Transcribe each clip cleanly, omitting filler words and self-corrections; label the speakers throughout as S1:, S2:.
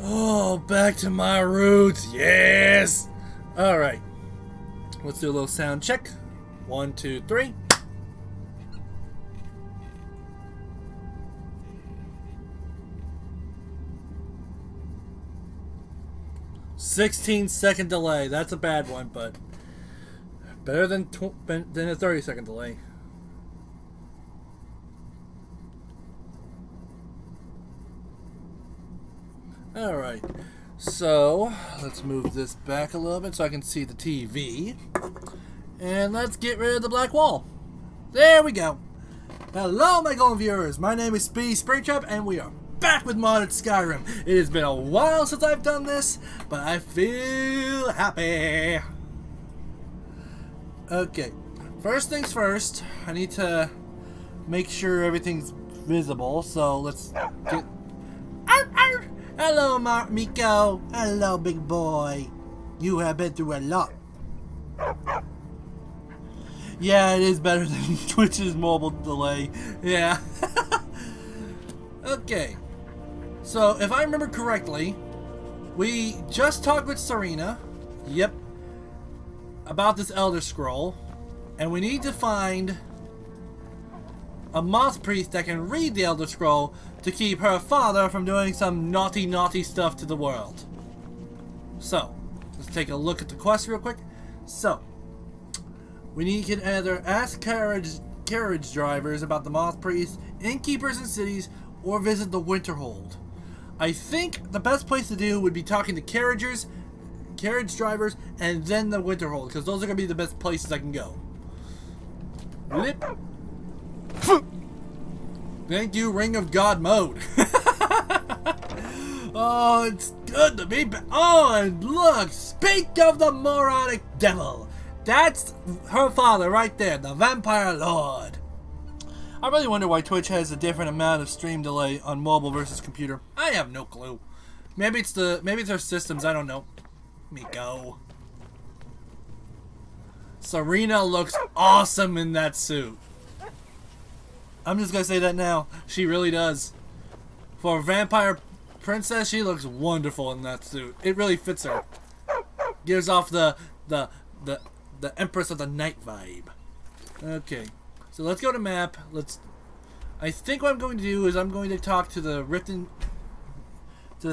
S1: Oh, back to my roots. Yes. All right. Let's do a little sound check. 1, 2, 3. "16-second delay." That's a bad one, but better than a 30-second delay. Alright, so let's move this back a little bit so I can see the TV. And let's get rid of the black wall. There we go. Hello, my golden viewers. My name is Speedy Springtrap, and we are back with modded Skyrim. It has been a while since I've done this, but I feel happy. Okay, first things first, I need to make sure everything's visible, so let's get... Arr, arr. Hello, Miko. Hello, big boy. You have been through a lot. Yeah, it is better than Twitch's mobile delay. Yeah. Okay. So, if I remember correctly, we just talked with Serena. Yep. About this Elder Scroll. And we need to find a moth priest that can read the Elder Scroll to keep her father from doing some naughty stuff to the world. So, let's take a look at the quest real quick. So, we can either ask carriage drivers about the moth priest, innkeepers in cities, or visit the Winterhold. I think the best place to do would be talking to carriage drivers, and then the Winterhold, because those are going to be the best places I can go. Blip. Thank you, Ring of God mode. Oh, it's good to be back. Oh, and look, speak of the moronic devil. That's her father right there, the Vampire Lord. I really wonder why Twitch has a different amount of stream delay on mobile versus computer. I have no clue. Maybe it's their systems, I don't know. Miko. Serena looks awesome in that suit. I'm just gonna say that now. She really does. For a vampire princess, she looks wonderful in that suit. It really fits her. Gives off the Empress of the Night vibe. Okay, so let's go to map. I think what I'm going to do is I'm going to talk to the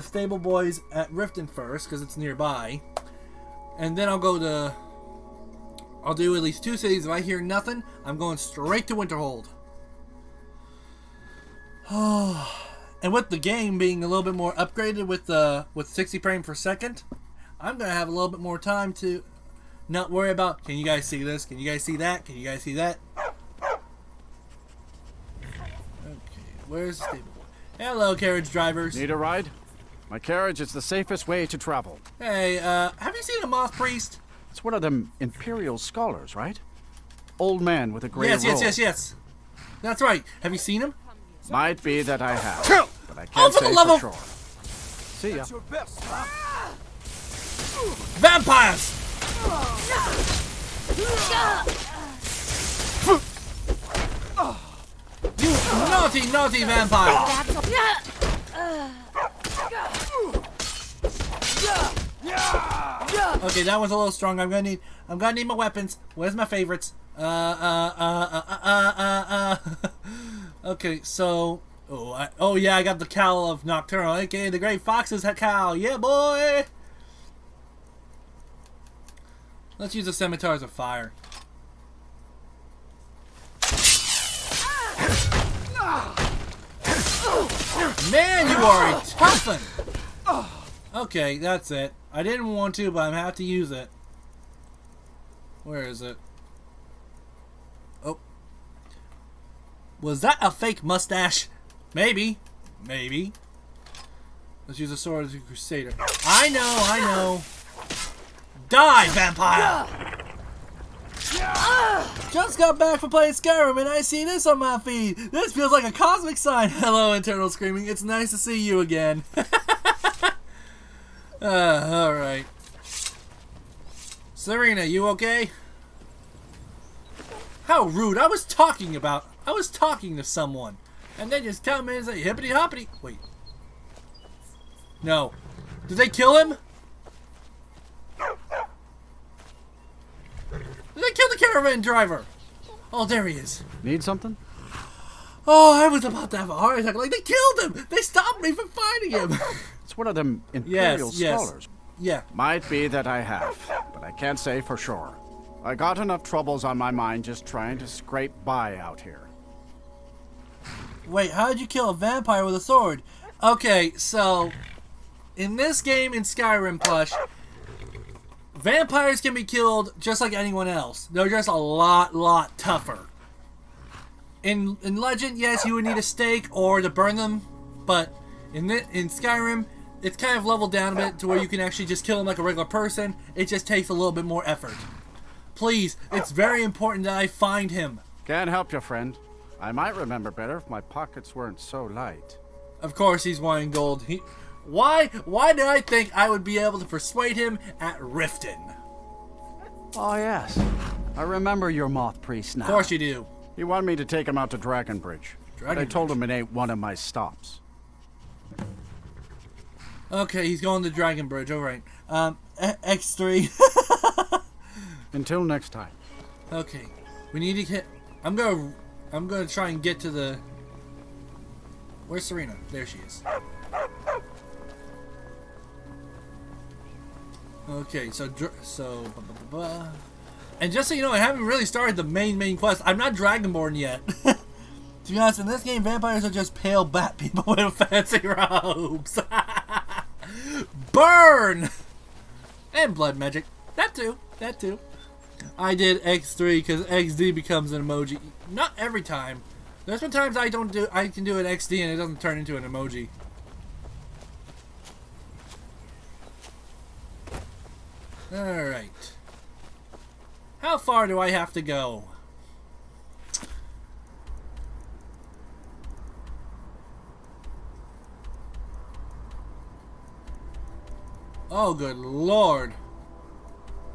S1: stable boys at Riften first, because it's nearby, and then I'll go to I'll do at least 2 cities. If I hear nothing, I'm going straight to Winterhold. And with the game being a little bit more upgraded with 60 frames per second, I'm gonna have a little bit more time to not worry about. Can you guys see this? Can you guys see that? Can you guys see that? Okay, where's the stable boy? Hello, carriage drivers.
S2: Need a ride? My carriage is the safest way to travel.
S1: Hey, have you seen a moth priest?
S2: It's one of them Imperial scholars, right? Old man with a gray robe.
S1: Yes. That's right. Have you seen him?
S2: Might be that I have, but I can't say for sure. See ya.
S1: Vampires! You naughty vampire! Okay, that was a little strong. I'm gonna need my weapons. Where's my favorites? Okay, so oh yeah, I got the cowl of Nocturnal, aka the Great Fox's cowl. Yeah, boy. Let's use the scimitars of fire. Man, you are a toughun. Okay, that's it. I didn't want to, but I have to use it. Where is it? Oh. Was that a fake mustache? Maybe. Let's use the sword as a crusader. I know. Die, vampire! Just got back from playing Skyrim and I see this on my feed. This feels like a cosmic sign. Hello, Internal Screaming. It's nice to see you again. Alright. Serena, you okay? How rude. I was talking to someone. And they just come in and say, hippity hoppity. Wait. No. Did they kill him? Did they kill the caravan driver? Oh, there he is.
S2: Need something?
S1: Oh, I was about to have a heart attack. Like, they killed him. They stopped me from fighting him.
S2: It's one of them Imperial scholars.
S1: Yeah.
S2: Might be that I have, but I can't say for sure. I got enough troubles on my mind just trying to scrape by out here.
S1: Wait, how did you kill a vampire with a sword? Okay, so in this game, in Skyrim Plush, vampires can be killed just like anyone else. They're just a lot tougher. In Legend, yes, you would need a stake or to burn them, but in Skyrim, it's kind of leveled down a bit to where you can actually just kill them like a regular person. It just takes a little bit more effort. Please, it's very important that I find him.
S2: Can't help you, friend. I might remember better if my pockets weren't so light.
S1: Of course he's wanting gold. Why did I think I would be able to persuade him at Riften?
S2: Oh, yes. I remember your moth priest now.
S1: Of course you do.
S2: He wanted me to take him out to Dragonbridge. But I told him it ain't one of my stops.
S1: Okay, he's going to Dragonbridge. All right. X3.
S2: Until next time.
S1: Okay. We need to hit... I'm gonna try and get to the... Where's Serena? There she is. Okay, and just so you know, I haven't really started the main quest. I'm not Dragonborn yet. To be honest, in this game, vampires are just pale bat people with fancy robes. Burn! And blood magic. That too. I did X3 because XD becomes an emoji. Not every time. There's been times I can do an XD and it doesn't turn into an emoji. Alright. How far do I have to go? Oh, good lord.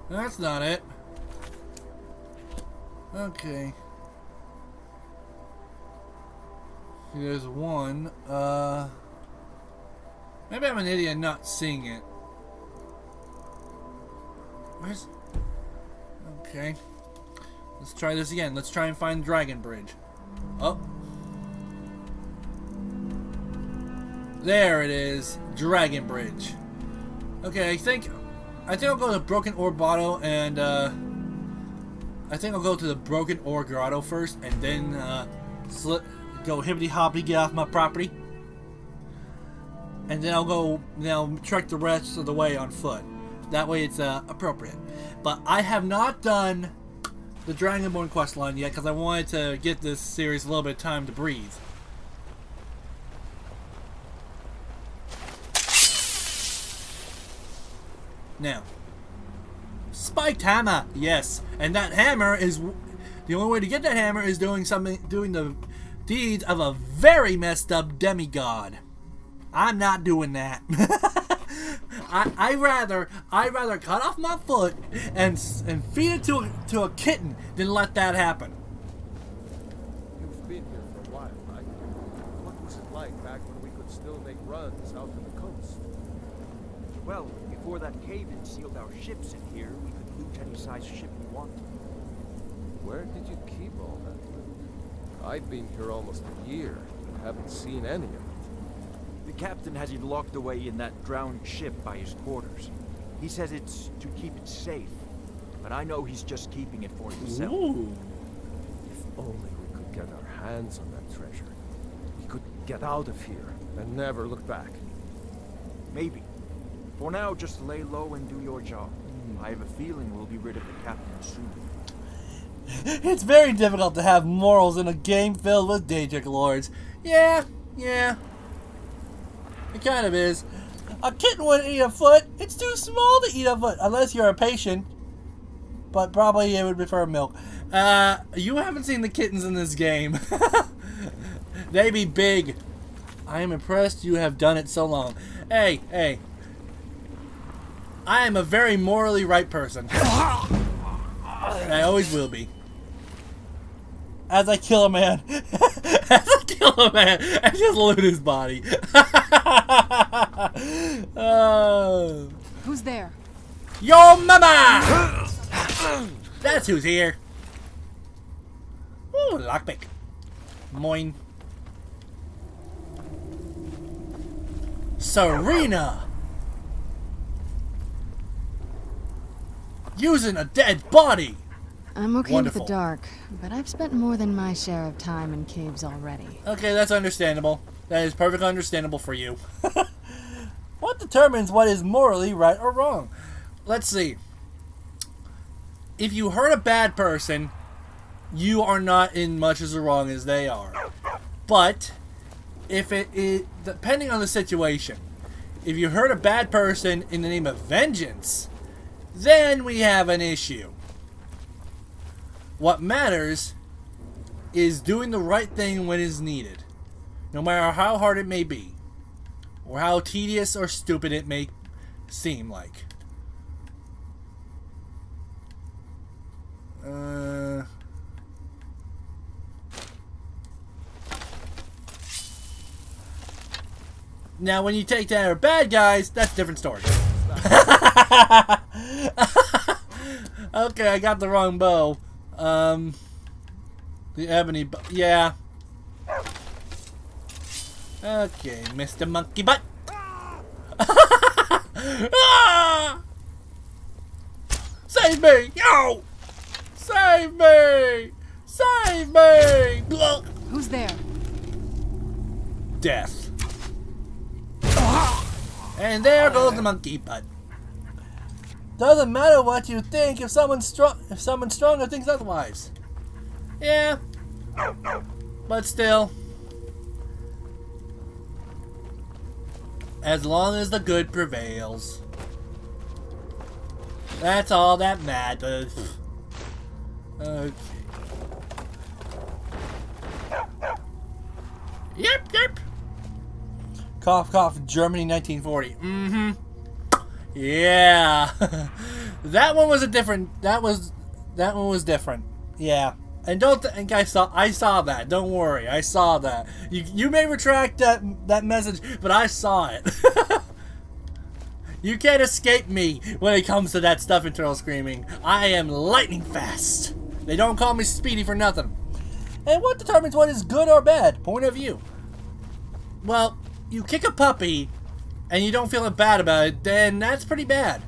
S1: That's not it. Okay. There's one. Maybe I'm an idiot not seeing it. Where's... Okay. Let's try this again. Let's try and find Dragonbridge. Oh. There it is. Dragonbridge. Okay, I think I'll go to Broken Ore Bottle and I think I'll go to the Broken Ore Grotto first, and then go hippity hoppity, get off my property, and then I'll go trek the rest of the way on foot. That way it's appropriate. But I have not done the Dragonborn quest line yet because I wanted to get this series a little bit of time to breathe. Now, spiked hammer, yes, and that hammer is the only way to get that hammer is doing the deeds of a very messed up demigod. I'm not doing that. I rather cut off my foot and feed it to a kitten than let that happen.
S3: You've been here for a while, right? What was it like back when we could still make runs out to the coast?
S4: Well, before that cave-in sealed our ships in here, we could loot any size ship we wanted.
S3: Where did you keep all that loot? I've been here almost a year and haven't seen any of it.
S4: The captain has it locked away in that drowned ship by his quarters. He says it's to keep it safe, but I know he's just keeping it for himself.
S1: Ooh.
S3: If only we could get our hands on that treasure. We could get out of here and never look back.
S4: Maybe. For now, just lay low and do your job. I have a feeling we'll be rid of the captain soon.
S1: It's very difficult to have morals in a game filled with Daedric lords. Yeah. It kind of is. A kitten wouldn't eat a foot. It's too small to eat a foot, unless you're a patient. But probably it would prefer milk. You haven't seen the kittens in this game. They be big. I am impressed you have done it so long. Hey. I am a very morally right person. And I always will be. As I kill a man. And just loot his body.
S5: Who's there?
S1: Your mama! That's who's here. Ooh, lockpick. Moin. Serena! Using a dead body!
S5: I'm okay
S1: Wonderful.
S5: with the dark, but I've spent more than my share of time in caves already.
S1: Okay, that's understandable. That is perfectly understandable for you. What determines what is morally right or wrong? Let's see. If you hurt a bad person, you are not in much as wrong as they are. But, if it is, depending on the situation, if you hurt a bad person in the name of vengeance, then we have an issue. What matters is doing the right thing when it's needed, no matter how hard it may be, or how tedious or stupid it may seem like. Now, when you take down bad guys, that's a different story. Okay, I got the wrong bow. The ebony bow. Yeah. Okay, Mr. Monkey Butt. Ah! Save me! Yo! Save me! Save me! Blah.
S5: Who's there?
S1: Death. And there goes the monkey butt. Doesn't matter what you think if someone's stronger thinks otherwise. Yeah. But still. As long as the good prevails. That's all that matters. Okay. Yep. Cough, cough, Germany 1940. Mm-hmm. Yeah. That one was a different, that one was different. Yeah. And don't think I saw that. Don't worry. I saw that. You may retract that message, but I saw it. You can't escape me when it comes to that stuff, internal screaming. I am lightning fast. They don't call me Speedy for nothing. And what determines what is good or bad? Point of view. Well, you kick a puppy and you don't feel bad about it, then that's pretty bad.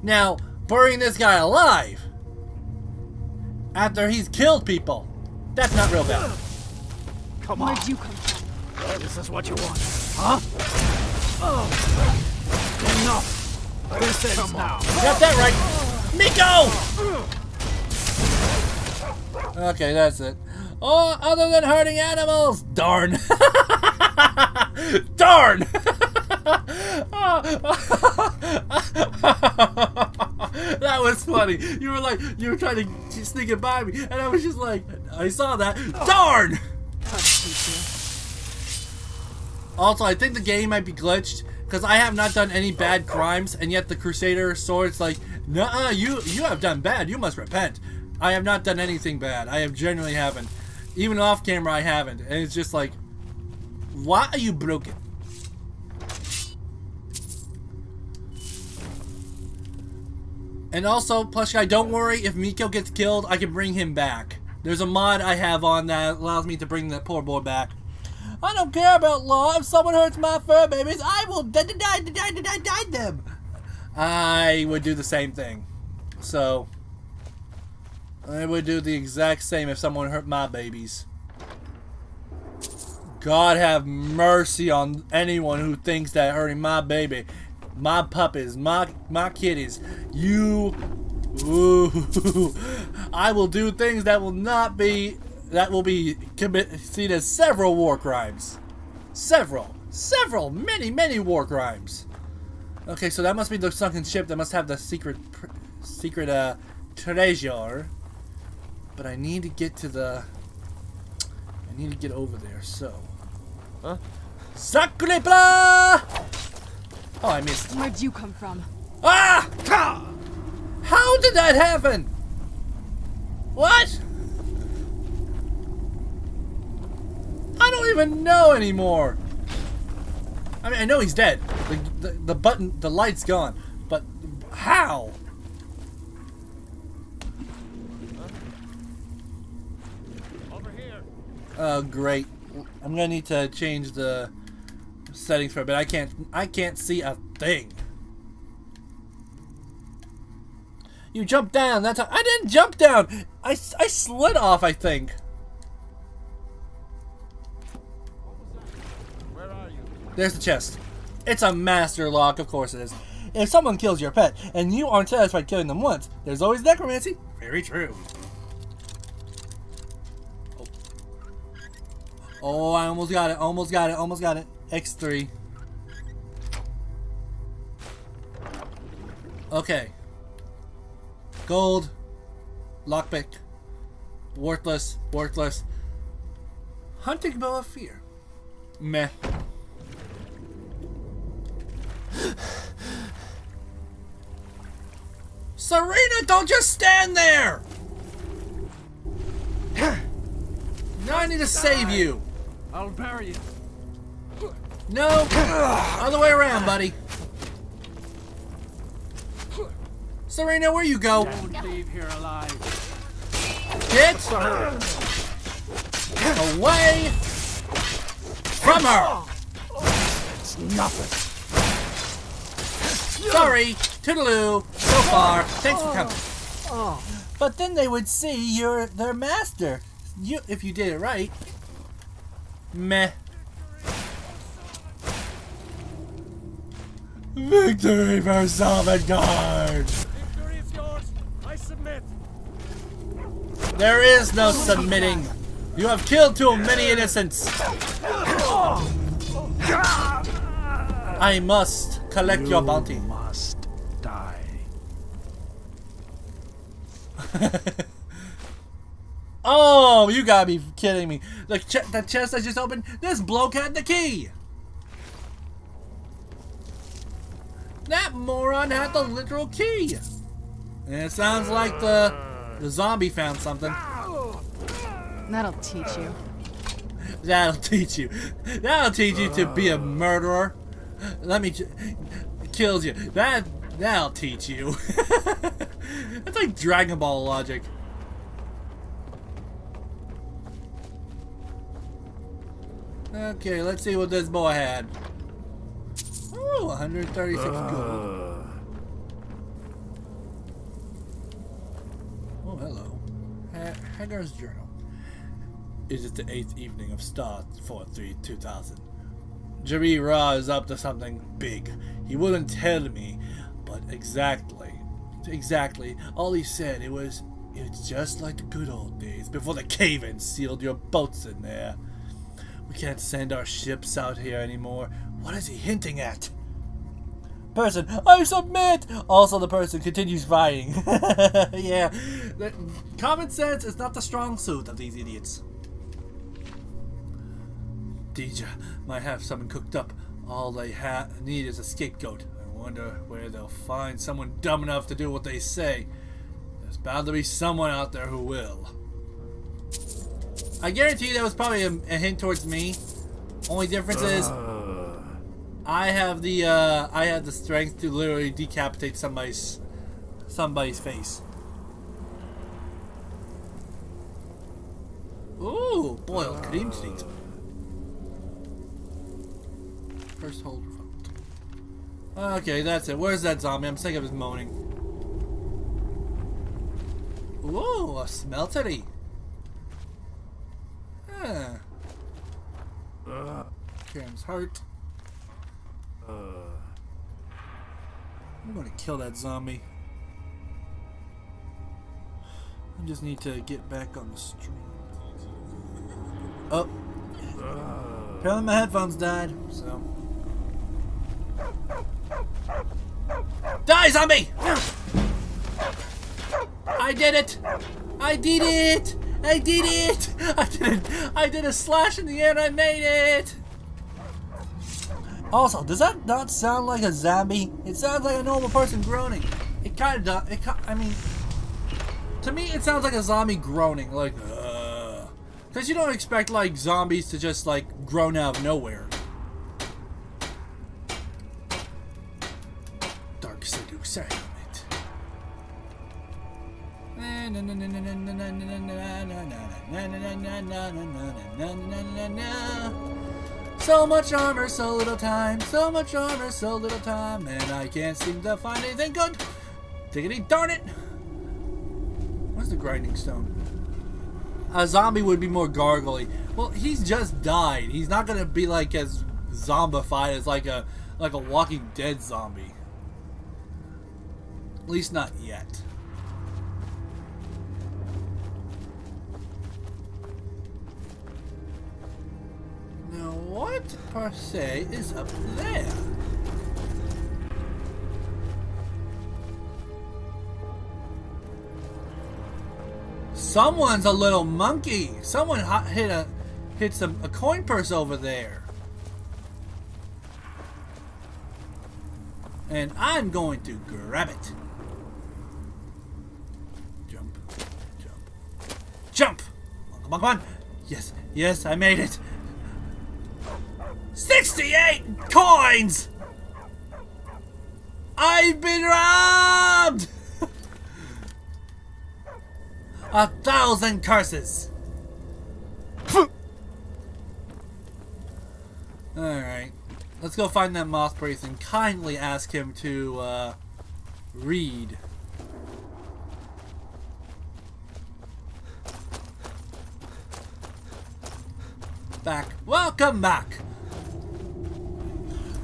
S1: Now, burying this guy alive after he's killed people, that's not real bad.
S2: Come on.
S5: Where'd you come from?
S2: This is what you want. Huh? Enough. This is now.
S1: You got that right. Miko! Okay, that's it. Oh, other than hurting animals. Darn. Darn! That was funny. You were trying to sneak it by me, and I was just like, I saw that. Darn! Also, I think the game might be glitched because I have not done any bad crimes, and yet the Crusader sword's like, nuh-uh, you have done bad. You must repent. I have not done anything bad. I genuinely haven't. Even off camera, I haven't. And it's just like, why are you broken? And also, plush guy, don't worry. If Miko gets killed, I can bring him back. There's a mod I have on that allows me to bring that poor boy back. I don't care about law. If someone hurts my fur babies, I will die them. I would do the same thing. So, I would do the exact same if someone hurt my babies. God have mercy on anyone who thinks that hurting my baby, my puppies, my kitties, you, ooh, I will do things that will not be, that will be seen as several war crimes. Several, many war crimes. Okay, so that must be the sunken ship that must have the secret treasure. But I need to get to the, I need to get over there, so.
S3: Huh?
S1: Sacre bleu! Oh, I missed.
S5: Where'd you come from?
S1: Ah! How did that happen? What? I don't even know anymore. I mean, I know he's dead. The button, the light's gone. But how?
S3: Over here.
S1: Oh, great. I'm gonna need to change the settings for a bit. I can't see a thing. You jumped down. That's how, I didn't jump down. I slid off, I think.
S3: Where are you?
S1: There's the chest. It's a master lock, of course it is. If someone kills your pet and you aren't satisfied killing them once, there's always necromancy. Very true. Oh, I almost got it. Almost got it. X3. Okay. Gold. Lockpick. Worthless. Hunting bow of fear. Meh. Serena, don't just stand there! Now I need to save you.
S2: I'll bury you.
S1: No, other way around, buddy. Serena, where you go?
S2: Don't leave here alive.
S1: Get away from her.
S2: It's nothing.
S1: Sorry, toodaloo. So far, thanks for coming. But then they would see you're their master. If you did it right. Meh. Victory for Salvador!
S3: Victory is yours. I submit.
S1: There is no submitting. You have killed too many innocents. I must collect your bounty.
S2: You must die.
S1: Oh, you gotta be kidding me. The chest I just opened, this bloke had the key. That moron had the literal key. And it sounds like the zombie found something.
S5: That'll teach you.
S1: That'll teach you. That'll teach you to be a murderer. Let me kills you. That'll teach you. That's like Dragon Ball logic. Okay, let's see what this boy had. Ooh, 136 gold. Oh, hello. Hagar's journal. It is the 8th evening of Star 43-2000. Jerry Ra is up to something big. He wouldn't tell me, but exactly. All he said, it's just like the good old days before the cave-in sealed your boats in there. We can't send our ships out here anymore. What is he hinting at? Person, I submit! Also, the person continues writing. Yeah, common sense is not the strong suit of these idiots. Deja might have someone cooked up. All they need is a scapegoat. I wonder where they'll find someone dumb enough to do what they say. There's bound to be someone out there who will. I guarantee that was probably a hint towards me. Only difference is I have the strength to literally decapitate somebody's face. Ooh, boiled cream cheese. First hold revoked. Okay, that's it. Where's that zombie? I'm sick of his moaning. Ooh, a smeltery. Huh. Karen's heart. I'm gonna kill that zombie. I just need to get back on the stream. Oh. Apparently my headphones died, so. Die, zombie! I did it! I did it! I did it! I did a slash in the air and I made it! Also, does that not sound like a zombie? It sounds like a normal person groaning. It kind of does. I mean, to me, it sounds like a zombie groaning, like, because you don't expect, like, zombies to just, like, groan out of nowhere. Dark seducer helmet. So much armor, so little time. So much armor, so little time. And I can't seem to find anything good. Diggity darn it. Where's the grinding stone? A zombie would be more gargly. Well, he's just died. He's not gonna be like as zombified as like a Walking Dead zombie. At least not yet. Now, what per se is up there? Someone's a little monkey. Someone hit a coin purse over there. And I'm going to grab it. Jump. Jump. Jump! Come on, come on. Yes, yes, I made it. 68 coins! I've been robbed! 1,000 curses! Alright. Let's go find that moth priest and kindly ask him to, read. Back. Welcome back!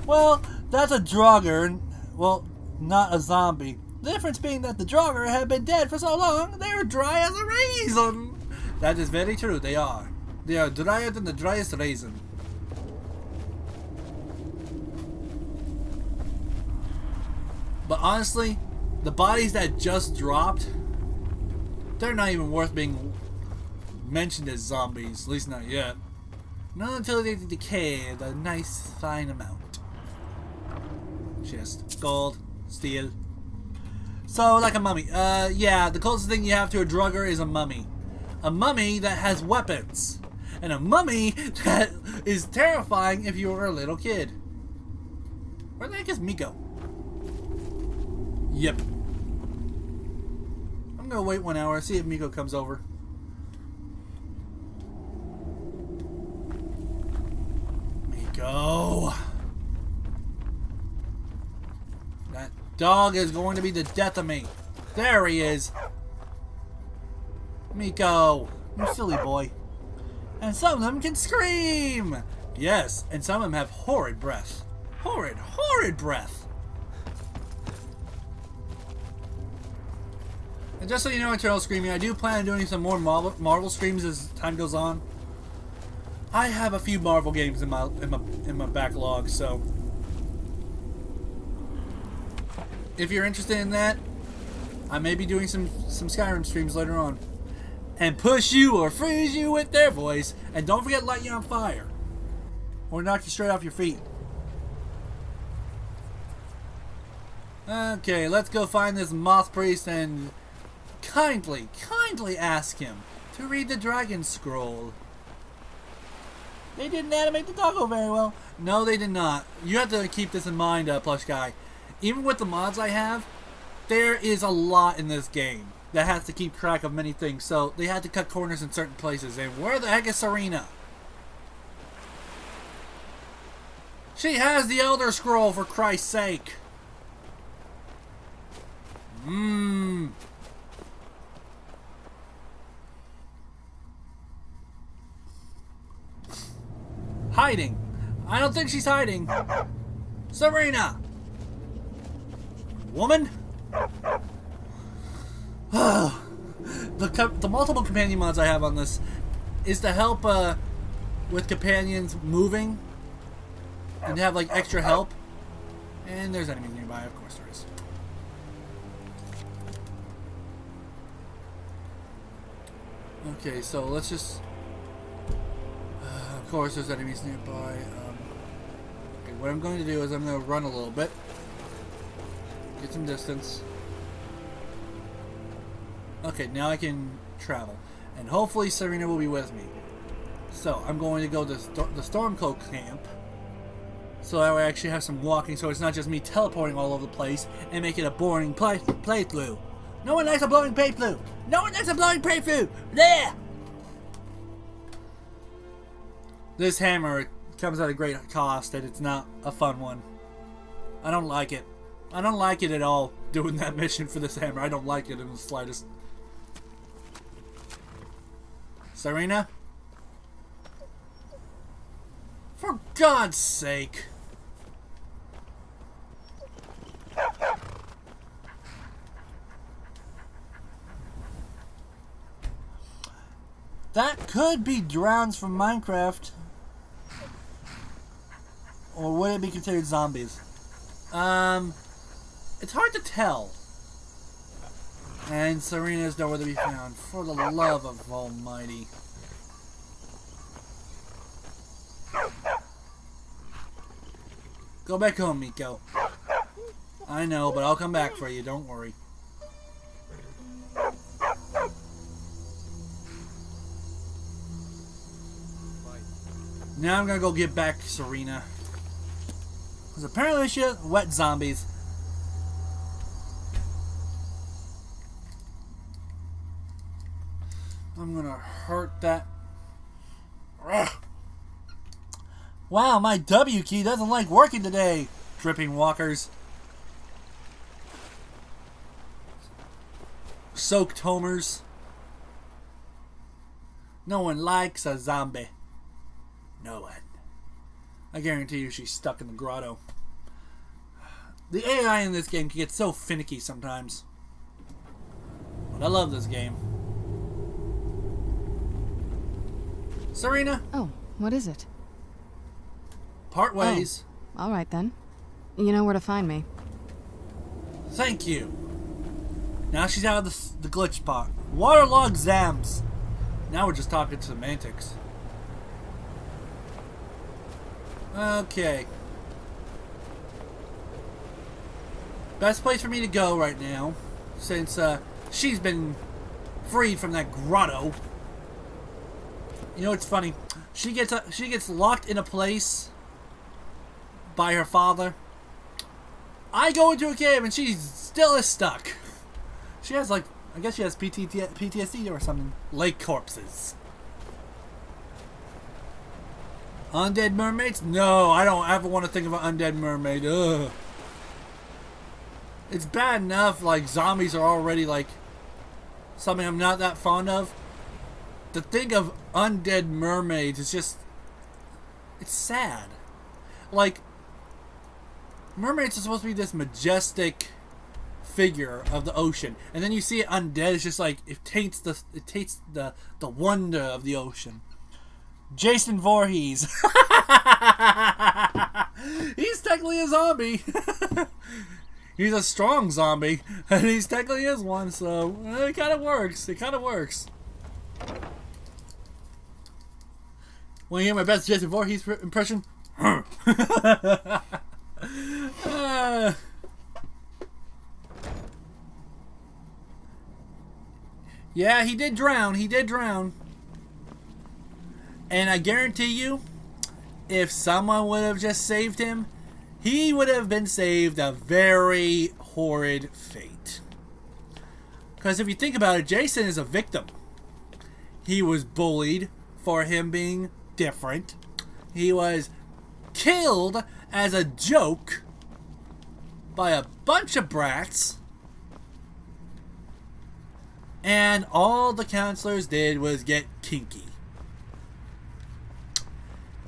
S1: Well, that's a Draugr. Well, not a zombie. The difference being that the Draugr have been dead for so long, they're dry as a raisin. That is very true, they are. They are drier than the driest raisin. But honestly, the bodies that just dropped, they're not even worth being mentioned as zombies, at least not yet. Not until they decay at a nice fine amount. Chest, gold, steel. So, like a mummy. Yeah, the closest thing you have to a Draugr is a mummy. A mummy that has weapons. And a mummy that is terrifying if you were a little kid. Where the heck is Miko? Yep. I'm gonna wait 1 hour, see if Miko comes over. Miko. That dog is going to be the death of me. There he is. Miko, you silly boy. And some of them can scream! Yes, and some of them have horrid breath. Horrid breath! And just so you know, Eternal Screaming, I do plan on doing some more Marvel streams as time goes on. I have a few Marvel games in my backlog, so if you're interested in that, I may be doing some Skyrim streams later on. And push you or freeze you with their voice, and don't forget to light you on fire, or knock you straight off your feet. Okay, let's go find this moth priest and kindly ask him to read the dragon scroll. They didn't animate the doggo very well. No, they did not. You have to keep this in mind, plush guy. Even with the mods I have, there is a lot in this game that has to keep track of many things. So they had to cut corners in certain places. And where the heck is Serena? She has the Elder Scroll, for Christ's sake. Hiding. I don't think she's hiding. Serena! Woman? The multiple companion mods I have on this is to help with companions moving and to have like extra help. And there's enemies nearby, of course there is. Okay, so let's just... of course there's enemies nearby. Okay, what I'm going to do is I'm going to run a little bit. Get some distance. Okay, now I can travel. And hopefully Serena will be with me. So, I'm going to go to the Stormcloak camp. So that way I actually have some walking, so it's not just me teleporting all over the place and make it a boring playthrough. No one likes a boring playthrough! No one likes a boring playthrough! There! This hammer comes at a great cost, and it's not a fun one. I don't like it. I don't like it at all, doing that mission for this hammer. I don't like it in the slightest. Serena? For God's sake! That could be drowns from Minecraft. Or would it be considered zombies? It's hard to tell. And Serena's nowhere to be found. For the love of Almighty. Go back home, Miko. I know, but I'll come back for you. Don't worry. Now I'm gonna go get back Serena. Because apparently she has wet zombies. I'm gonna hurt that. Ugh. Wow, my W key doesn't like working today. Dripping walkers. Soaked homers. No one likes a zombie. No one. I guarantee you she's stuck in the grotto. The AI in this game can get so finicky sometimes. But I love this game. Serena?
S5: Oh, what is it?
S1: Part ways.
S5: Oh, all right then. You know where to find me.
S1: Thank you. Now she's out of the glitch pot. Waterlogged Zams. Now we're just talking semantics. Okay. Best place for me to go right now, since she's been freed from that grotto. You know what's funny? She gets locked in a place by her father. I go into a cave and she still is stuck. She has like, I guess she has PTSD or something. Lake corpses. Undead mermaids? No, I don't ever want to think of an undead mermaid. Ugh. It's bad enough, like, zombies are already, like, something I'm not that fond of. to think of undead mermaids is just, it's sad. Like, mermaids are supposed to be this majestic figure of the ocean, and then you see it undead. It's just like it taints the wonder of the ocean. Jason Voorhees. He's technically a zombie. He's a strong zombie, and he's technically is one, so it kind of works. It kind of works. Want to hear my best Jason Voorhees impression? Yeah, he did drown. He did drown. And I guarantee you, if someone would have just saved him, he would have been saved a very horrid fate. Because if you think about it, Jason is a victim. He was bullied for him being different. He was killed as a joke by a bunch of brats. And all the counselors did was get kinky.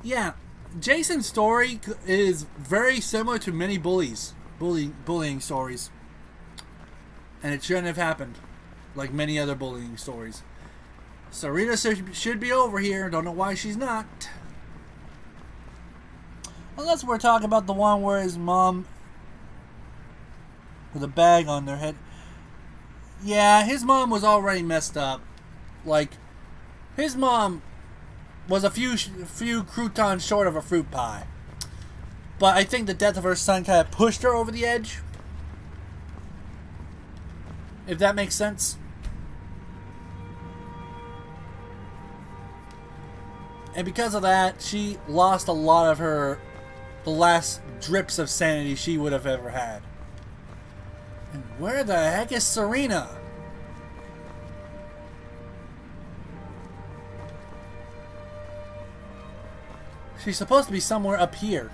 S1: Yeah, Jason's story is very similar to many bullying stories. And it shouldn't have happened, like many other bullying stories. Serena should be over here. Don't know why she's not. Unless we're talking about the one where his mom with a bag on their head. Yeah, his mom was already messed up. Like, his mom was a few croutons short of a fruit pie. But I think the death of her son kind of pushed her over the edge. If that makes sense. And because of that, she lost a lot of the last drips of sanity she would have ever had. And where the heck is Serena? She's supposed to be somewhere up here.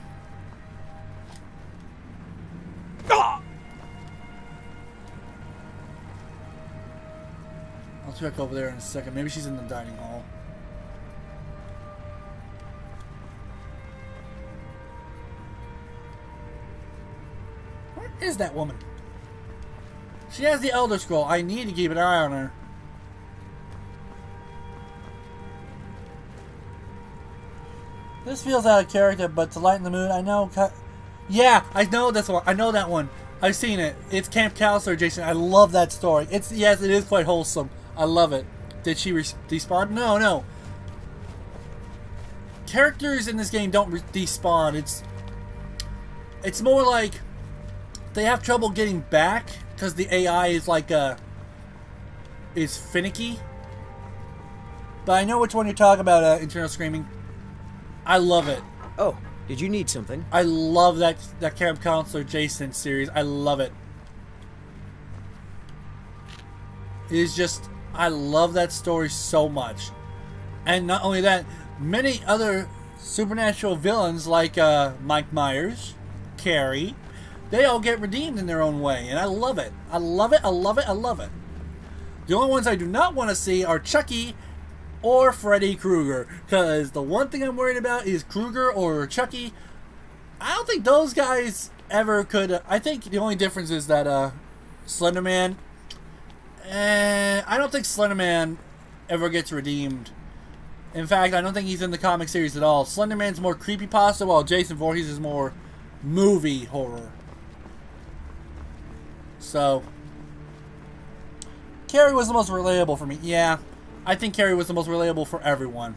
S1: I'll check over there in a second. Maybe she's in the dining hall. Where is that woman? She has the Elder Scroll. I need to keep an eye on her. This feels out of character, but to lighten the mood, I know. Yeah, I know this one. I know that one. I've seen it. It's Camp Counselor, Jason. I love that story. Yes, it is quite wholesome. I love it. Did she despawn? No. Characters in this game don't despawn. It's more like they have trouble getting back because the AI is like is finicky. But I know which one you're talking about. Internal Screaming. I love it.
S6: Oh, did you need something?
S1: I love that Camp Counselor Jason series. I love it. It is just, I love that story so much. And not only that, many other supernatural villains like Mike Myers, Carrie, they all get redeemed in their own way. And I love it. I love it. I love it. I love it. The only ones I do not want to see are Chucky or Freddy Krueger, because the one thing I'm worried about is Krueger or Chucky. I don't think those guys ever could. I think the only difference is that Slender Man. I don't think Slender Man ever gets redeemed. In fact, I don't think he's in the comic series at all. Slender Man's more creepypasta, while Jason Voorhees is more movie horror. So, Carrie was the most relatable for me. Yeah. I think Carrie was the most relatable for everyone.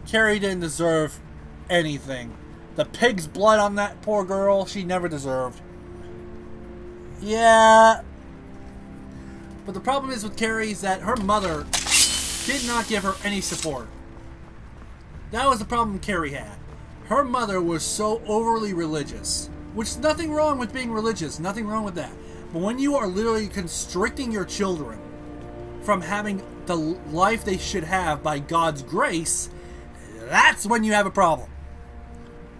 S1: Carrie didn't deserve anything. The pig's blood on that poor girl, she never deserved. Yeah. But the problem is with Carrie is that her mother did not give her any support. That was the problem Carrie had. Her mother was so overly religious. Which is nothing wrong with being religious. Nothing wrong with that. But when you are literally constricting your children from having the life they should have by God's grace, that's when you have a problem.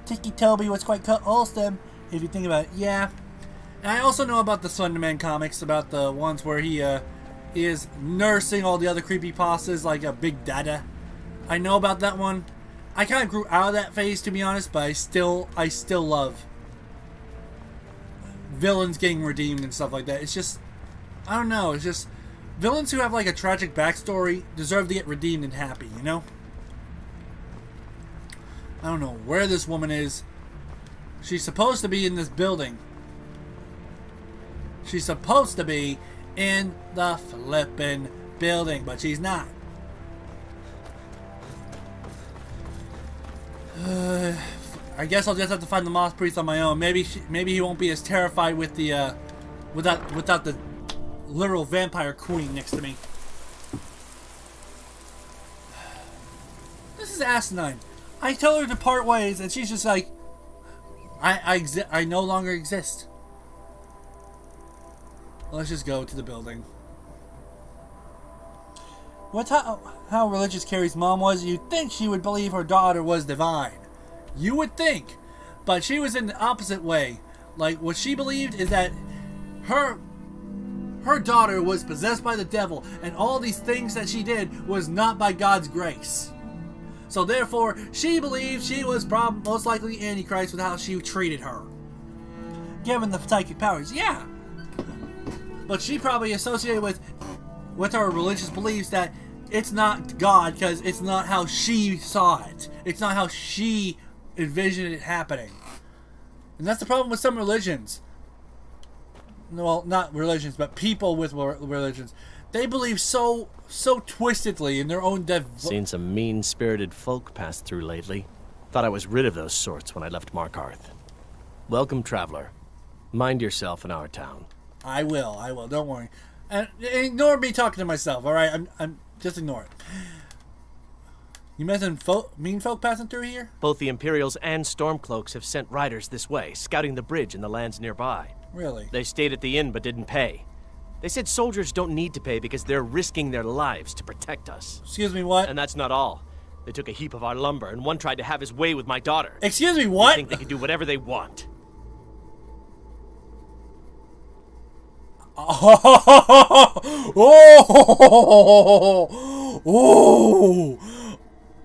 S1: Tiki Toby was quite wholesome, if you think about it. Yeah. And I also know about the Slender Man comics, about the ones where he is nursing all the other creepypastas like a Big Dada. I know about that one. I kind of grew out of that phase, to be honest, but I still love villains getting redeemed and stuff like that. It's just, I don't know, it's just villains who have like a tragic backstory deserve to get redeemed and happy, you know? I don't know where this woman is. She's supposed to be in this building. She's supposed to be in the flippin' building, but she's not. I guess I'll just have to find the Moth Priest on my own. Maybe he won't be as terrified with the without the literal vampire queen next to me. This is asinine. I tell her to part ways, and she's just like, I no longer exist. Let's just go to the building. What's how religious Carrie's mom was? You'd think she would believe her daughter was divine. You would think. But she was in the opposite way. Like, what she believed is that her daughter was possessed by the devil, and all these things that she did was not by God's grace. So therefore, she believed she was most likely Antichrist with how she treated her. Given the psychic powers, yeah. But she probably associated with her religious beliefs that it's not God because it's not how she saw it. It's not how she envisioned it happening. And that's the problem with some religions. Well, not religions, but people with religions. They believe so twistedly in their own
S7: Seen some mean-spirited folk pass through lately. Thought I was rid of those sorts when I left Markarth. Welcome, traveler. Mind yourself in our town.
S1: I will. Don't worry. And ignore me talking to myself, alright? I'm just ignore it. You mentioned mean folk passing through here?
S7: Both the Imperials and Stormcloaks have sent riders this way, scouting the bridge and the lands nearby.
S1: Really?
S7: They stayed at the inn but didn't pay. They said soldiers don't need to pay because they're risking their lives to protect us.
S1: Excuse me, what?
S7: And that's not all. They took a heap of our lumber, and one tried to have his way with my daughter.
S1: Excuse me, what?
S7: They think they can do whatever they want.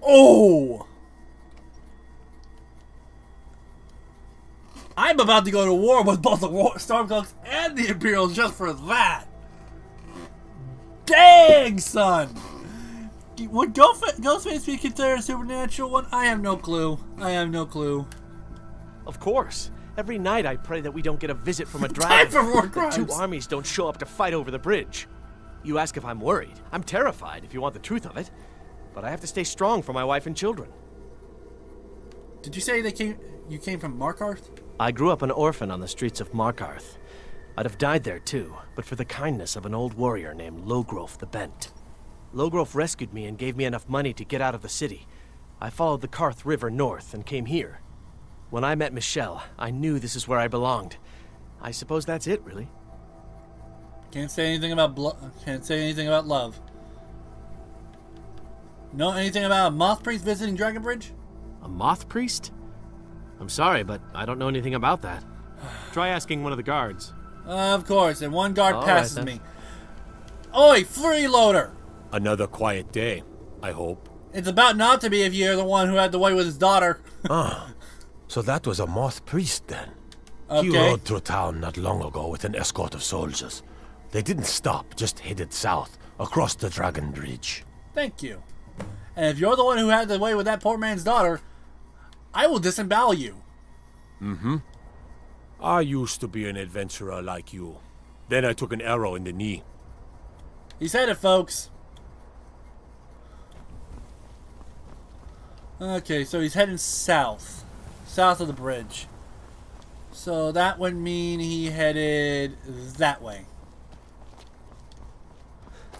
S1: Oh! I'm about to go to war with both the Stormcloaks and the Imperials just for that. Dang, son! Would Ghostface be considered a supernatural one? I have no clue.
S7: Of course. Every night I pray that we don't get a visit from a dragon.
S1: For war
S7: The
S1: crimes.
S7: two armies don't show up to fight over the bridge. You ask if I'm worried. I'm terrified, if you want the truth of it. But I have to stay strong for my wife and children.
S1: Did you say you came from Markarth?
S7: I grew up an orphan on the streets of Markarth. I'd have died there too, but for the kindness of an old warrior named Logrove the Bent. Logrove rescued me and gave me enough money to get out of the city. I followed the Karth River north and came here. When I met Michelle, I knew this is where I belonged. I suppose that's it, really.
S1: Can't say anything about Can't say anything about love. Know anything about a moth priest visiting Dragonbridge?
S7: A moth priest? I'm sorry, but I don't know anything about that. Try asking one of the guards.
S1: Of course, and one guard
S7: All
S1: passes
S7: right, then.
S1: me. Oi, freeloader!
S3: Another quiet day, I hope.
S1: It's about not to be if you're the one who had the way with his daughter.
S8: So that was a moth priest then.
S1: Okay.
S8: He rode through town not long ago with an escort of soldiers. They didn't stop, just headed south, across the Dragon Bridge.
S1: Thank you. And if you're the one who had the way with that poor man's daughter, I will disembowel you.
S3: I used to be an adventurer like you. Then I took an arrow in the knee.
S1: He said it, folks. Okay, so he's heading south. South of the bridge. So that would mean he headed that way.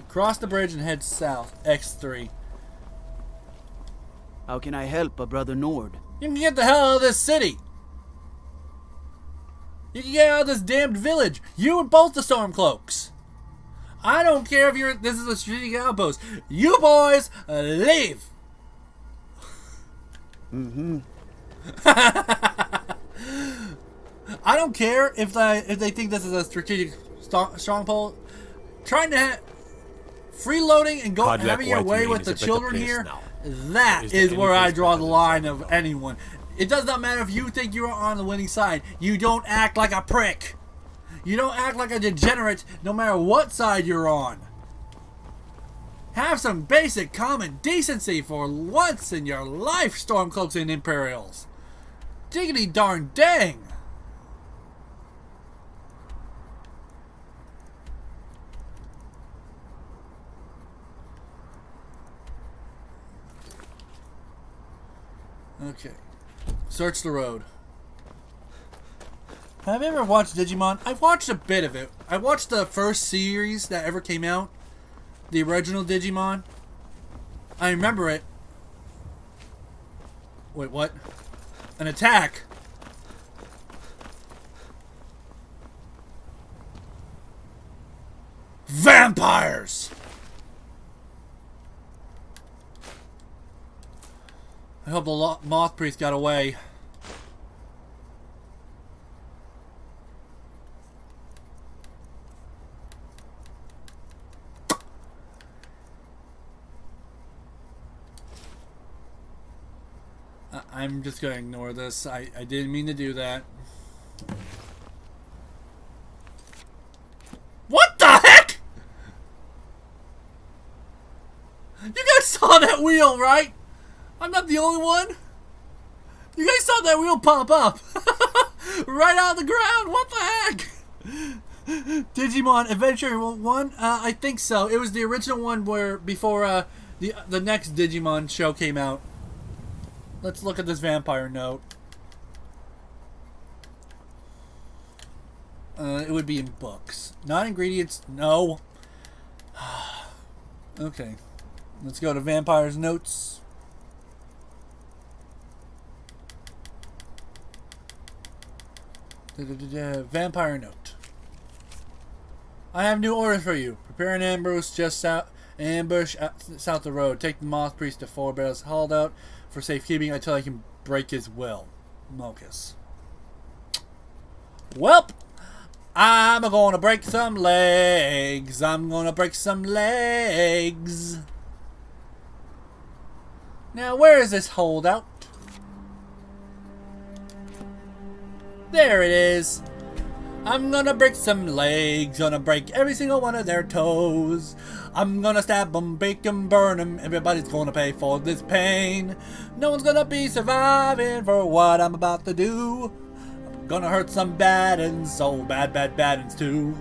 S1: Cross the bridge and head south. X3.
S9: How can I help a brother Nord?
S1: You can get the hell out of this city. You can get out of this damned village. You and both the Stormcloaks. I don't care if this is a strategic outpost. You boys leave. I don't care if they think this is a strategic stronghold. Freeloading and
S8: God,
S1: having
S8: like
S1: your way
S8: White
S1: with
S8: Lane
S1: the
S8: is a better
S1: children
S8: place
S1: here,
S8: now.
S1: that
S8: Is there
S1: is
S8: any
S1: where I
S8: place
S1: draw
S8: better
S1: the
S8: than
S1: line
S8: South
S1: of
S8: now?
S1: anyone. It does not matter if you think you're on the winning side. You don't act like a prick. You don't act like a degenerate no matter what side you're on. Have some basic common decency for once in your life, Stormcloaks and Imperials. Diggity darn dang. Okay. Search the road. Have you ever watched Digimon? I've watched a bit of it. I watched the first series that ever came out. The original Digimon. I remember it. Wait, what? An attack. Vampires! I hope the Moth Priest got away. I'm just going to ignore this. I didn't mean to do that. What the heck? You guys saw that wheel, right? I'm not the only one. You guys saw that wheel pop up. Right out of the ground. What the heck? Digimon Adventure 1? I think so. It was the original one where before the next Digimon show came out. Let's look at this vampire note. It would be in books. Not ingredients. No. Okay. Let's go to vampire's notes. Vampire note. I have new orders for you. Prepare an ambush south of the road. Take the Moth Priest to Four Barrels hauled out for safekeeping until I can break his will. Mocus. Welp, I'm gonna break some legs. I'm gonna break some legs. Now, where is this holdout? There it is. I'm gonna break some legs. Gonna break every single one of their toes. I'm gonna stab them, bake them, burn them. Everybody's gonna pay for this pain. No one's gonna be surviving for what I'm about to do. I'm gonna hurt some bad and so bad uns too.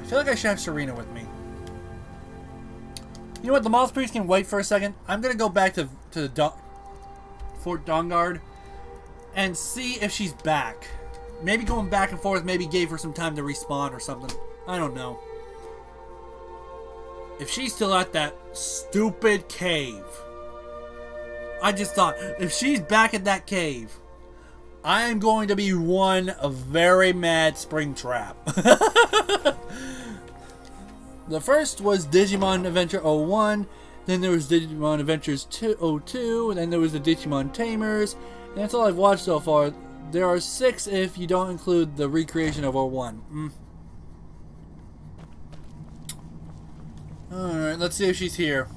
S1: I feel like I should have Serena with me. You know what? The Moth Priest can wait for a second. I'm gonna go back to Fort Dawnguard and see if she's back. Maybe going back and forth maybe gave her some time to respawn or something. I don't know. If she's still at that stupid cave. I just thought, if she's back at that cave, I am going to be one very mad Springtrap. The first was Digimon Adventure 01. Then there was Digimon Adventures 02. And then there was the Digimon Tamers. And that's all I've watched so far. There are 6 if you don't include the recreation of 01. Alright, let's see if she's here.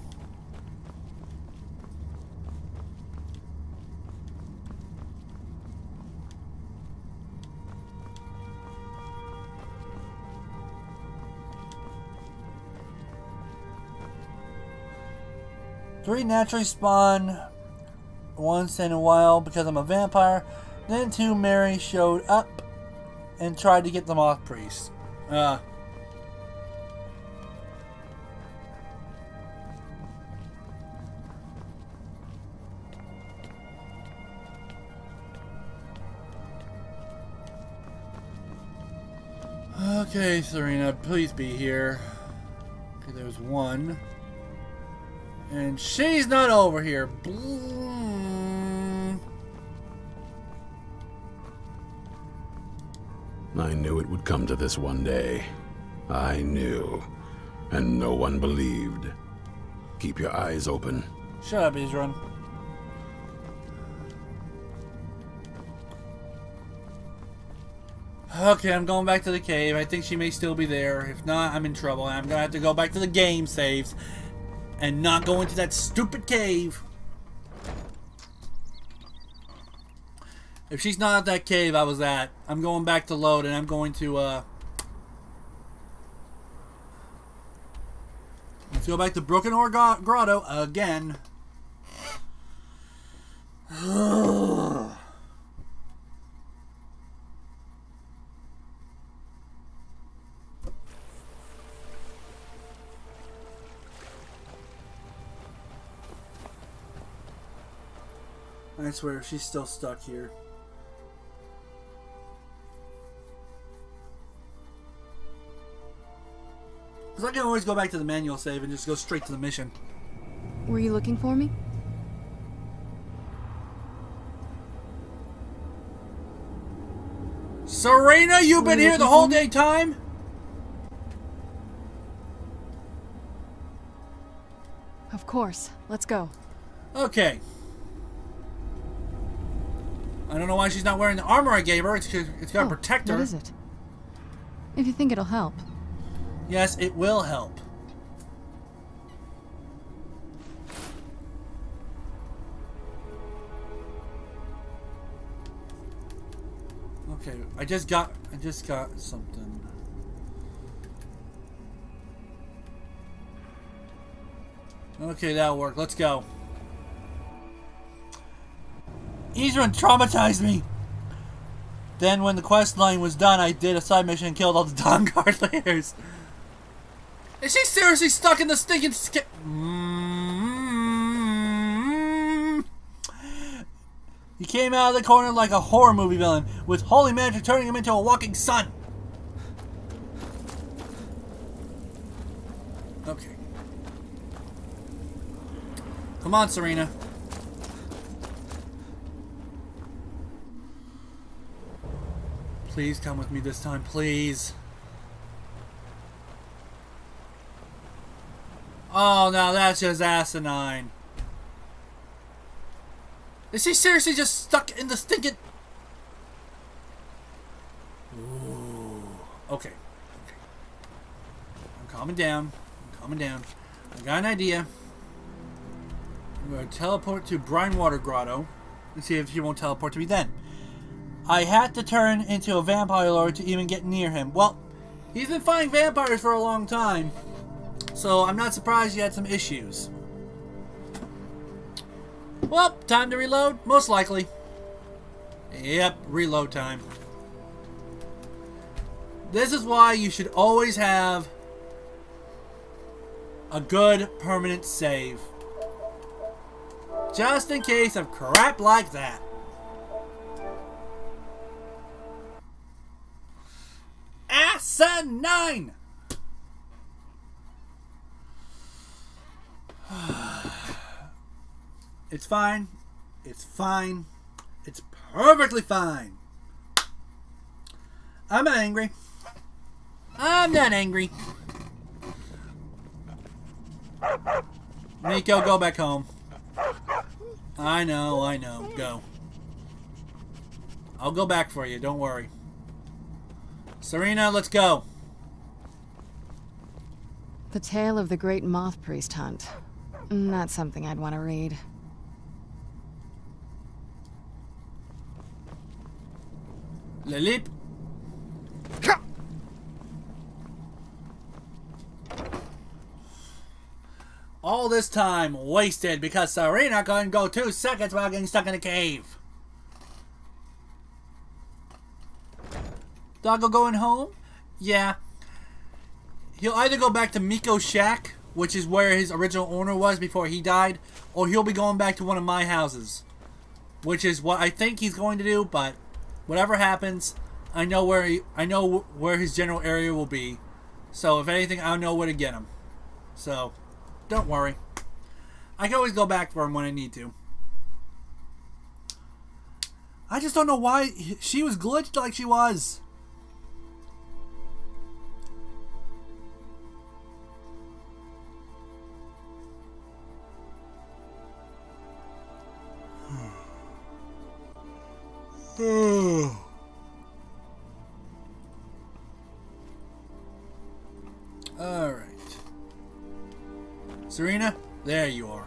S1: Three naturally spawn once in a while because I'm a vampire. Then 2 Mary showed up and tried to get the Moth Priest. Okay, Serena, please be here. Okay, there's 1. And she's not over here.
S10: I knew it would come to this one day. I knew. And no one believed. Keep your eyes open.
S1: Shut up, Isran. Okay, I'm going back to the cave. I think she may still be there. If not, I'm in trouble. I'm gonna have to go back to the game saves and not go into that stupid cave. If she's not at that cave I was at, I'm going back to load and I'm going to let's go back to Broken Ore Grotto again. I swear, she's still stuck here. Because I can always go back to the manual save and just go straight to the mission.
S5: Were you looking for me?
S1: Serena, you've been here the whole day time?
S5: Of course. Let's go.
S1: Okay. I don't know why she's not wearing the armor I gave her. It's gonna protect her.
S5: What is it? If you think it'll help.
S1: Yes, it will help. Okay, I just got something. Okay, that'll work. Let's go. Ezran traumatized me. Then when the quest line was done, I did a side mission and killed all the Dawnguard leaders. Is she seriously stuck in the stinking He came out of the corner like a horror movie villain, with holy magic turning him into a walking sun. Okay. Come on, Serena. Please come with me this time, please. Oh, now that's just asinine. Is he seriously just stuck in the stinking... Ooh. Okay. I'm calming down. I got an idea. I'm going to teleport to Brinewater Grotto and see if he won't teleport to me then. I had to turn into a vampire lord to even get near him. Well, he's been fighting vampires for a long time, so I'm not surprised he had some issues. Well, time to reload, most likely. Yep, reload time. This is why you should always have a good permanent save. Just in case of crap like that. Asinine! It's fine. It's fine. It's perfectly fine. I'm not angry. I'm not angry. Nico, go back home. I know. Go. I'll go back for you. Don't worry. Serena, let's go.
S5: The tale of the great moth priest hunt. Not something I'd want to read.
S1: Lilip. All this time wasted because Serena couldn't go 2 seconds without getting stuck in a cave. Doggo going home? Yeah. He'll either go back to Miko's shack, which is where his original owner was before he died, or he'll be going back to one of my houses, which is what I think he's going to do. But whatever happens, I know where his general area will be. So if anything, I'll know where to get him. So don't worry. I can always go back for him when I need to. I just don't know why she was glitched like she was. Serena, there you are.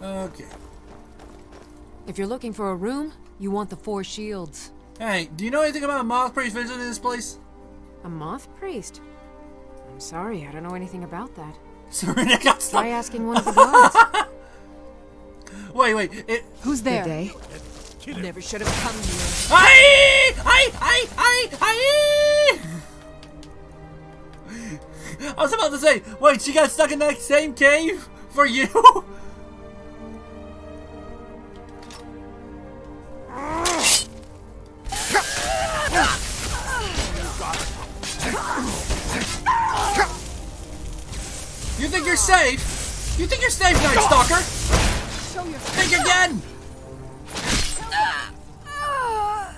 S1: Okay.
S11: If you're looking for a room, you want the Four Shields.
S1: Hey, do you know anything about a moth priest visiting this place?
S11: A moth priest? I'm sorry, I don't know anything about that.
S1: Serena got stuck.
S11: Try asking one of the guards.
S1: Wait.
S5: Who's there?
S11: Good day. Never should have come here.
S1: I was about to say, wait, she got stuck in that same cave for you? You think you're safe? You think you're safe, Night Stalker? Think again!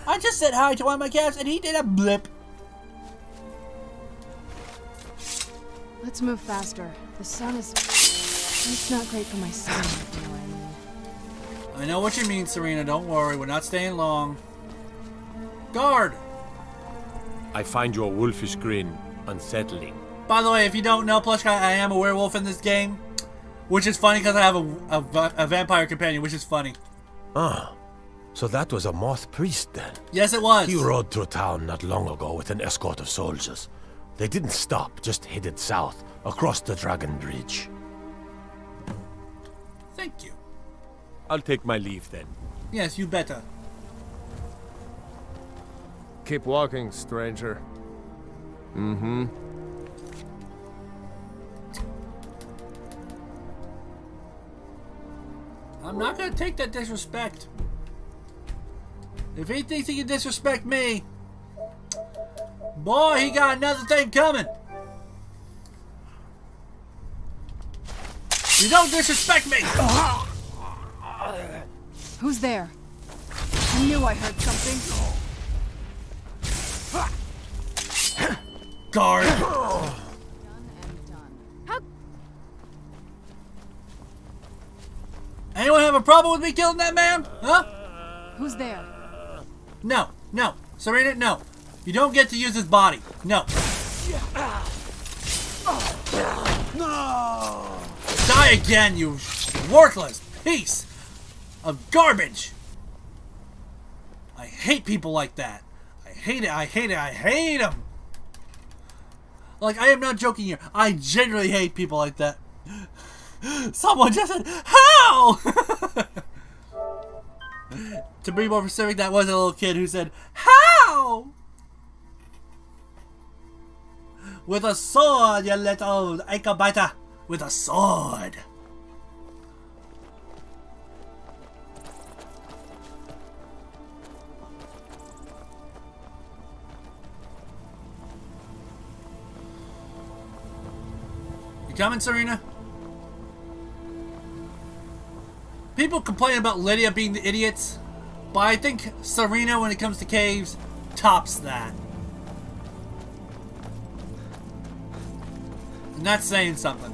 S1: I just said hi to one of my cats and he did a blip.
S5: Let's move faster. The sun is... It's not great for my skin. You know what I mean?
S1: I know what you mean, Serena. Don't worry. We're not staying long. Guard!
S8: I find your wolfish grin unsettling.
S1: By the way, if you don't know, Plush Guy, I am a werewolf in this game. Which is funny because I have a vampire companion, which is funny.
S8: Ah, so that was a moth priest then?
S1: Yes, it was.
S8: He rode through town not long ago with an escort of soldiers. They didn't stop, just headed south, across the Dragon Bridge.
S1: Thank you.
S8: I'll take my leave then.
S1: Yes, you better.
S3: Keep walking, stranger. Mm-hmm.
S1: I'm not gonna take that disrespect. If he thinks he can disrespect me, boy, he got another thing coming. You don't disrespect me!
S5: Who's there? I knew I heard something.
S1: Guard!
S5: Done and done. How...
S1: Anyone have a problem with me killing that man? Huh?
S5: Who's there?
S1: No. Serena, no. You don't get to use his body. No.
S2: No!
S1: Die again, you worthless piece of garbage! I hate people like that. I hate them! Like, I am not joking here. I genuinely hate people like that. Someone just said, how? To be more specific, that was a little kid who said, how? With a sword, you little ankle biter. With a sword. You coming, Serena? People complain about Lydia being the idiots, but I think Serena, when it comes to caves, tops that. And that's saying something.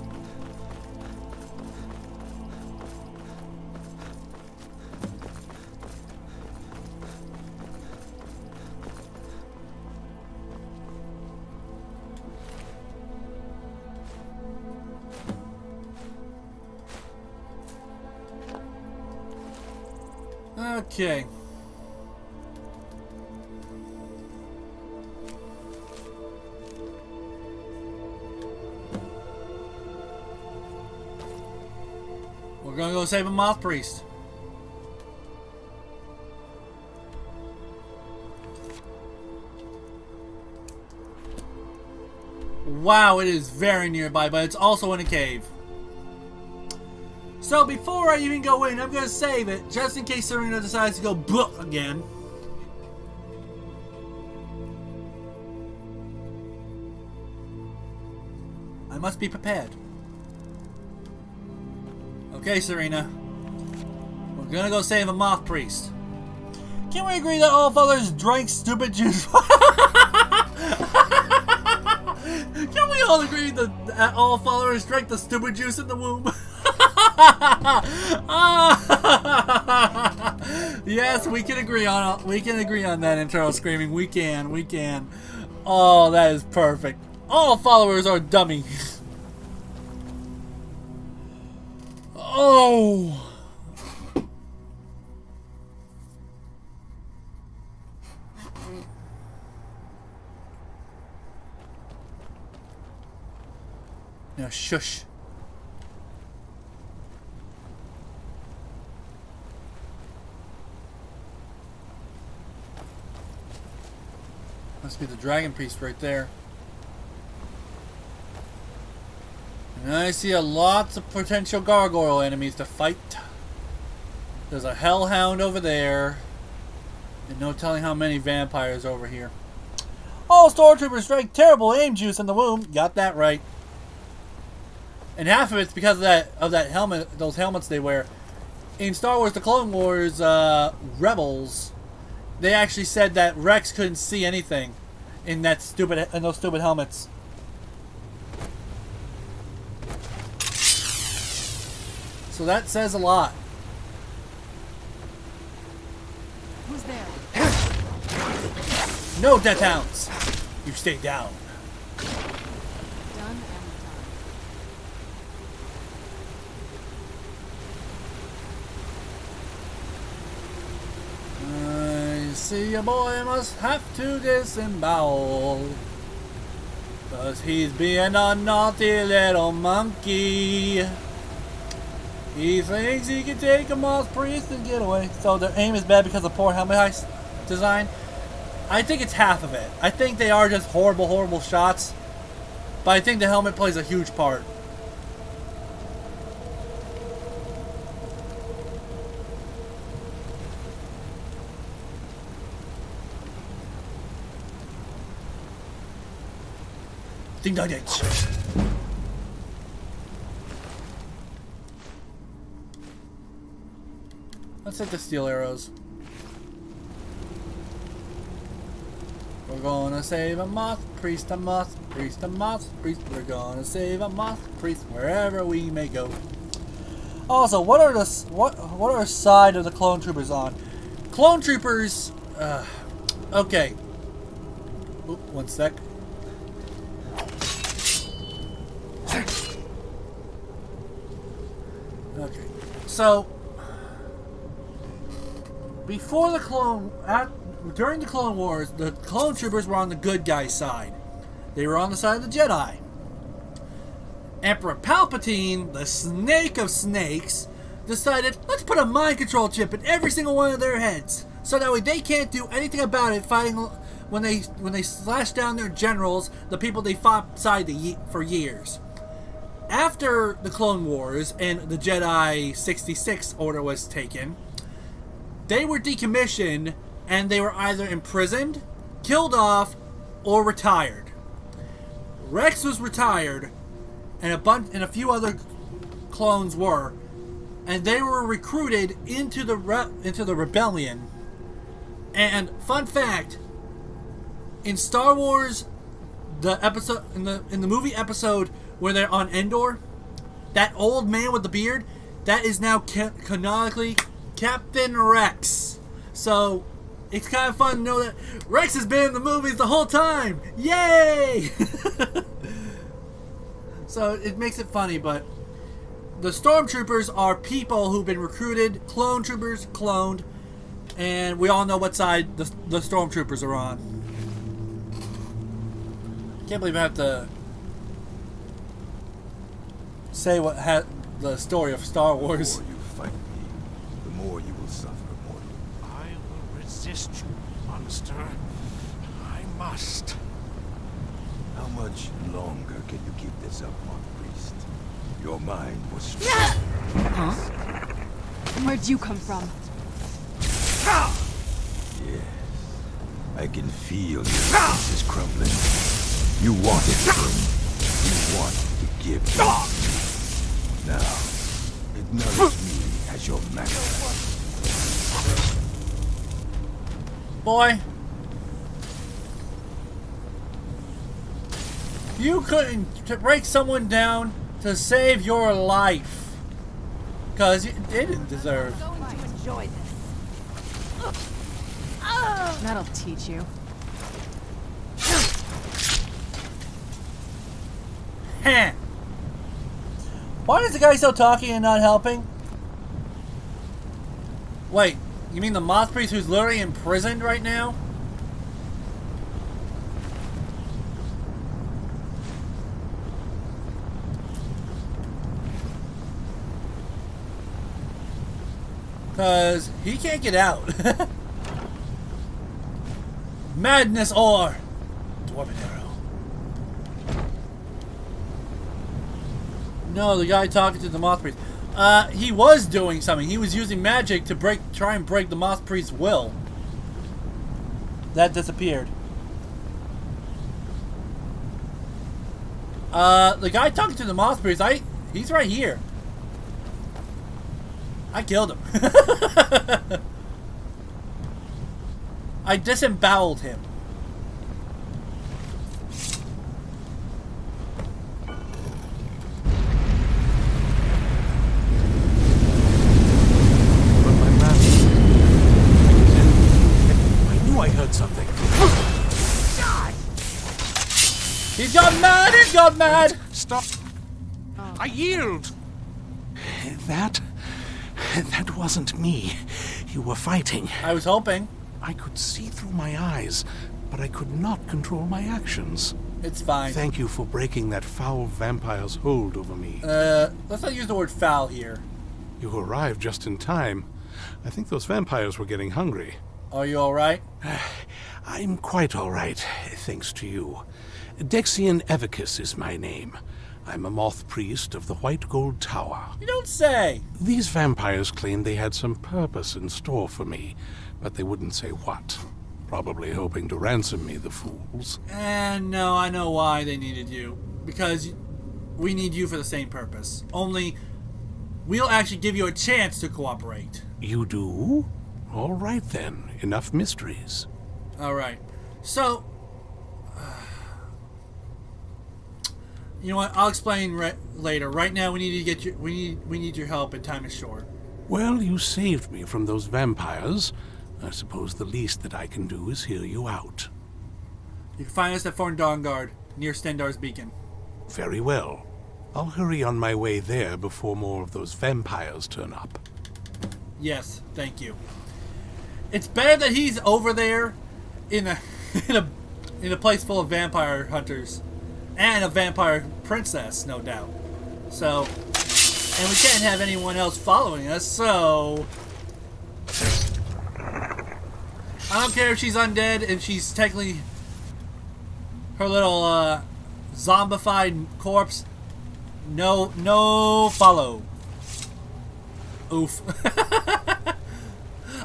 S1: Okay. We're gonna go save a moth priest. Wow, it is very nearby, but it's also in a cave. So before I even go in, I'm going to save it, just in case Serena decides to go book again. I must be prepared. Okay, Serena. We're going to go save a moth priest. Can we agree that all fathers drank stupid juice? Can we all agree that all followers drank the stupid juice in the womb? Yes, we can agree on that, internal screaming. We can. Oh, that is perfect. All followers are dummies. Oh! Now shush. Must be the dragon priest right there. And I see lots of potential gargoyle enemies to fight. There's a hellhound over there. And no telling how many vampires over here. All stormtroopers drank terrible aim juice in the womb. Got that right. And half of it's because of that helmet, those helmets they wear. In Star Wars: The Clone Wars, Rebels, they actually said that Rex couldn't see anything in those stupid helmets. So that says a lot.
S5: Who's there?
S1: No death hounds. You stay down.
S5: Done and
S1: done. I see a boy must have to disembowel, 'cause he's being a naughty little monkey. He thinks he can take a moth priest and get away. So their aim is bad because of poor helmet design. I think it's half of it. I think they are just horrible, horrible shots. But I think the helmet plays a huge part. Ding dong ding. Let's hit the steel arrows. We're gonna save a moth priest, a moth priest, a moth priest. We're gonna save a moth priest wherever we may go. Also, what are side of the clone troopers on? Clone troopers. Okay. Oop, one sec. Okay. So. During the Clone Wars, the Clone Troopers were on the good guy's side. They were on the side of the Jedi. Emperor Palpatine, the snake of snakes, decided, let's put a mind control chip in every single one of their heads, so that way they can't do anything about it fighting when they slash down their generals, the people they fought beside for years. After the Clone Wars and the Jedi 66 order was taken, they were decommissioned, and they were either imprisoned, killed off, or retired. Rex was retired, and a few other clones were, and they were recruited into the rebellion. And fun fact, in Star Wars, the episode in the movie episode where they're on Endor, that old man with the beard, that is now canonically Captain Rex. So it's kind of fun to know that Rex has been in the movies the whole time. Yay! So it makes it funny, but the stormtroopers are people who've been recruited, clone troopers, cloned, and we all know what side the stormtroopers are on. Can't believe I have to say the story of Star Wars.
S12: The more you fight me, the more you will suffer, mortal.
S8: I will resist you, monster. I must.
S12: How much longer can you keep this up, Monk Priest? Your mind was
S5: Huh? Where'd you come from?
S12: Yes. I can feel your defenses crumbling. You wanted him. You want to give him. Now, acknowledge me as your master.
S1: Boy, you couldn't break someone down to save your life, because you didn't deserve.
S5: I'm going to enjoy this. That'll teach you.
S1: Heh. Why is the guy still talking and not helping? Wait, you mean the moth priest who's literally imprisoned right now? Because he can't get out. Madness ore! Dwarven arrow. No, the guy talking to the moth priest. He was doing something. He was using magic to try and break the moth priest's will. That disappeared. The guy talking to the moth priest, he's right here. I killed him. I disemboweled him.
S10: But my master... I knew I heard something.
S1: He's gone mad! He's gone mad!
S10: Stop! I yield! That wasn't me. You were fighting.
S1: I was hoping.
S10: I could see through my eyes, but I could not control my actions.
S1: It's fine.
S10: Thank you for breaking that foul vampire's hold over me.
S1: Let's not use the word foul here.
S10: You arrived just in time. I think those vampires were getting hungry.
S1: Are you alright?
S10: I'm quite alright, thanks to you. Dexian Evicus is my name. I'm a moth priest of the White Gold Tower.
S1: You don't say!
S10: These vampires claimed they had some purpose in store for me, but they wouldn't say what. Probably hoping to ransom me, the fools.
S1: And no, I know why they needed you. Because we need you for the same purpose. Only, we'll actually give you a chance to cooperate.
S10: You do? All right then. Enough mysteries.
S1: Alright. So, you know what? I'll explain later. Right now, we need to get we need your help, and time is short.
S10: Well, you saved me from those vampires. I suppose the least that I can do is hear you out.
S1: You can find us at Fort Dawnguard, near Stendar's Beacon.
S10: Very well. I'll hurry on my way there before more of those vampires turn up.
S1: Yes, thank you. It's better that he's over there in a in a place full of vampire hunters. And a vampire princess, no doubt. So, and we can't have anyone else following us, so I don't care if she's undead, if she's technically her little zombified corpse. No follow. Oof.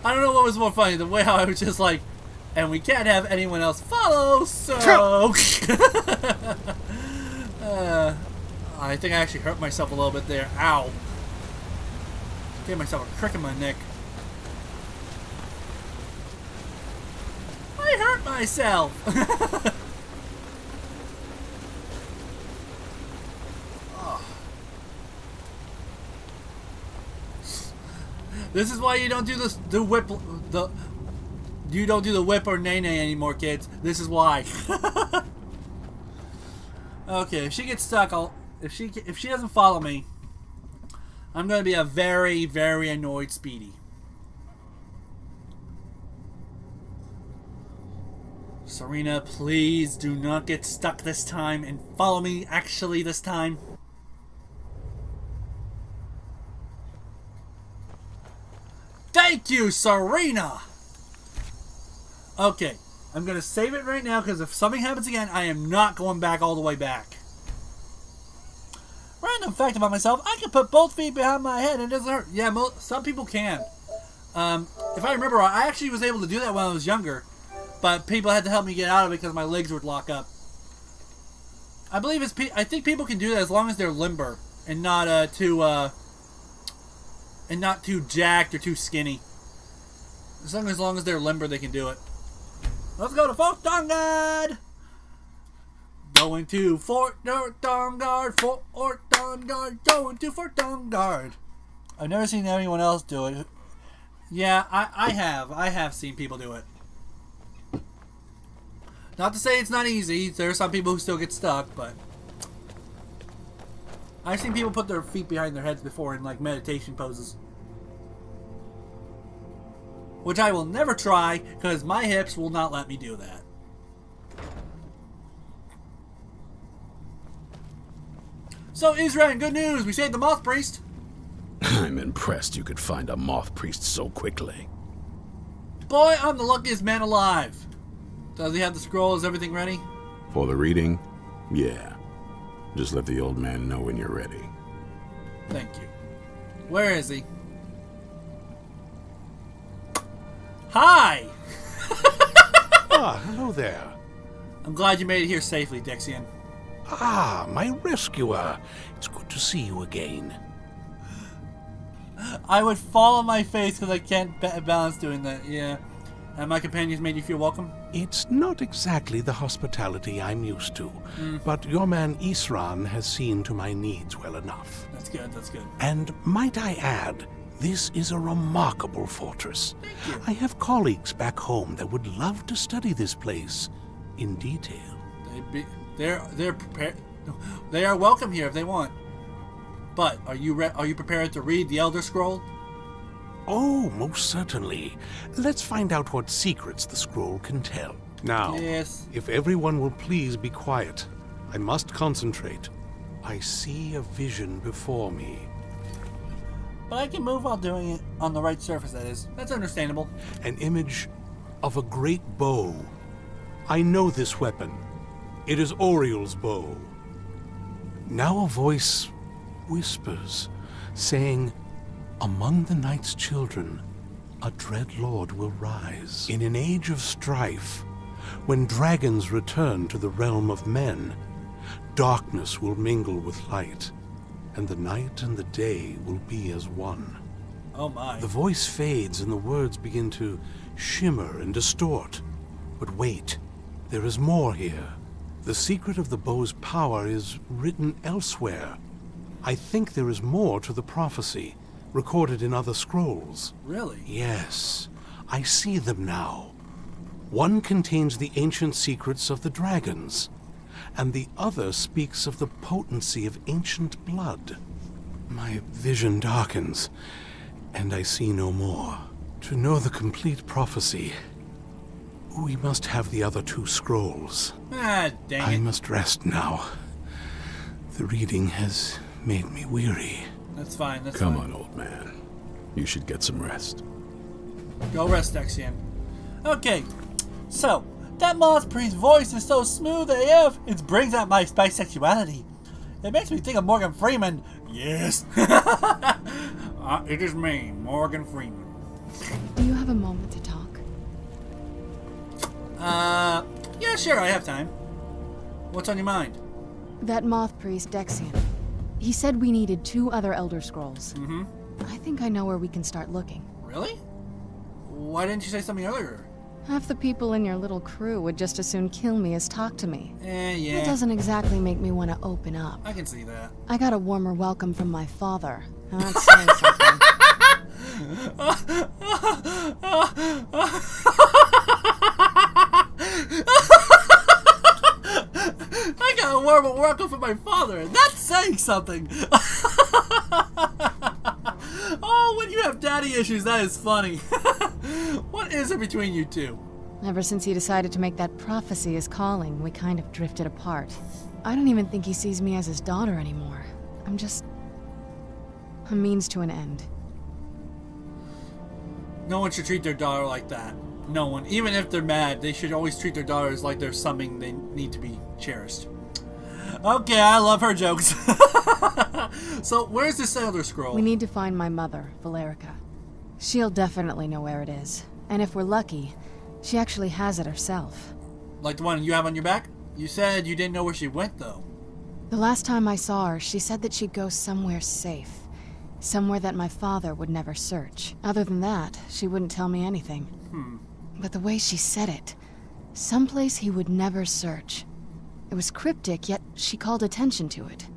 S1: I don't know what was more funny, the way how I was just like, and we can't have anyone else follow, so I think I actually hurt myself a little bit there. Ow. Gave myself a crick in my neck. I hurt myself. Oh. This is why you don't do the whip you don't do the whip or nay-nay anymore, kids. This is why. Okay, if she gets stuck, if she doesn't follow me, I'm gonna be a very, very annoyed Speedy. Serena, please do not get stuck this time and follow me actually this time. Thank you, Serena! Okay, I'm going to save it right now because if something happens again, I am not going back all the way back. Random fact about myself, I can put both feet behind my head and it doesn't hurt. Yeah, some people can. If I remember, I actually was able to do that when I was younger, but people had to help me get out of it because my legs would lock up. I believe I think people can do that as long as they're limber and not too jacked or too skinny. As long as they're limber, they can do it. Let's go to Fort Dawnguard! Going to Fort Dawnguard, Fort Dawnguard, going to Fort Dawnguard. I've never seen anyone else do it. Yeah, I have seen people do it. Not to say it's not easy. There are some people who still get stuck, but I've seen people put their feet behind their heads before in like meditation poses. which I will never try because my hips will not let me do that. So, Israel, good news. We saved the Moth Priest.
S12: I'm impressed you could find a Moth Priest so quickly.
S1: Boy, I'm the luckiest man alive. Does he have the scroll? Is everything ready?
S12: For the reading? Yeah. Just let the old man know when you're ready.
S1: Thank you. Where is he? Hi!
S10: Ah, hello there.
S1: I'm glad you made it here safely, Dexian.
S10: Ah, my rescuer. It's good to see you again.
S1: I would fall on my face because I can't balance doing that, yeah. And my companions made you feel welcome?
S10: It's not exactly the hospitality I'm used to, but your man Isran has seen to my needs well enough.
S1: That's good, that's good.
S10: And might I add, this is a remarkable fortress. I have colleagues back home that would love to study this place in detail.
S1: They're prepared. They are welcome here if they want. But are you prepared to read the Elder Scroll?
S10: Oh, most certainly. Let's find out what secrets the scroll can tell. Now,
S1: yes.
S10: If everyone will please be quiet, I must concentrate. I see a vision before me.
S1: But I can move while doing it on the right surface, that is. That's understandable.
S10: An image of a great bow. I know this weapon. It is Oriel's bow. Now a voice whispers, saying, "Among the night's children, a dread lord will rise. In an age of strife, when dragons return to the realm of men, darkness will mingle with light, and the night and the day will be as one."
S1: Oh my.
S10: The voice fades and the words begin to shimmer and distort. But wait, there is more here. The secret of the bow's power is written elsewhere. I think there is more to the prophecy, recorded in other scrolls.
S1: Really?
S10: Yes, I see them now. One contains the ancient secrets of the dragons, and the other speaks of the potency of ancient blood. My vision darkens, and I see no more. To know the complete prophecy, we must have the other two scrolls.
S1: Ah, dang it.
S10: I must rest now. The reading has made me weary.
S1: That's fine, that's
S12: Come
S1: fine.
S12: on, old man. You should get some rest.
S1: Go rest, Dexian. Okay, so, that Moth Priest's voice is so smooth AF, it brings out my bisexuality. It makes me think of Morgan Freeman. Yes. It is me, Morgan Freeman.
S5: Do you have a moment to talk?
S1: Yeah, sure, I have time. What's on your mind?
S5: That Moth Priest, Dexian. He said we needed 2 other Elder Scrolls.
S1: Mm-hmm.
S5: I think I know where we can start looking.
S1: Really? Why didn't you say something earlier?
S5: Half the people in your little crew would just as soon kill me as talk to me.
S1: Yeah.
S5: That doesn't exactly make me want to open up.
S1: I can see that.
S5: I got a warmer welcome from my father. That's saying something.
S1: I got a warm welcome from my father, and that's saying something. Oh, when you have daddy issues, that is funny. What is it between you two?
S5: Ever since he decided to make that prophecy his calling, we kind of drifted apart. I don't even think he sees me as his daughter anymore. I'm just a means to an end.
S1: No one should treat their daughter like that. No one. Even if they're mad, they should always treat their daughters like they're something they need to be cherished. Okay, I love her jokes. So, where's this Elder Scroll?
S5: We need to find my mother, Valerica. She'll definitely know where it is. And if we're lucky, she actually has it herself.
S1: Like the one you have on your back? You said you didn't know where she went, though.
S5: The last time I saw her, she said that she'd go somewhere safe. Somewhere that my father would never search. Other than that, she wouldn't tell me anything. But the way she said it, someplace he would never search. It was cryptic, yet she called attention to it.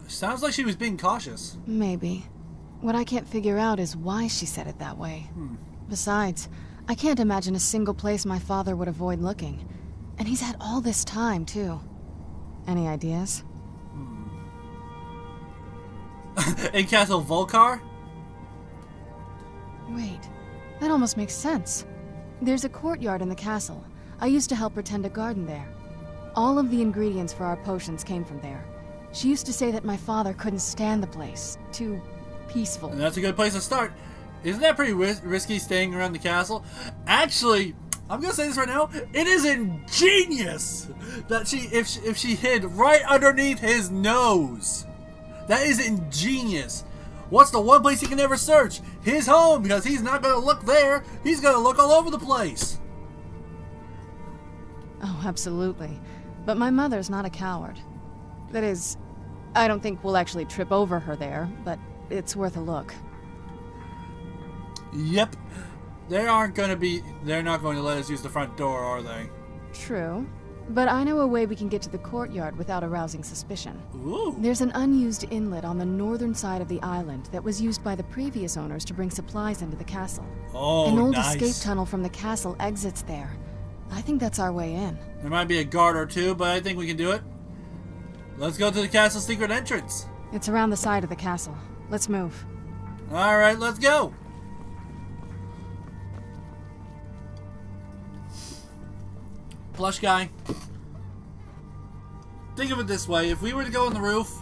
S1: Sounds like she was being cautious.
S5: Maybe. What I can't figure out is why she said it that way. Besides, I can't imagine a single place my father would avoid looking. And he's had all this time, too. Any ideas?
S1: In Castle Volcar?
S5: Wait, that almost makes sense. There's a courtyard in the castle. I used to help her tend a garden there. All of the ingredients for our potions came from there. She used to say that my father couldn't stand the place. Too peaceful.
S1: And that's a good place to start. Isn't that pretty risky staying around the castle? Actually, I'm gonna say this right now. It is ingenious that if she hid right underneath his nose. That is ingenious. What's the one place he can never search? His home, because he's not gonna look there. He's gonna look all over the place.
S5: Oh, absolutely. But my mother's not a coward. That is, I don't think we'll actually trip over her there, but it's worth a look.
S1: Yep. They're not going to let us use the front door, are they?
S5: True. But I know a way we can get to the courtyard without arousing suspicion.
S1: Ooh.
S5: There's an unused inlet on the northern side of the island that was used by the previous owners to bring supplies into the castle.
S1: Oh,
S5: an old
S1: nice.
S5: escape tunnel from the castle exits there. I think that's our way in.
S1: There might be a guard or two, but I think we can do it. Let's go to the castle's secret entrance.
S5: It's around the side of the castle. Let's move.
S1: Alright, let's go. Plush guy. Think of it this way. If we were to go on the roof,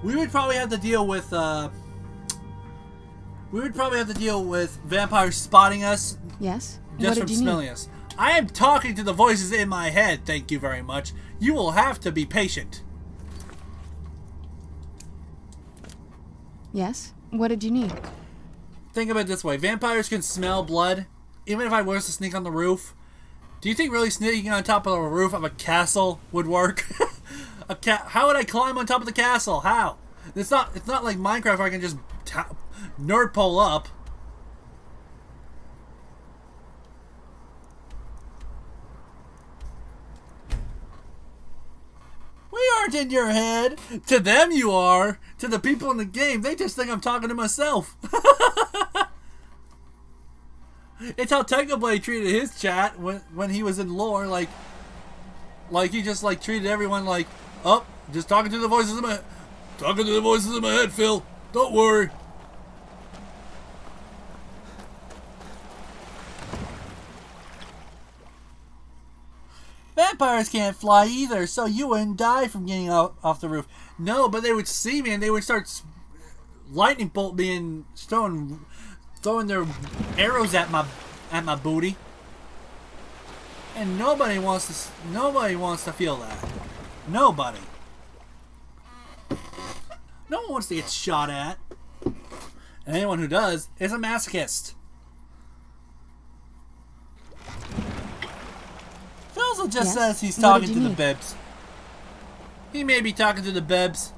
S1: we would probably have to deal with, vampires spotting us.
S5: Yes?
S1: Just from smelling us. I am talking to the voices in my head, thank you very much. You will have to be patient.
S5: Yes? What did you need?
S1: Think of it this way. Vampires can smell blood. Even if I was to sneak on the roof. Do you think really sneaking on top of the roof of a castle would work? How would I climb on top of the castle? How? It's not like Minecraft where I can just nerd pole up. We aren't in your head. To them you are. To the people in the game, they just think I'm talking to myself. It's how Technoblade treated his chat when he was in lore, like he just treated everyone like, oh, just talking to the voices in my head, Phil. Don't worry. Vampires can't fly either, so you wouldn't die from getting off the roof. No, but they would see me and they would start lightning bolt me and throwing their arrows at my booty. And nobody wants to feel that. Nobody. No one wants to get shot at. And anyone who does is a masochist. Philzel just says he's talking to the bibs. He may be talking to the bibs.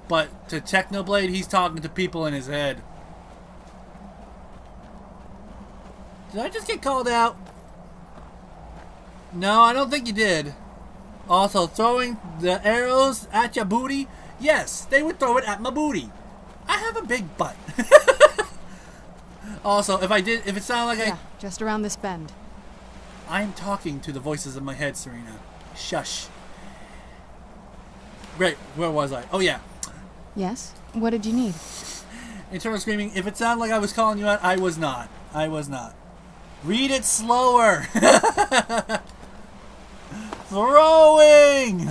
S1: But to Technoblade, he's talking to people in his head. Did I just get called out? No, I don't think you did. Also, throwing the arrows at your booty? Yes, they would throw it at my booty. I have a big butt. Also, if it sounded like
S5: just around this bend.
S1: I'm talking to the voices in my head, Serena. Shush. Great, where was I? Oh yeah.
S5: Yes? What did you need?
S1: Internal screaming. If it sounded like I was calling you out, I was not. I was not. Read it slower. Throwing.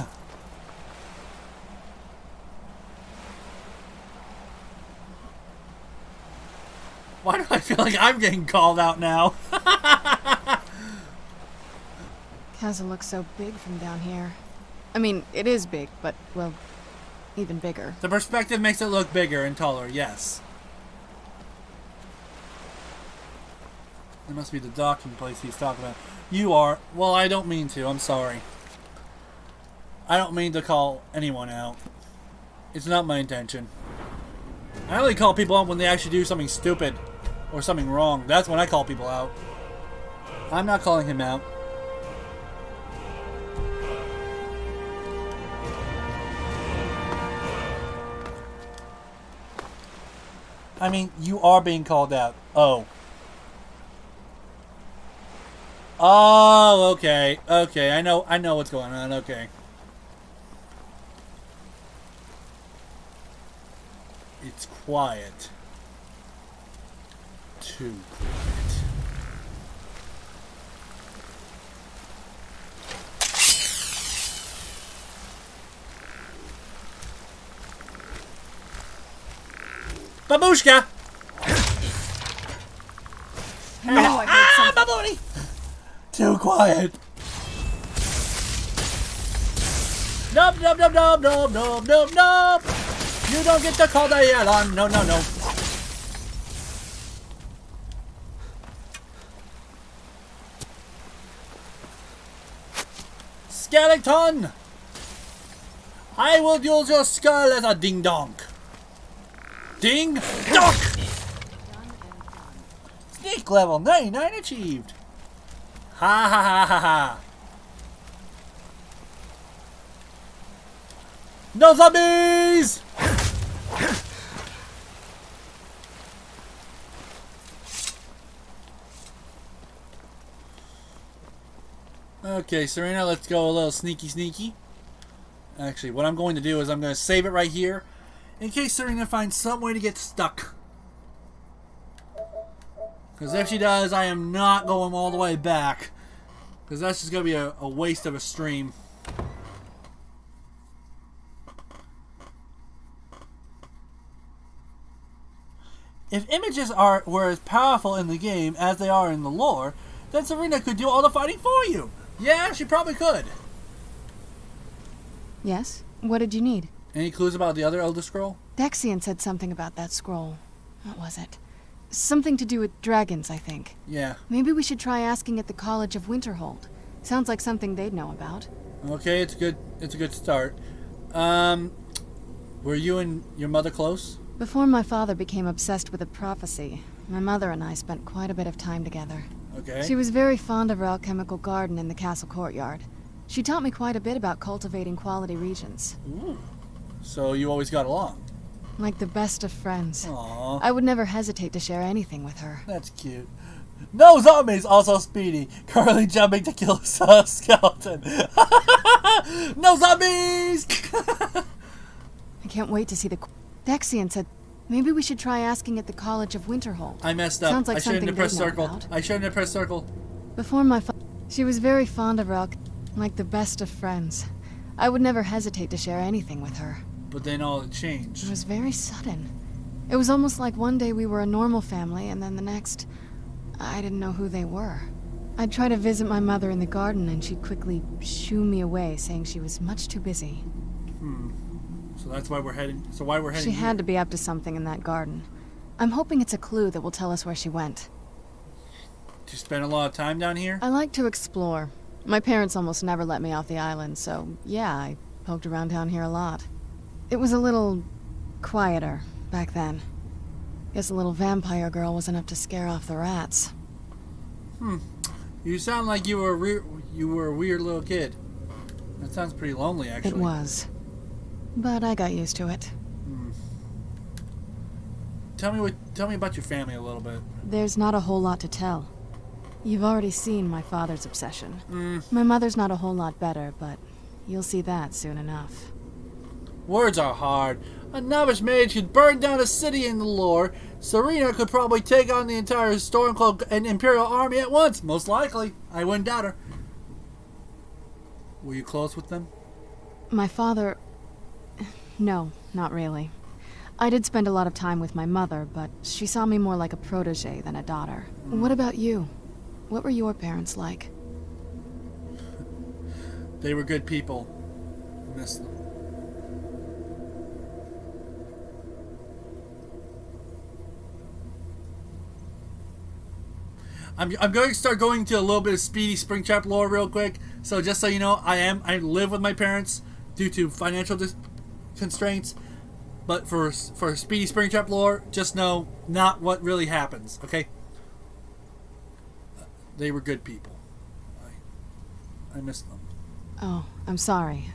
S1: Why do I feel like I'm getting called out now?
S5: Castle looks so big from down here. I mean, it is big, but, well, even bigger.
S1: The perspective makes it look bigger and taller, yes. It must be the docking place he's talking about. You are. Well, I don't mean to. I'm sorry. I don't mean to call anyone out. It's not my intention. I only call people out when they actually do something stupid or something wrong. That's when I call people out. I'm not calling him out. I mean, you are being called out. Oh. Oh, okay. Okay, I know what's going on. Okay. It's quiet. Too quiet. Babushka!
S5: I knew I heard something.
S1: Babooni! Too quiet. Nope, nope, nope, nope, nope, nope, nope, nope. You don't get to call the alarm. No, no, no. Skeleton! I will use your skull as a ding-donk. Ding-donk! Sneak level 99 achieved. Ha ha ha ha ha. No zombies! Okay, Serena, let's go a little sneaky. Actually, what I'm going to do is I'm going to save it right here in case Serena finds some way to get stuck. Because if she does, I am not going all the way back. Because that's just going to be a waste of a stream. If images were as powerful in the game as they are in the lore, then Serena could do all the fighting for you. Yeah, she probably could.
S5: Yes? What did you need?
S1: Any clues about the other Elder Scroll?
S5: Dexian said something about that scroll. What was it? Something to do with dragons, I think.
S1: Yeah.
S5: Maybe we should try asking at the College of Winterhold. Sounds like something they'd know about.
S1: Okay, it's a good start. Were you and your mother close?
S5: Before my father became obsessed with a prophecy, my mother and I spent quite a bit of time together.
S1: Okay.
S5: She was very fond of our alchemical garden in the castle courtyard. She taught me quite a bit about cultivating quality regions.
S1: Ooh. So you always got along?
S5: Like the best of friends.
S1: Aww.
S5: I would never hesitate to share anything with her.
S1: That's cute. No zombies! Also Speedy. Currently jumping to kill a skeleton. No zombies!
S5: I can't wait to see the... Dexian said maybe we should try asking at the College of Winterhold.
S1: I messed up.
S5: Sounds like
S1: I shouldn't
S5: something
S1: have pressed
S5: they'd know
S1: circle.
S5: about.
S1: I shouldn't have pressed circle.
S5: Before my she was very fond of her, like the best of friends. I would never hesitate to share anything with her.
S1: But then all it changed.
S5: It was very sudden. It was almost like one day we were a normal family, and then the next, I didn't know who they were. I'd try to visit my mother in the garden, and she'd quickly shoo me away, saying she was much too busy.
S1: So that's why we're heading. So why we're heading?
S5: She had to be up to something in that garden. I'm hoping it's a clue that will tell us where she went.
S1: Did you spend a lot of time down here?
S5: I like to explore. My parents almost never let me off the island, so yeah, I poked around down here a lot. It was a little quieter back then. Guess a little vampire girl was enough to scare off the rats.
S1: You sound like you were a weird little kid. That sounds pretty lonely, actually.
S5: It was. But I got used to it.
S1: Tell me about your family a little bit.
S5: There's not a whole lot to tell. You've already seen my father's obsession. My mother's not a whole lot better, but you'll see that soon enough.
S1: Words are hard. A novice mage could burn down a city in the lore. Serena could probably take on the entire Stormcloak and Imperial army at once. Most likely. I wouldn't doubt her. Were you close with them?
S5: My father... No, not really. I did spend a lot of time with my mother, but she saw me more like a protege than a daughter. What about you? What were your parents like?
S1: They were good people. I miss them. I'm going to start going to a little bit of Speedy Springtrap lore real quick. So just so you know, I live with my parents due to financial constraints. But for Speedy Springtrap lore, just know not what really happens. Okay. They were good people. I miss them.
S5: Oh, I'm sorry.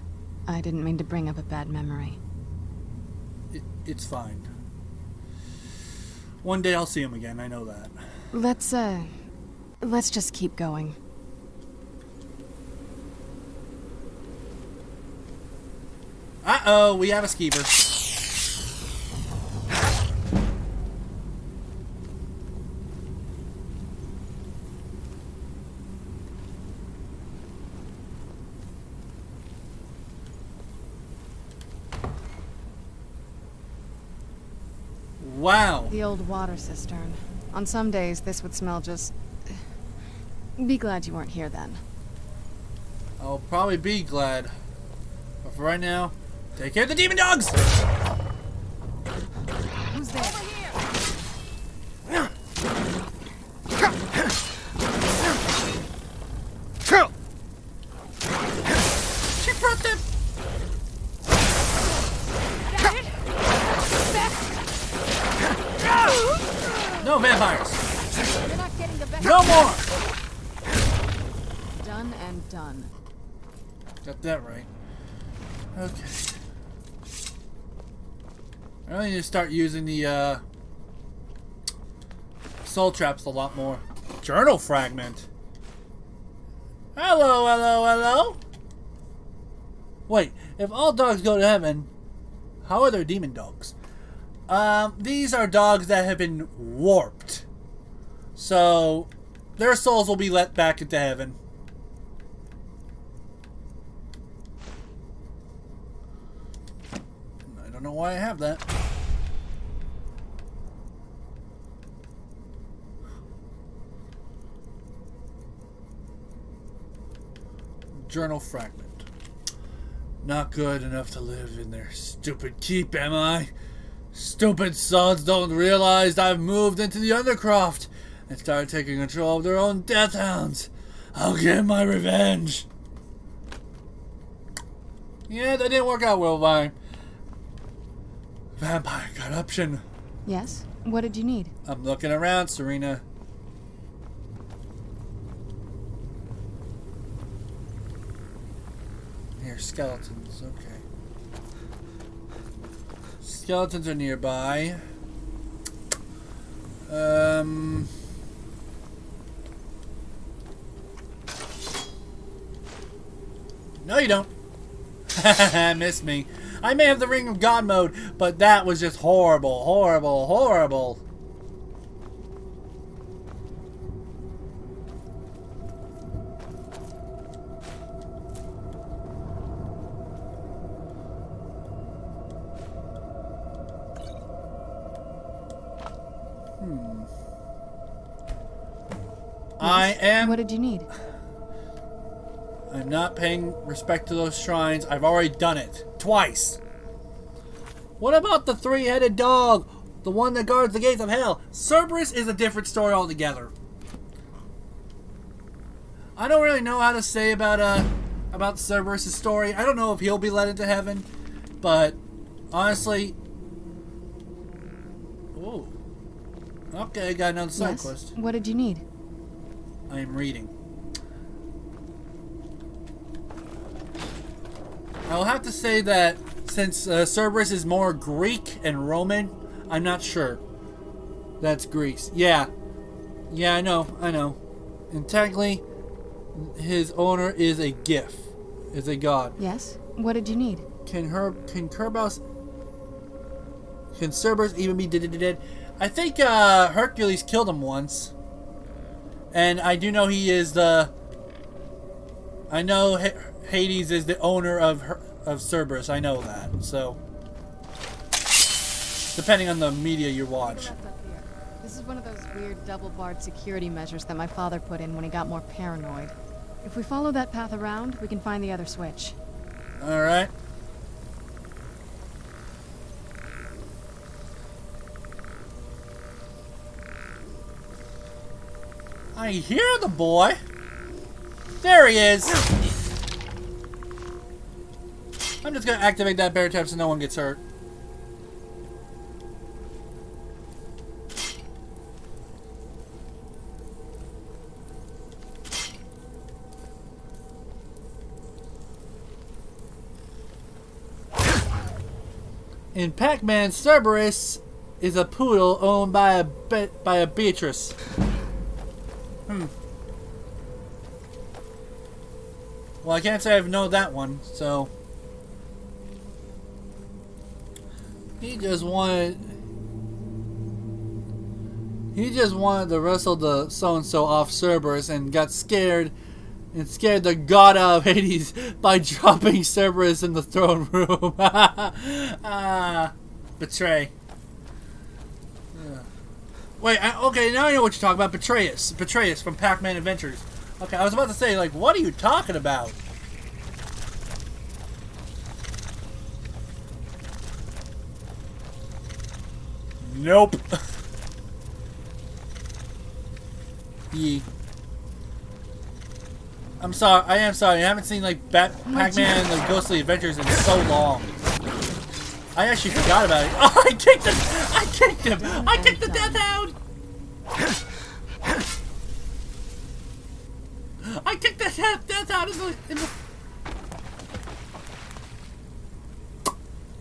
S5: I didn't mean to bring up a bad memory.
S1: It's fine. One day I'll see him again, I know that.
S5: Let's just keep going.
S1: Uh-oh, we have a skeever. Wow.
S5: The old water cistern. On some days, this would smell just... Be glad you weren't here then.
S1: I'll probably be glad. But for right now, take care of the demon dogs!
S5: Who's there?
S1: She brought them! No vampires!
S5: You're not getting the best.
S1: No more!
S5: Done and done.
S1: Got that right. Okay. I really need to start using the soul traps a lot more. Journal fragment. Hello, hello, hello. Wait, if all dogs go to heaven, how are there demon dogs? These are dogs that have been warped. So, their souls will be let back into heaven. I don't know why I have that. Journal fragment. Not good enough to live in their stupid keep, am I? Stupid sons don't realize I've moved into the Undercroft and started taking control of their own death hounds. I'll get my revenge. Yeah, that didn't work out well, fine. Vampire corruption.
S5: Yes? What did you need?
S1: I'm looking around, Serena. Here, skeletons. Okay. Skeletons are nearby. No, you don't. Miss me. I may have the Ring of God mode, but that was just horrible, horrible, horrible. I am...
S5: What did you need?
S1: I'm not paying respect to those shrines. I've already done it. Twice. What about the three-headed dog? The one that guards the gates of hell? Cerberus is a different story altogether. I don't really know how to say about Cerberus' story. I don't know if he'll be led into heaven. But, honestly... Ooh. Okay, got another side quest.
S5: What did you need?
S1: I am reading. I'll have to say that since Cerberus is more Greek and Roman, I'm not sure. That's Greece. Yeah. Yeah, I know. And technically, his owner is a Gif. Is a god.
S5: Yes? What did you need?
S1: Can Cerberus even be dead? I think Hercules killed him once. And I do know he is the... I know Hades is the owner of Cerberus. I know that. So, depending on the media you watch.
S5: This is one of those weird double-barred security measures that my father put in when he got more paranoid. If we follow that path around, we can find the other switch.
S1: Alright. I hear the boy. There he is. I'm just gonna activate that bear trap so no one gets hurt. In Pac-Man, Cerberus is a poodle owned by a Beatrice. Well, I can't say I've known that one, so... He just wanted to wrestle the so-and-so off Cerberus and got scared and scared the god out of Hades by dropping Cerberus in the throne room. Betray. Wait, okay, now I know what you're talking about. Betrayus. Betrayus from Pac-Man Adventures. Okay, I was about to say, like, what are you talking about? Nope. Yee. I'm sorry. I am sorry. I haven't seen like Pac-Man like Ghostly Adventures in so long. I actually forgot about it. Oh, I kicked him! I kicked him! I kicked the Death Hound! I kicked the Death Hound in the...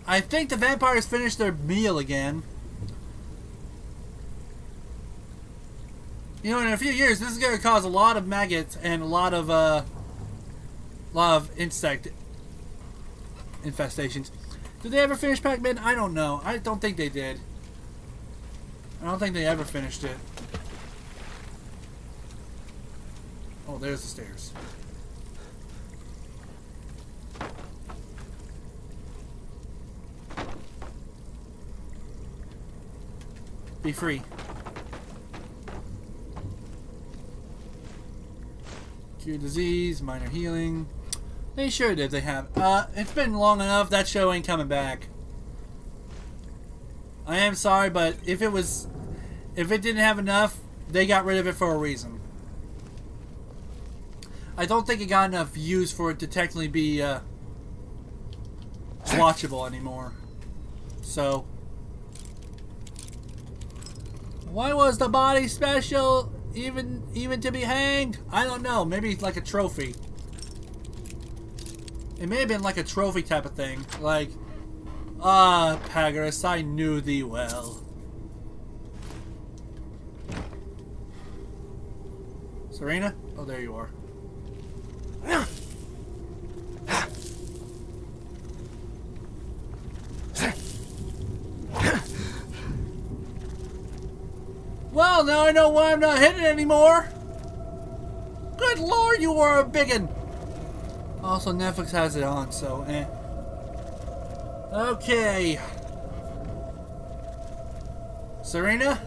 S1: I think the vampires finished their meal again. You know, in a few years, this is going to cause a lot of maggots and a lot of insect infestations. Did they ever finish Pac-Man? I don't know. I don't think they did. I don't think they ever finished it. Oh, there's the stairs. Be free. Cure disease, minor healing. They sure did. They have. It's been long enough. That show ain't coming back. I am sorry, but if it didn't have enough, they got rid of it for a reason. I don't think it got enough views for it to technically be watchable anymore. So, why was the body special even to be hanged? I don't know. Maybe like a trophy. It may have been like a trophy type of thing. Like, Pagarus, I knew thee well. Serena? Oh, there you are. Well, now I know why I'm not hitting anymore. Good lord, you are a biggin'. Also, Netflix has it on, so eh. Okay. Serena?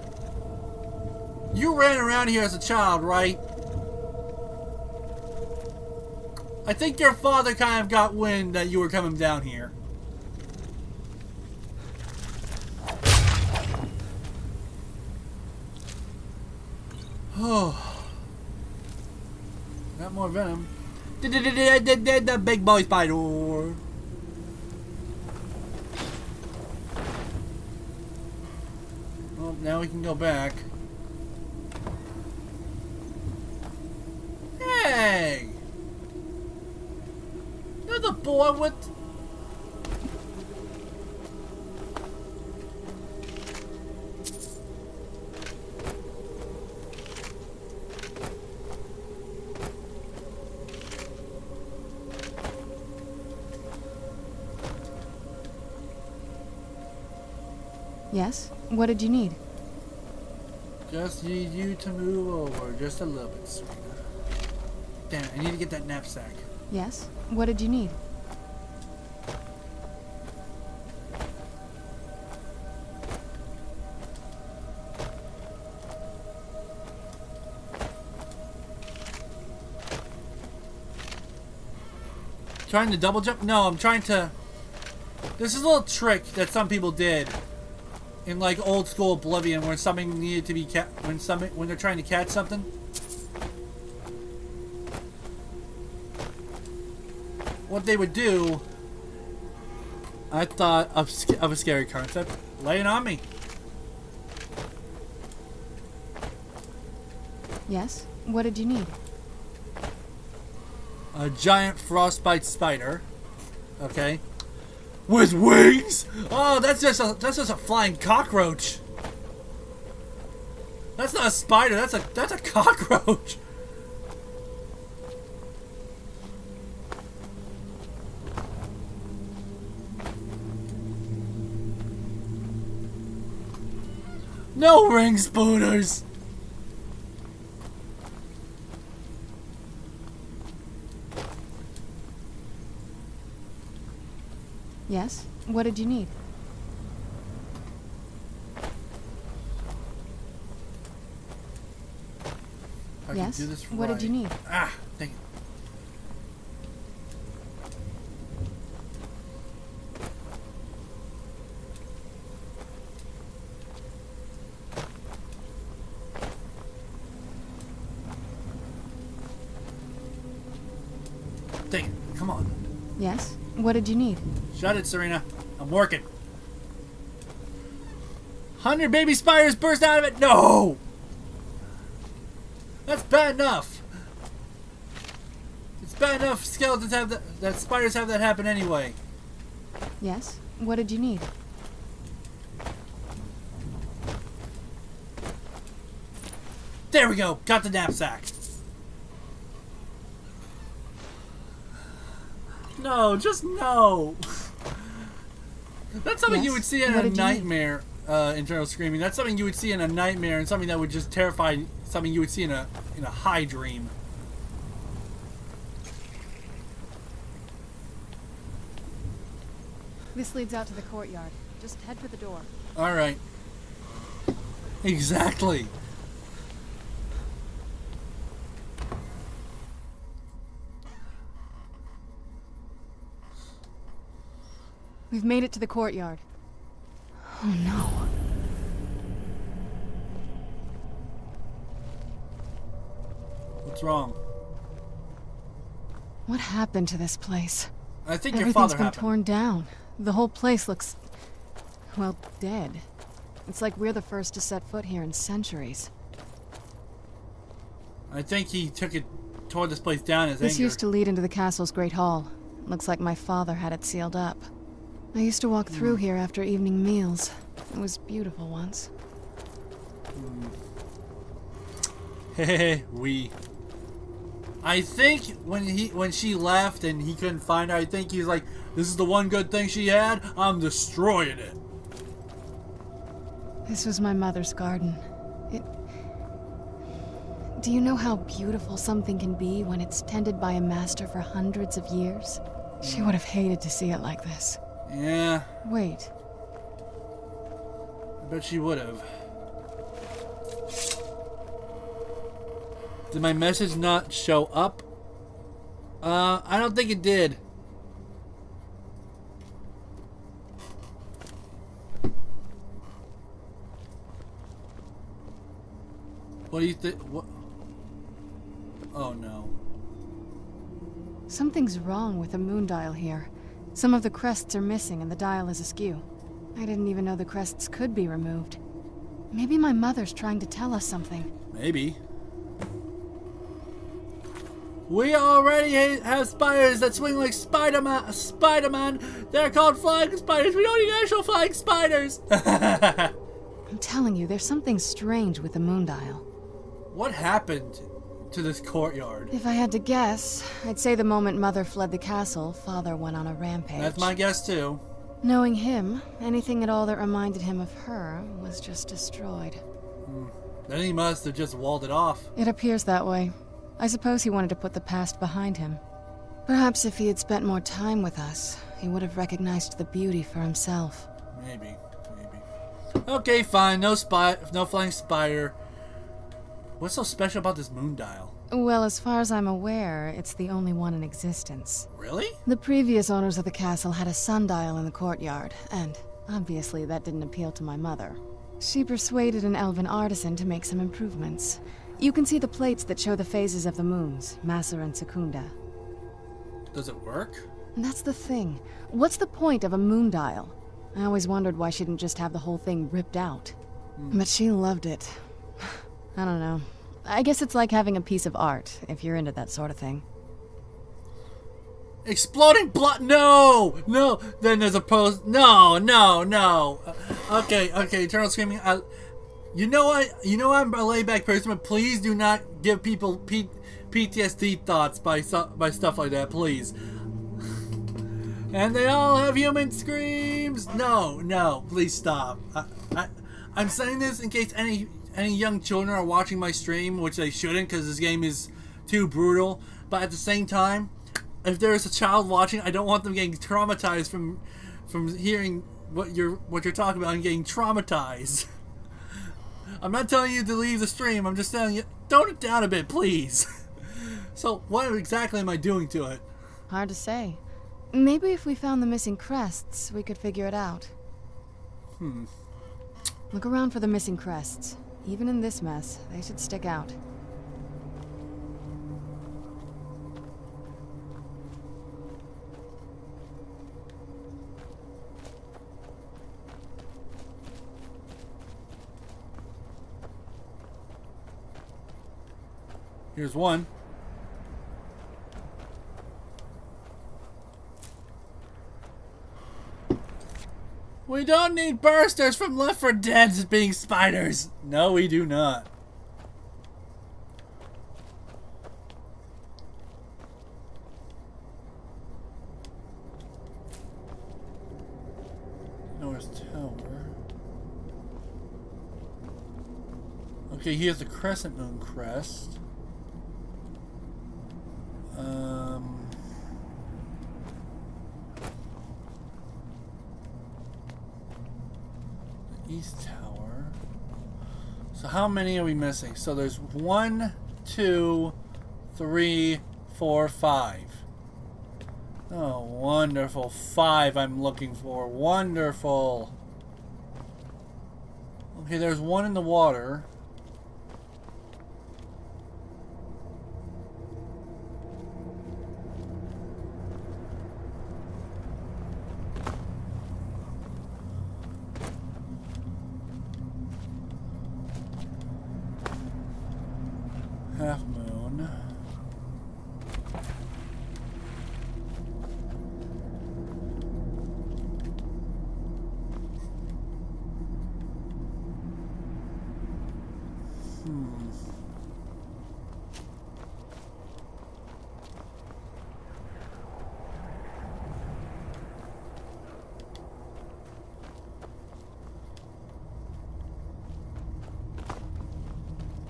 S1: You ran around here as a child, right? I think your father kind of got wind that you were coming down here. Oh. Got more venom. The big boy spider. Oh, now we can go back. Hey! You're the boy with...
S5: Yes? What did you need?
S1: Just need you to move over just a little bit, Serena. Damn it, I need to get that knapsack.
S5: Yes? What did you need?
S1: Trying to double jump? No, I'm trying to... This is a little trick that some people did in like old school Oblivion, where something needed to be when they're trying to catch something. What they would do, I thought of a scary concept. Lay it on me.
S5: Yes? What did you need?
S1: A giant frostbite spider. Okay. With wings? Oh, that's just a flying cockroach. That's not a spider. That's a cockroach. No ring spooners.
S5: Yes? What did you need?
S1: I
S5: Yes?
S1: can do this
S5: What did you
S1: right.
S5: need?
S1: Ah, dang it. Dang it. Come on.
S5: Yes? What did you need?
S1: Shut it, Serena. I'm working. 100 baby spiders burst out of it. No! That's bad enough. It's bad enough skeletons have that spiders have that happen anyway.
S5: Yes? What did you need?
S1: There we go. Got the knapsack. No, just no. That's something you would see in a nightmare. Internal screaming. That's something you would see in a nightmare, and something that would just terrify. Something you would see in a high dream.
S5: This leads out to the courtyard. Just head for the door.
S1: All right. Exactly.
S5: We've made it to the courtyard. Oh no.
S1: What's wrong?
S5: What happened to this place?
S1: I think your
S5: Everything's
S1: father
S5: been
S1: happened.
S5: torn down. The whole place looks, well, dead. It's like we're the first to set foot here in centuries.
S1: I think he tore this place down as
S5: This
S1: anger.
S5: used to lead into the castle's great hall. Looks like my father had it sealed up. I used to walk through here after evening meals. It was beautiful once.
S1: Hehe, I think when she left and he couldn't find her, I think he's like, this is the one good thing she had, I'm destroying it.
S5: This was my mother's garden. Do you know how beautiful something can be when it's tended by a master for hundreds of years? She would have hated to see it like this.
S1: Yeah.
S5: Wait.
S1: I bet she would have. Did my message not show up? I don't think it did. What do you think? What? Oh no.
S5: Something's wrong with the moon dial here. Some of the crests are missing and the dial is askew. I didn't even know the crests could be removed. Maybe my mother's trying to tell us something.
S1: Maybe. We already have spiders that swing like Spider-Man. They're called flying spiders. We don't need actual flying spiders.
S5: I'm telling you, there's something strange with the moon dial.
S1: What happened to this courtyard?
S5: If I had to guess, I'd say the moment Mother fled the castle, Father went on a rampage.
S1: That's my guess too.
S5: Knowing him, anything at all that reminded him of her was just destroyed.
S1: Then he must have just walled it off.
S5: It appears that way. I suppose he wanted to put the past behind him. Perhaps if he had spent more time with us, he would have recognized the beauty for himself.
S1: Maybe. Okay, fine. No flying spider. What's so special about this moon dial?
S5: Well, as far as I'm aware, it's the only one in existence.
S1: Really?
S5: The previous owners of the castle had a sundial in the courtyard, and obviously that didn't appeal to my mother. She persuaded an elven artisan to make some improvements. You can see the plates that show the phases of the moons, Maser and Secunda.
S1: Does it work?
S5: And that's the thing. What's the point of a moon dial? I always wondered why she didn't just have the whole thing ripped out. But she loved it. I don't know. I guess it's like having a piece of art, if you're into that sort of thing.
S1: Exploding blood? No! No! Then there's a post. No! Okay, Eternal Screaming. You know I'm a laid-back person, but please do not give people PTSD thoughts by stuff like that, please. And they all have human screams. No, please stop. I'm saying this in case any young children are watching my stream, which they shouldn't, because this game is too brutal. But at the same time, if there is a child watching, I don't want them getting traumatized from hearing what you're talking about and getting traumatized. I'm not telling you to leave the stream. I'm just telling you, tone it down a bit, please. So, what exactly am I doing to it?
S5: Hard to say. Maybe if we found the missing crests, we could figure it out. Look around for the missing crests. Even in this mess, they should stick out.
S1: Here's one. We don't need bursters from Left 4 Dead being spiders. No, we do not. North Tower. Okay, here's the Crescent Moon crest. The East Tower. So how many are we missing? So there's 1, 2, 3, 4, 5. Oh, wonderful. 5 I'm looking for. Wonderful. Okay, there's one in the water. Half moon.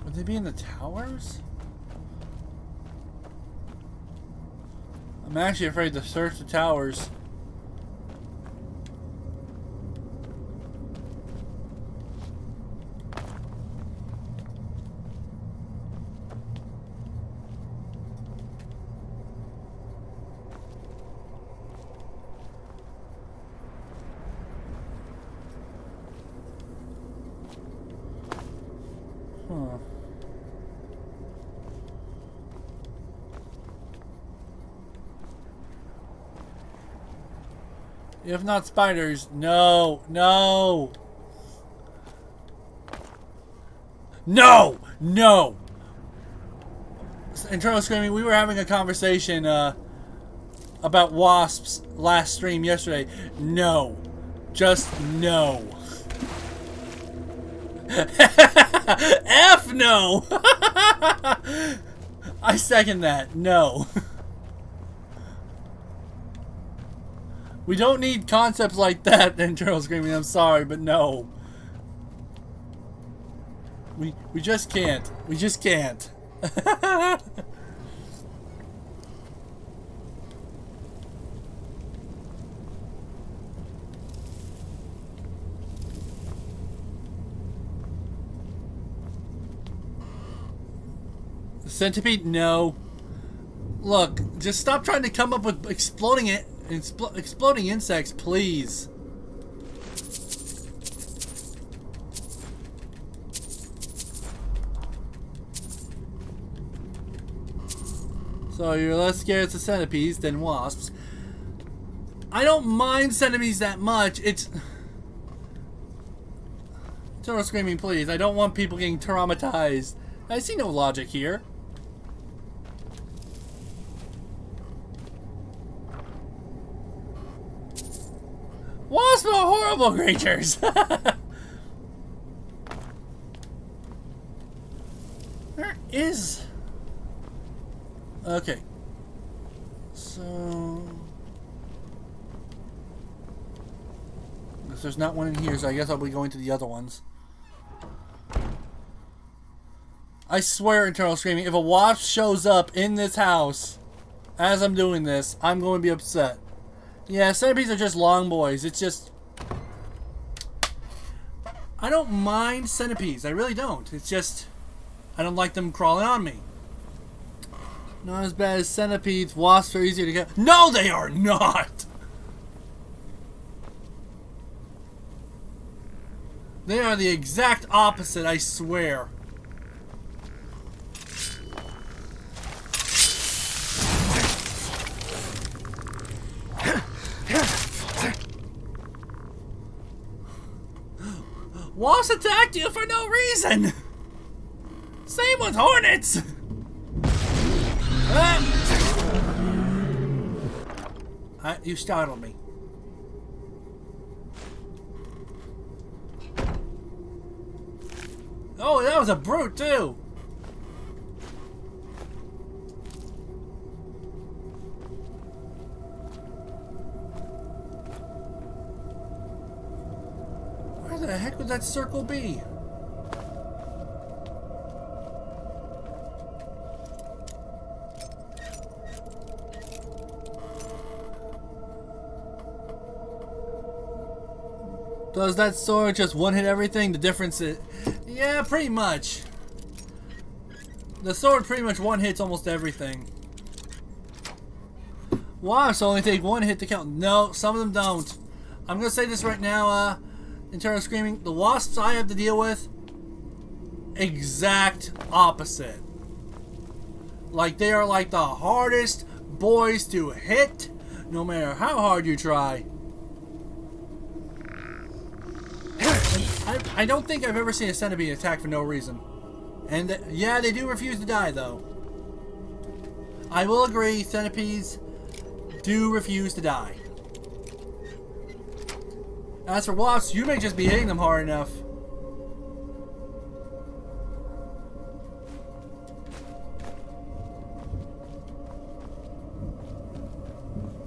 S1: Would they be in the towers? I'm actually afraid to search the towers. Huh. If not spiders, no, no, no, no. Internal screaming. We were having a conversation about wasps last stream yesterday. No, just no. F no. I second that. No. We don't need concepts like that, Internal Screaming. I'm sorry, but no. We just can't. We just can't. Centipede? No. Look, just stop trying to come up with exploding insects, please. So you're less scared of centipedes than wasps. I don't mind centipedes that much. It's... Total screaming, please. I don't want people getting traumatized. I see no logic here. Wasps are horrible creatures. There is... Okay. So... Guess there's not one in here, so I guess I'll be going to the other ones. I swear, Internal Screaming, if a wasp shows up in this house as I'm doing this, I'm going to be upset. Yeah, centipedes are just long boys. It's just... I don't mind centipedes. I really don't. It's just I don't like them crawling on me. Not as bad as centipedes. Wasps are easier to get. No, they are not! They are the exact opposite, I swear. Wasps attacked you for no reason! Same with hornets! You startled me. Oh, that was a brute too! Where the heck would that circle be? Does that sword just one-hit everything? The difference is... Yeah, pretty much. The sword pretty much one-hits almost everything. Wasps only take one hit to count. No, some of them don't. I'm gonna say this right now, Internal Screaming. The wasps I have to deal with, exact opposite. Like, they are like the hardest boys to hit, no matter how hard you try. I don't think I've ever seen a centipede attack for no reason. And yeah, they do refuse to die though. I will agree, centipedes do refuse to die. As for wasps, you may just be hitting them hard enough.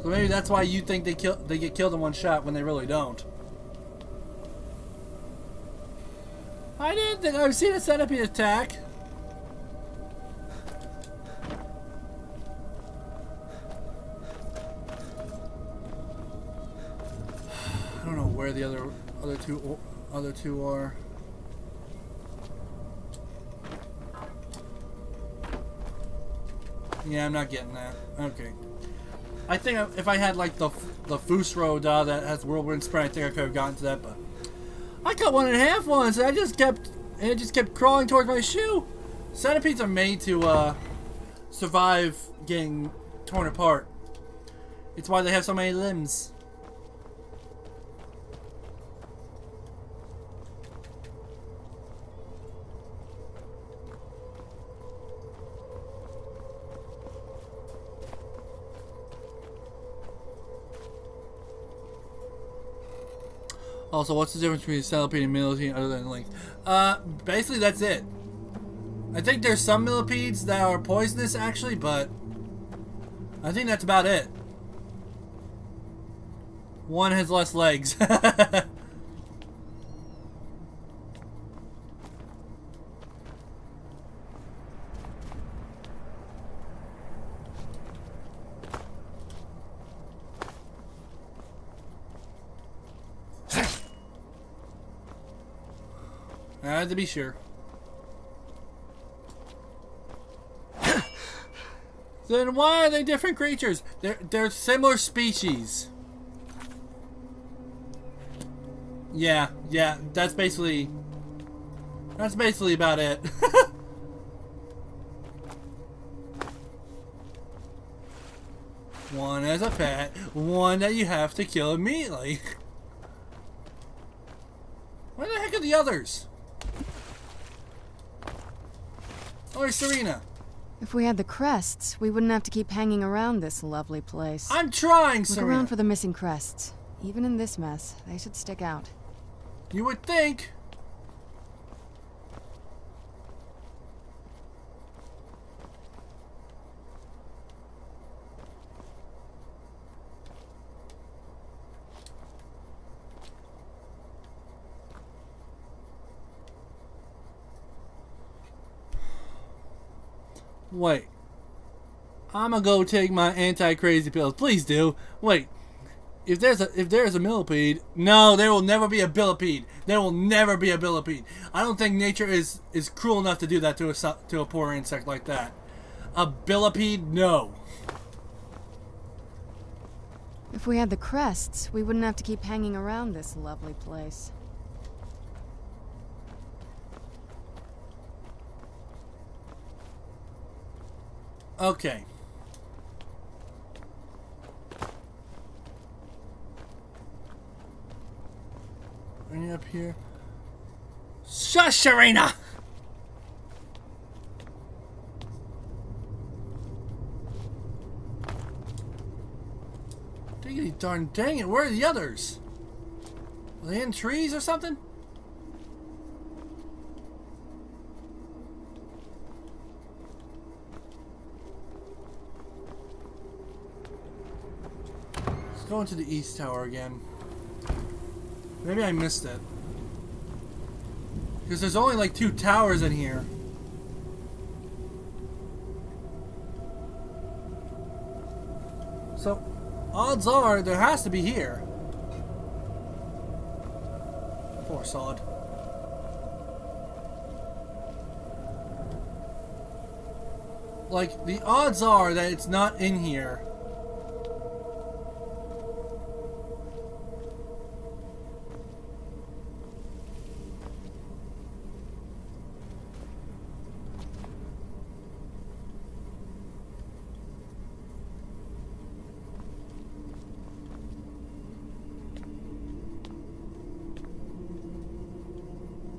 S1: So maybe that's why you think they get killed in one shot when they really don't. I didn't think I've seen a centipede attack. I don't know where the other two are. Yeah, I'm not getting that. Okay. I think if I had like the Fusro that has Whirlwind Sprint, I think I could have gotten to that, but I cut one in half once, and it just kept crawling towards my shoe. Centipedes are made to survive getting torn apart. It's why they have so many limbs. Also, what's the difference between centipede and millipede other than length? Basically that's it. I think there's some millipedes that are poisonous actually, but I think that's about it. One has less legs. I had to be sure. Then why are they different creatures? They're similar species. Yeah, that's basically about it. One as a pet, one that you have to kill immediately. Where the heck are the others? Oh, Serena.
S5: If we had the crests, we wouldn't have to keep hanging around this lovely place.
S1: I'm trying, Serena.
S5: Look around for the missing crests. Even in this mess, they should stick out.
S1: You would think. Wait. I'm gonna go take my anti-crazy pills. Please do. Wait. if there's a millipede, no, there will never be a billipede. There will never be a billipede. I don't think nature is cruel enough to do that to a poor insect like that. A billipede, no.
S5: If we had the crests, we wouldn't have to keep hanging around this lovely place.
S1: Okay. Any up here? Shush, Serena! Diggity darn dang it, where are the others? Are they in trees or something? Let's go into the east tower again. Maybe I missed it. Because there's only like 2 towers in here. So, odds are there has to be here. Poor sod. Like, the odds are that it's not in here.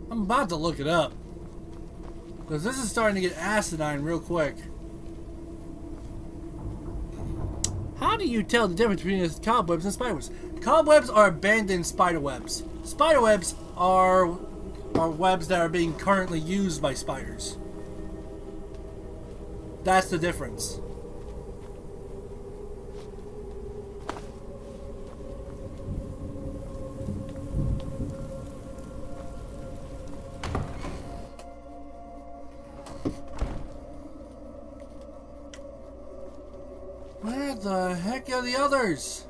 S1: I'm about to look it up. Because this is starting to get acidine real quick. How do you tell the difference between cobwebs and spiderwebs? Cobwebs are abandoned spiderwebs. Spiderwebs are webs that are being currently used by spiders. That's the difference. Where the heck are the others?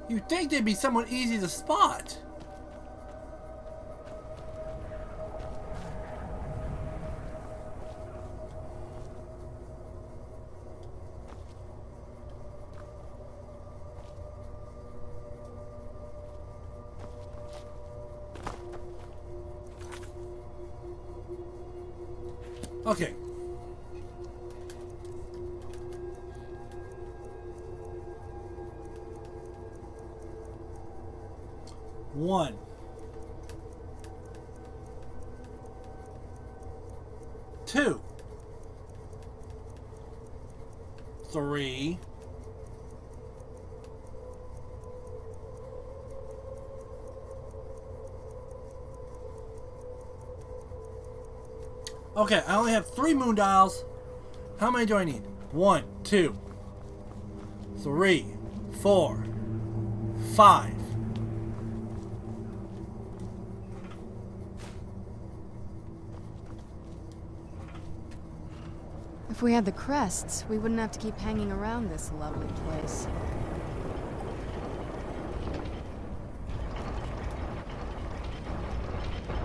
S1: You'd think they'd be somewhat easy to spot. Okay. One. Two. Three. Okay, I only have 3 moon dials. How many do I need? 1, 2, 3, 4, 5.
S5: If we had the crests, we wouldn't have to keep hanging around this lovely place.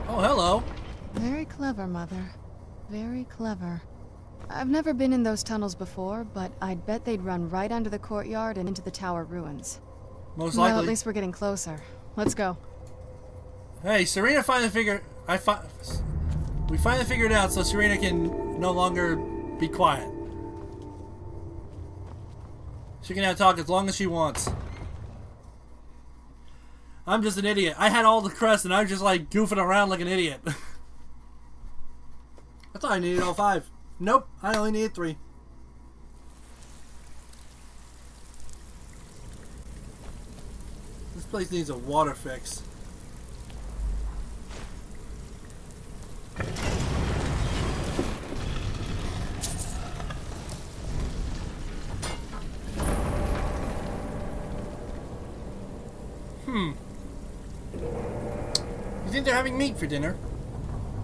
S1: Oh, hello.
S5: Very clever, Mother. Very clever. I've never been in those tunnels before, but I'd bet they'd run right under the courtyard and into the tower ruins.
S1: Most likely.
S5: Well, at least we're getting closer. Let's go.
S1: Hey, Serena finally figured... We finally figured it out so Serena can no longer be quiet. She can now talk as long as she wants. I'm just an idiot. I had all the crests and I was just like goofing around like an idiot. I thought I needed all 5. Nope, I only needed 3. This place needs a water fix. You think they're having meat for dinner?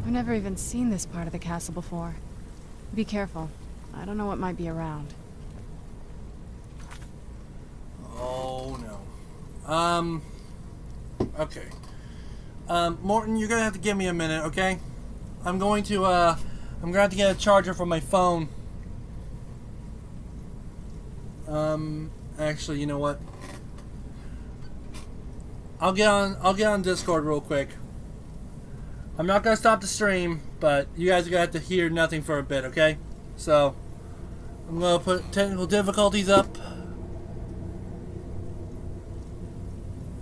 S5: I've never even seen this part of the castle before. Be careful. I don't know what might be around.
S1: Oh no. Okay. Morton, you're gonna have to give me a minute, okay? I'm gonna have to get a charger for my phone. Actually, you know what? I'll get on Discord real quick. I'm not gonna stop the stream, but you guys are gonna have to hear nothing for a bit, okay? So, I'm gonna put technical difficulties up.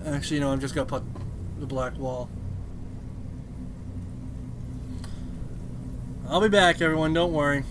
S1: Actually, no, I'm just gonna put the black wall. I'll be back, everyone, don't worry.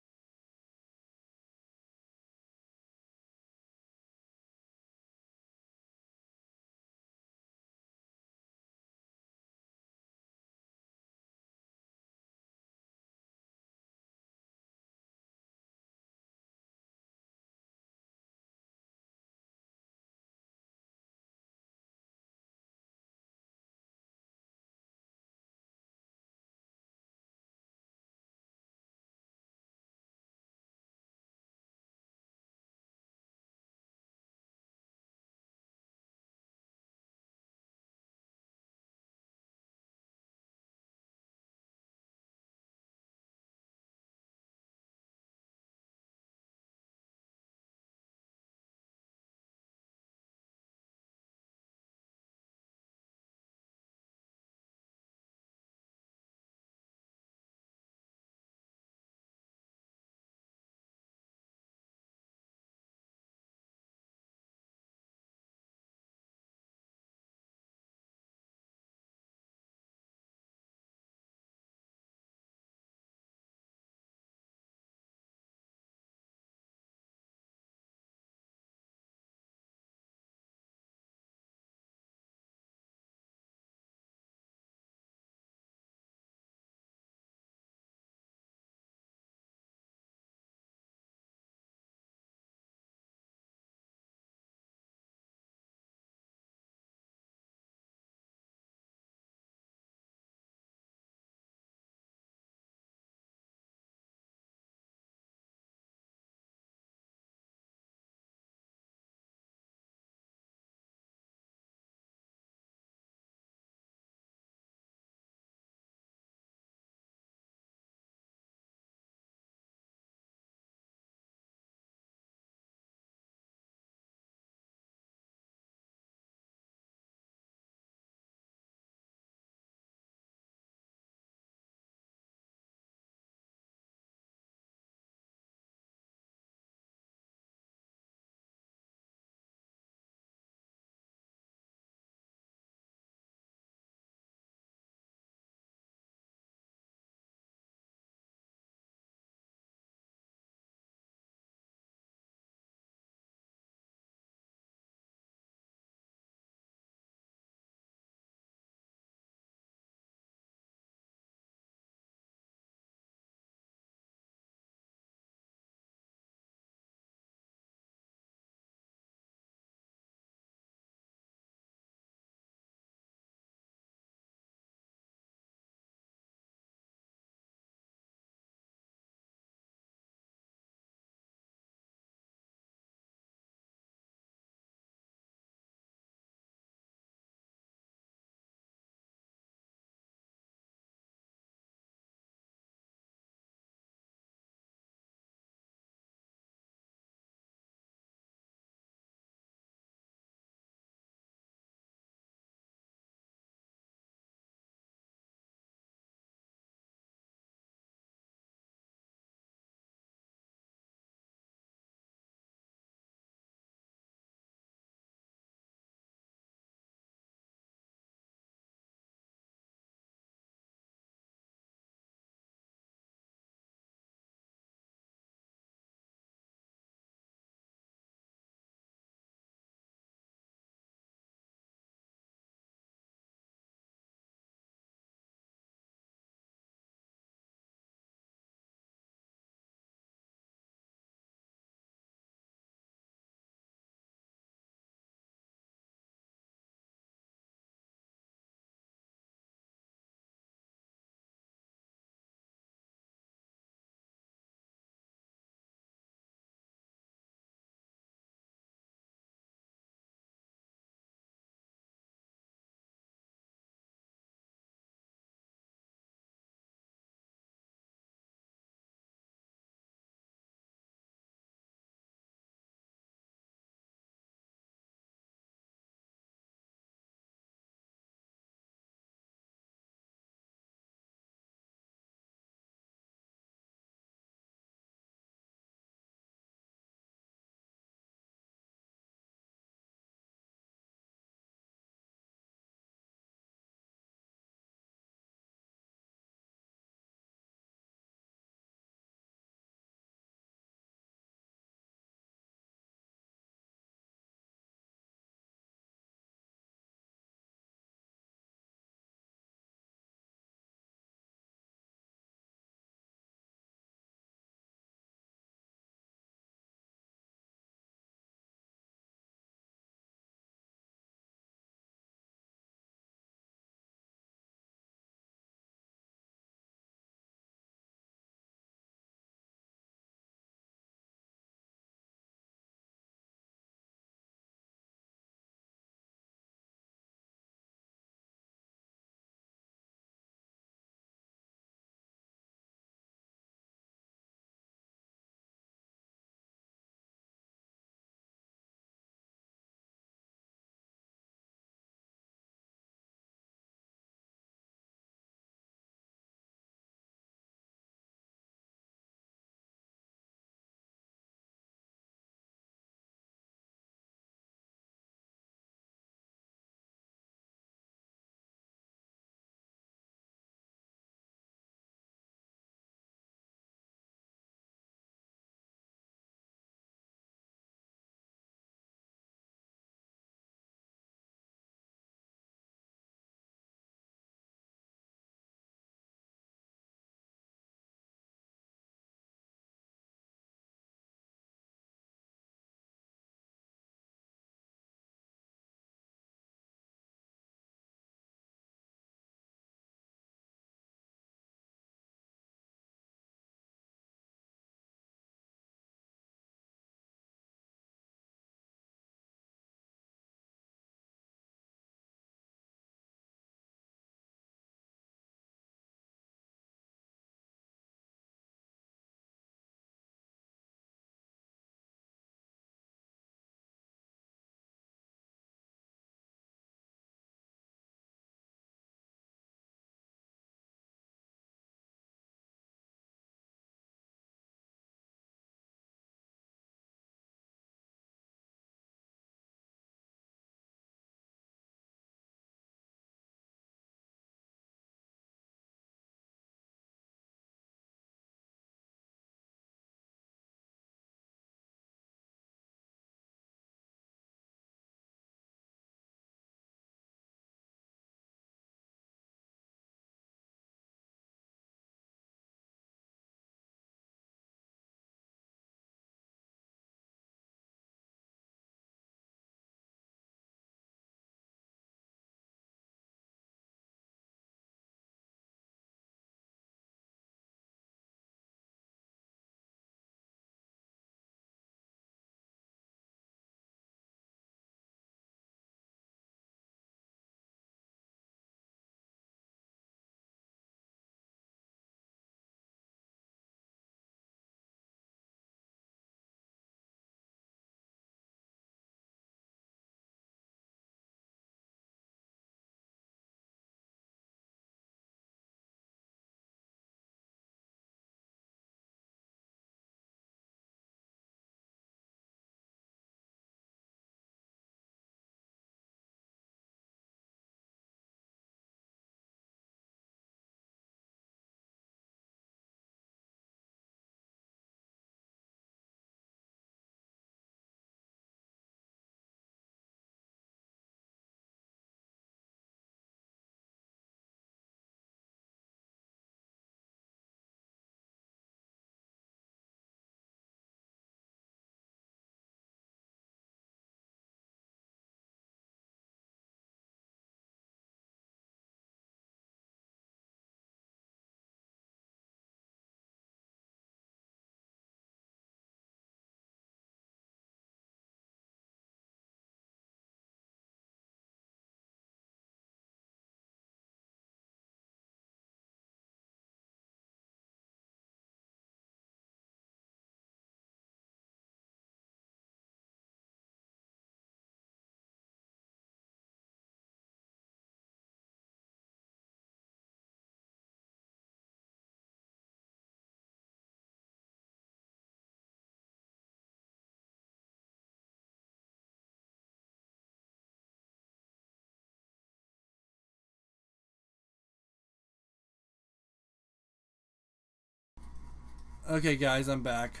S1: Okay, guys, I'm back.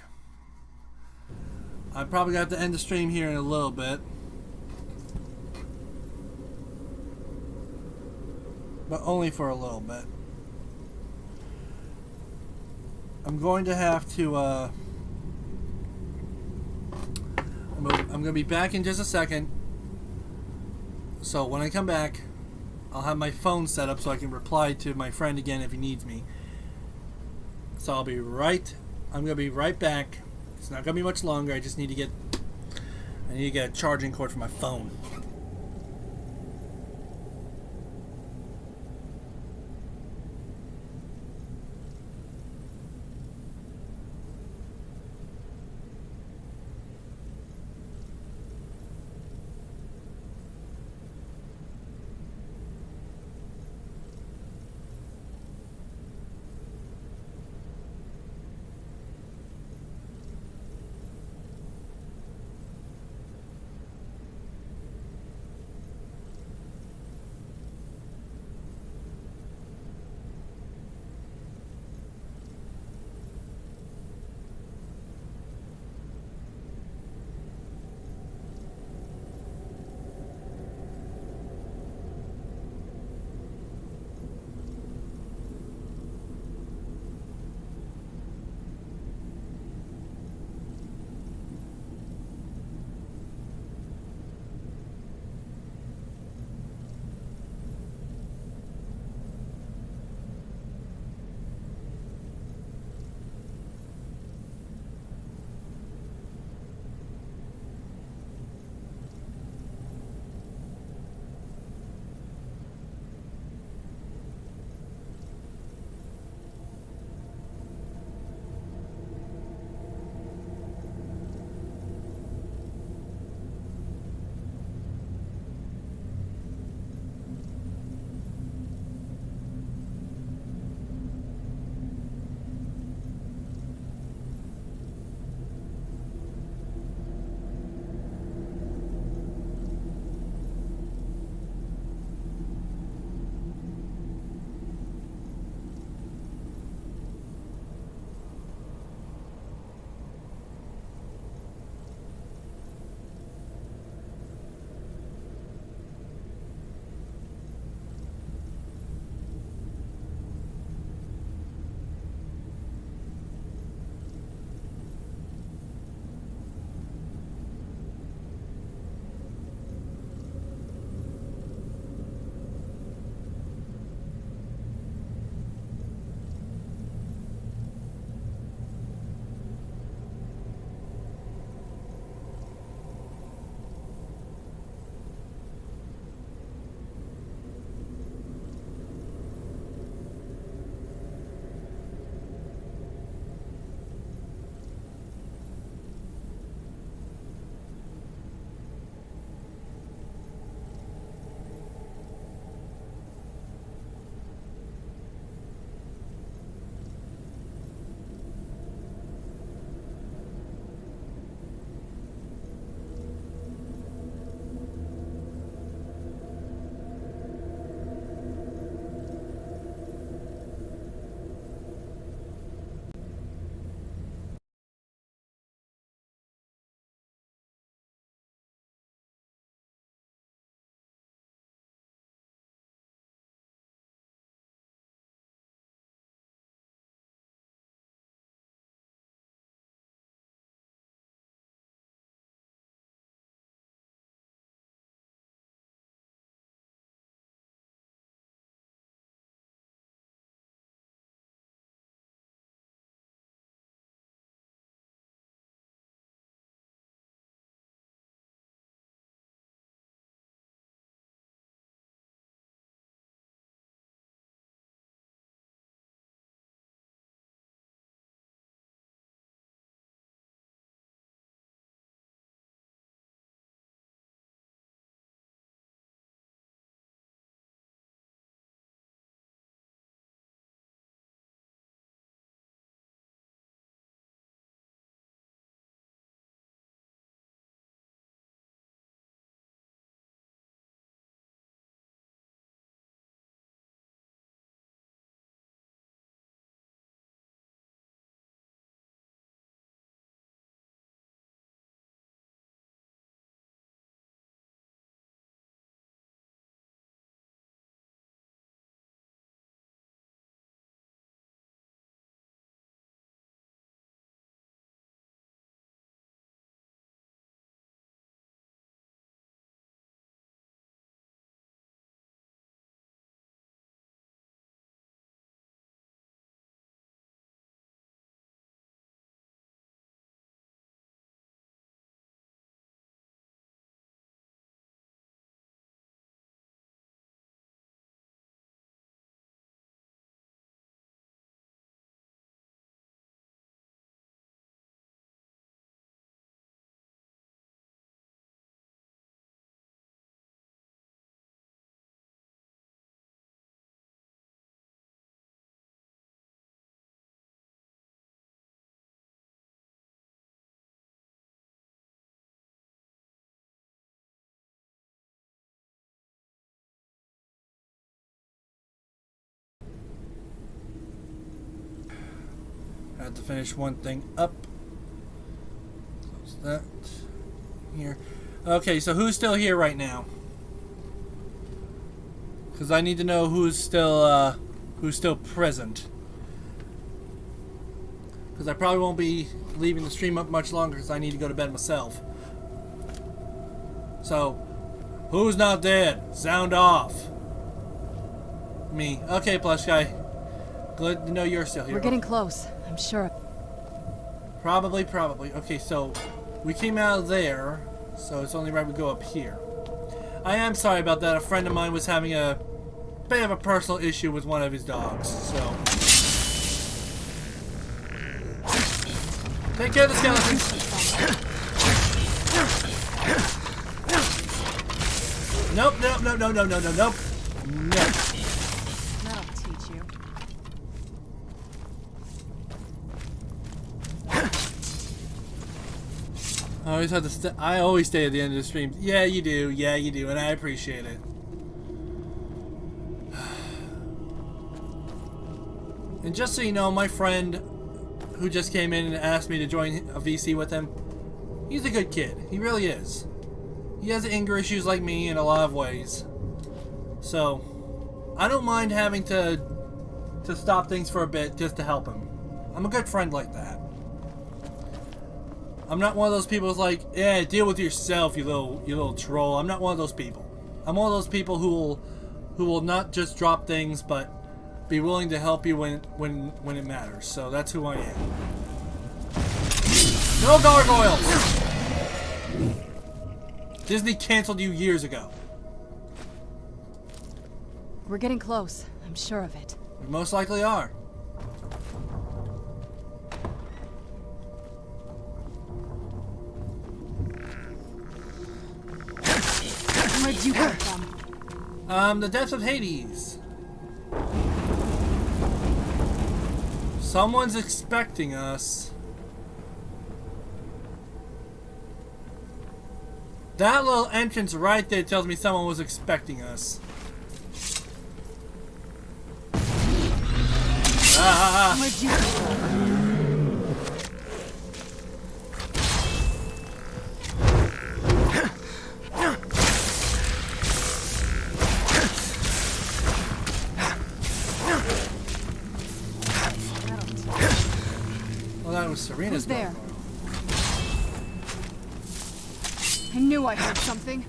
S1: I'm probably going to have to end the stream here in a little bit. But only for a little bit. I'm going to have to, I'm going to be back in just a second. So when I come back, I'll have my phone set up so I can reply to my friend again if he needs me. So I'm going to be right back. It's not going to be much longer. I need to get a charging cord for my phone. have to finish one thing up. Close that here. Okay, so who's still here right now? Because I need to know who's still present. Because I probably won't be leaving the stream up much longer because I need to go to bed myself. So, who's not dead? Sound off. Me. Okay, plush guy. Good to know you're still here.
S5: We're getting close, I'm sure.
S1: Probably. Okay, so we came out of there, so it's only right we go up here. I am sorry about that. A friend of mine was having a bit of a personal issue with one of his dogs, so... Take care of the skeletons. Nope. Nope.
S5: That'll teach you.
S1: I always stay at the end of the stream. Yeah, you do, and I appreciate it. And just so you know, my friend who just came in and asked me to join a VC with him, he's a good kid. He really is. He has anger issues like me in a lot of ways. So, I don't mind having to stop things for a bit just to help him. I'm a good friend like that. I'm not one of those people who's like, yeah, deal with yourself, you little troll. I'm not one of those people. I'm one of those people who will not just drop things, but be willing to help you when it matters. So that's who I am. No gargoyles! Disney canceled you years ago.
S5: We're getting close, I'm sure of it.
S1: We most likely are.
S5: Where'd you come from?
S1: The depths of Hades. Someone's expecting us. That little entrance right there tells me someone was expecting us.
S5: Where'd you come from?
S1: Serena's
S5: there? I knew I heard something.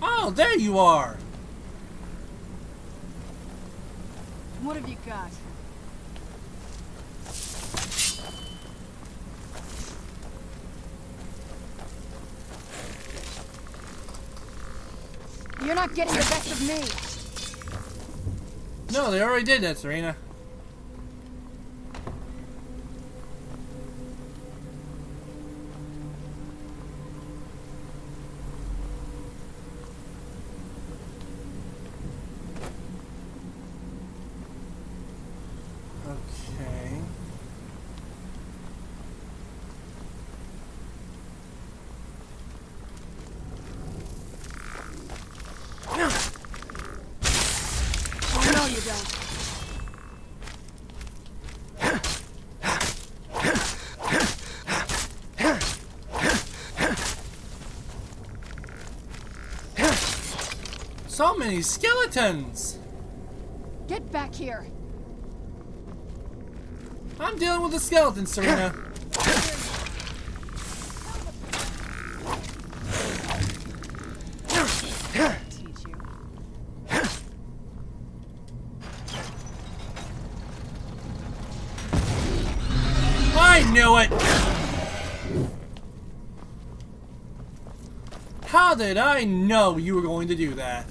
S1: Oh, there you are.
S5: What have you got? You're not getting the best of me.
S1: No, they already did that, Serena. Okay.
S5: No, you don't.
S1: So many skeletons!
S5: Get back here!
S1: I'm dealing with the skeletons, Serena.
S5: Teach you.
S1: I knew it! How did I know you were going to do that?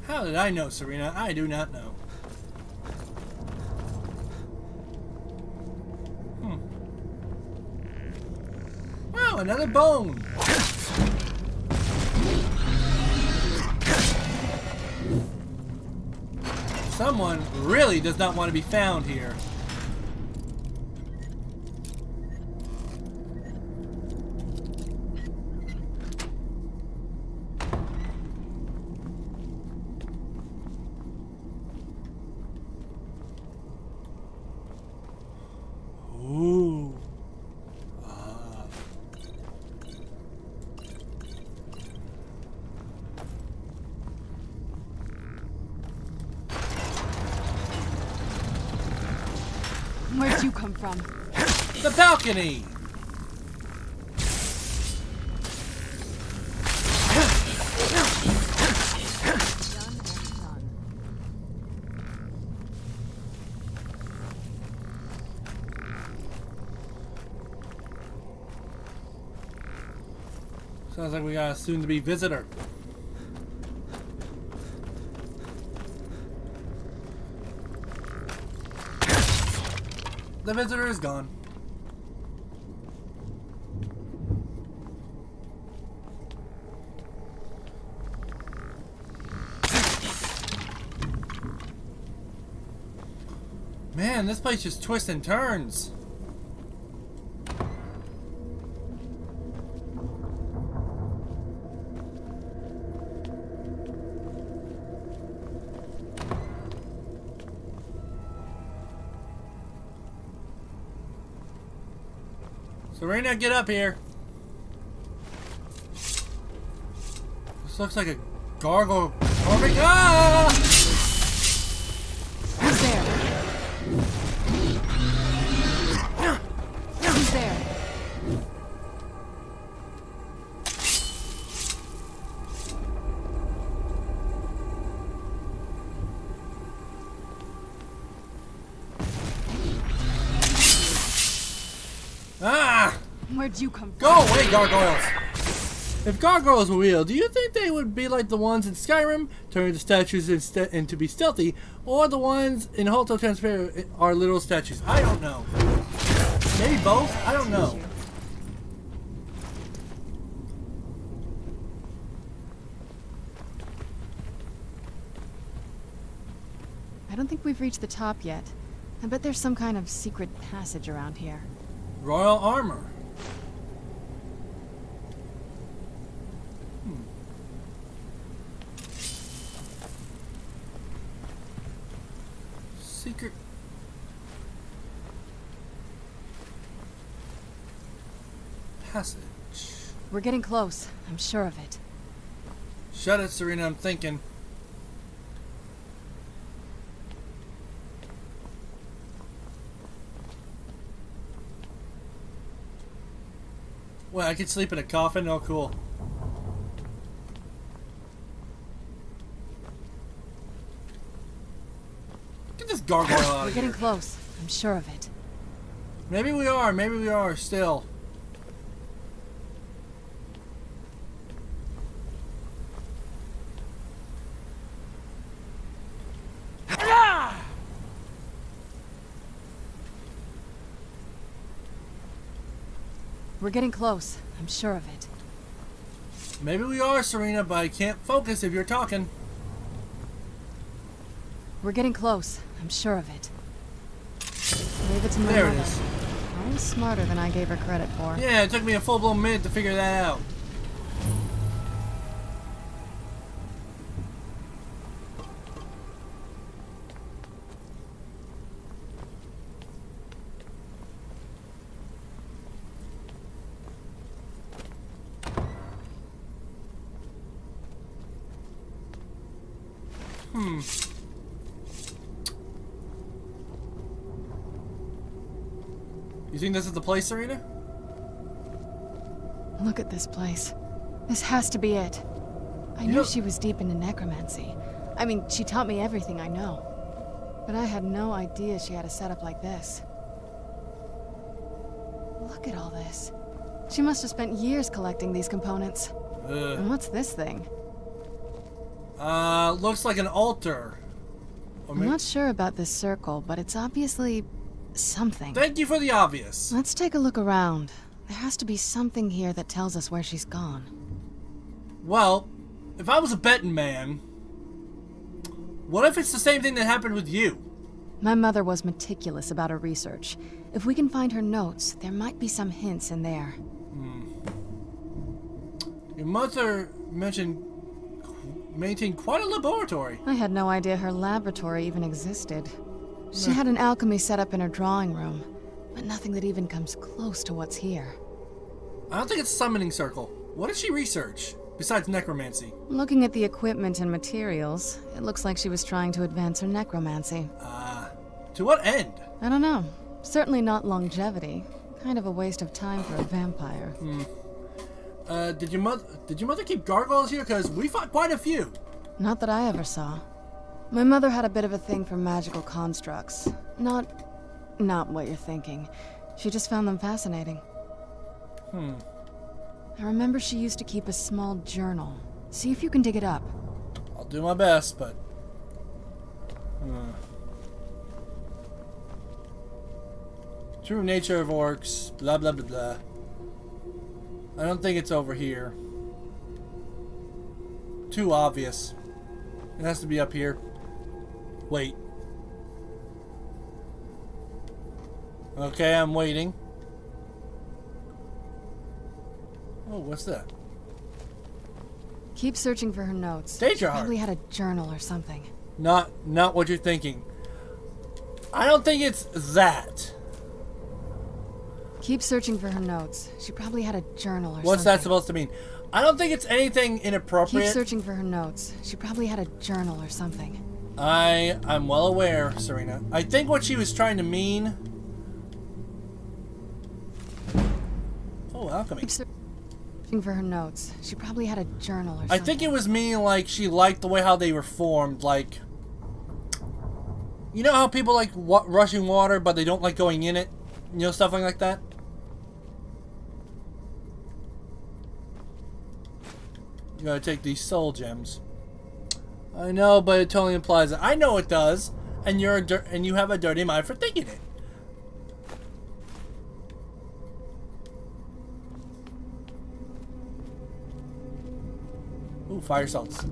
S1: How did I know, Serena? I do not know. Wow, another bone! Someone really does not want to be found here.
S5: Where'd you come from?
S1: The balcony! Sounds like we got a soon-to-be visitor. The visitor is gone. Man, this place just twists and turns. Serena, get up here. This looks like a gargoyle. Oh my god!
S5: Who's there? Who's there?
S1: Ah!
S5: Where'd you come from?
S1: Go away, gargoyles! If gargoyles were real, do you think they would be like the ones in Skyrim, turn into statues and to be stealthy, or the ones in Hotel Transfer are little statues? I don't know. Maybe both? I don't know.
S5: I don't think we've reached the top yet. I bet there's some kind of secret passage around here.
S1: Royal armor. Secret. Passage.
S5: We're getting close. I'm sure of it.
S1: Shut it, Serena. I'm thinking. Wait, I could sleep in a coffin? Oh, cool. Get this gargoyle out of here.
S5: We're getting close. I'm sure of it.
S1: Maybe we are still.
S5: We're getting close. I'm sure of it.
S1: Maybe we are, Serena, but I can't focus if you're talking.
S5: We're getting close. I'm sure of it. Leave it to my
S1: There it
S5: mother.
S1: is.
S5: Always smarter than I gave her credit for.
S1: Yeah, it took me a full-blown minute to figure that out. You think this is the place, Serena?
S5: Look at this place. This has to be it. I knew she was deep into necromancy. I mean, she taught me everything I know. But I had no idea she had a setup like this. Look at all this. She must have spent years collecting these components. And what's this thing?
S1: Looks like an altar.
S5: I'm not sure about this circle, but it's obviously something.
S1: Thank you for the obvious.
S5: Let's take a look around. There has to be something here that tells us where she's gone.
S1: Well, if I was a betting man, what if it's the same thing that happened with you?
S5: My mother was meticulous about her research. If we can find her notes, there might be some hints in there.
S1: Your mother maintained quite a laboratory.
S5: I had no idea her laboratory even existed. She had an alchemy set up in her drawing room, but nothing that even comes close to what's here.
S1: I don't think it's a summoning circle. What did she research, besides necromancy?
S5: Looking at the equipment and materials, it looks like she was trying to advance her necromancy.
S1: To what end?
S5: I don't know. Certainly not longevity. Kind of a waste of time for a vampire.
S1: Did your mother keep gargoyles here? Because we fought quite a few.
S5: Not that I ever saw. My mother had a bit of a thing for magical constructs. Not what you're thinking. She just found them fascinating. I remember she used to keep a small journal. See if you can dig it up.
S1: I'll do my best, but... True nature of orcs, blah blah blah blah. I don't think it's over here. Too obvious. It has to be up here. Wait. Okay, I'm waiting. Oh, what's that?
S5: Keep searching for her notes.
S1: Stage
S5: She
S1: your heart.
S5: probably had a journal or something.
S1: Not what you're thinking. I don't think it's that.
S5: Keep searching for her notes. She probably had a journal or something.
S1: What's that supposed to mean? I don't think it's anything inappropriate.
S5: Keep searching for her notes. She probably had a journal or something.
S1: I'm well aware, Serena. I think what she was trying to mean... Oh, alchemy.
S5: Keep searching for her notes. She probably had a journal or something.
S1: I think it was meaning like she liked the way how they were formed. Like, you know how people like rushing water, but they don't like going in it? You know, stuff like that? You gotta take these soul gems. I know, but it totally implies it. I know it does, and you have a dirty mind for thinking it. Ooh, fire salts.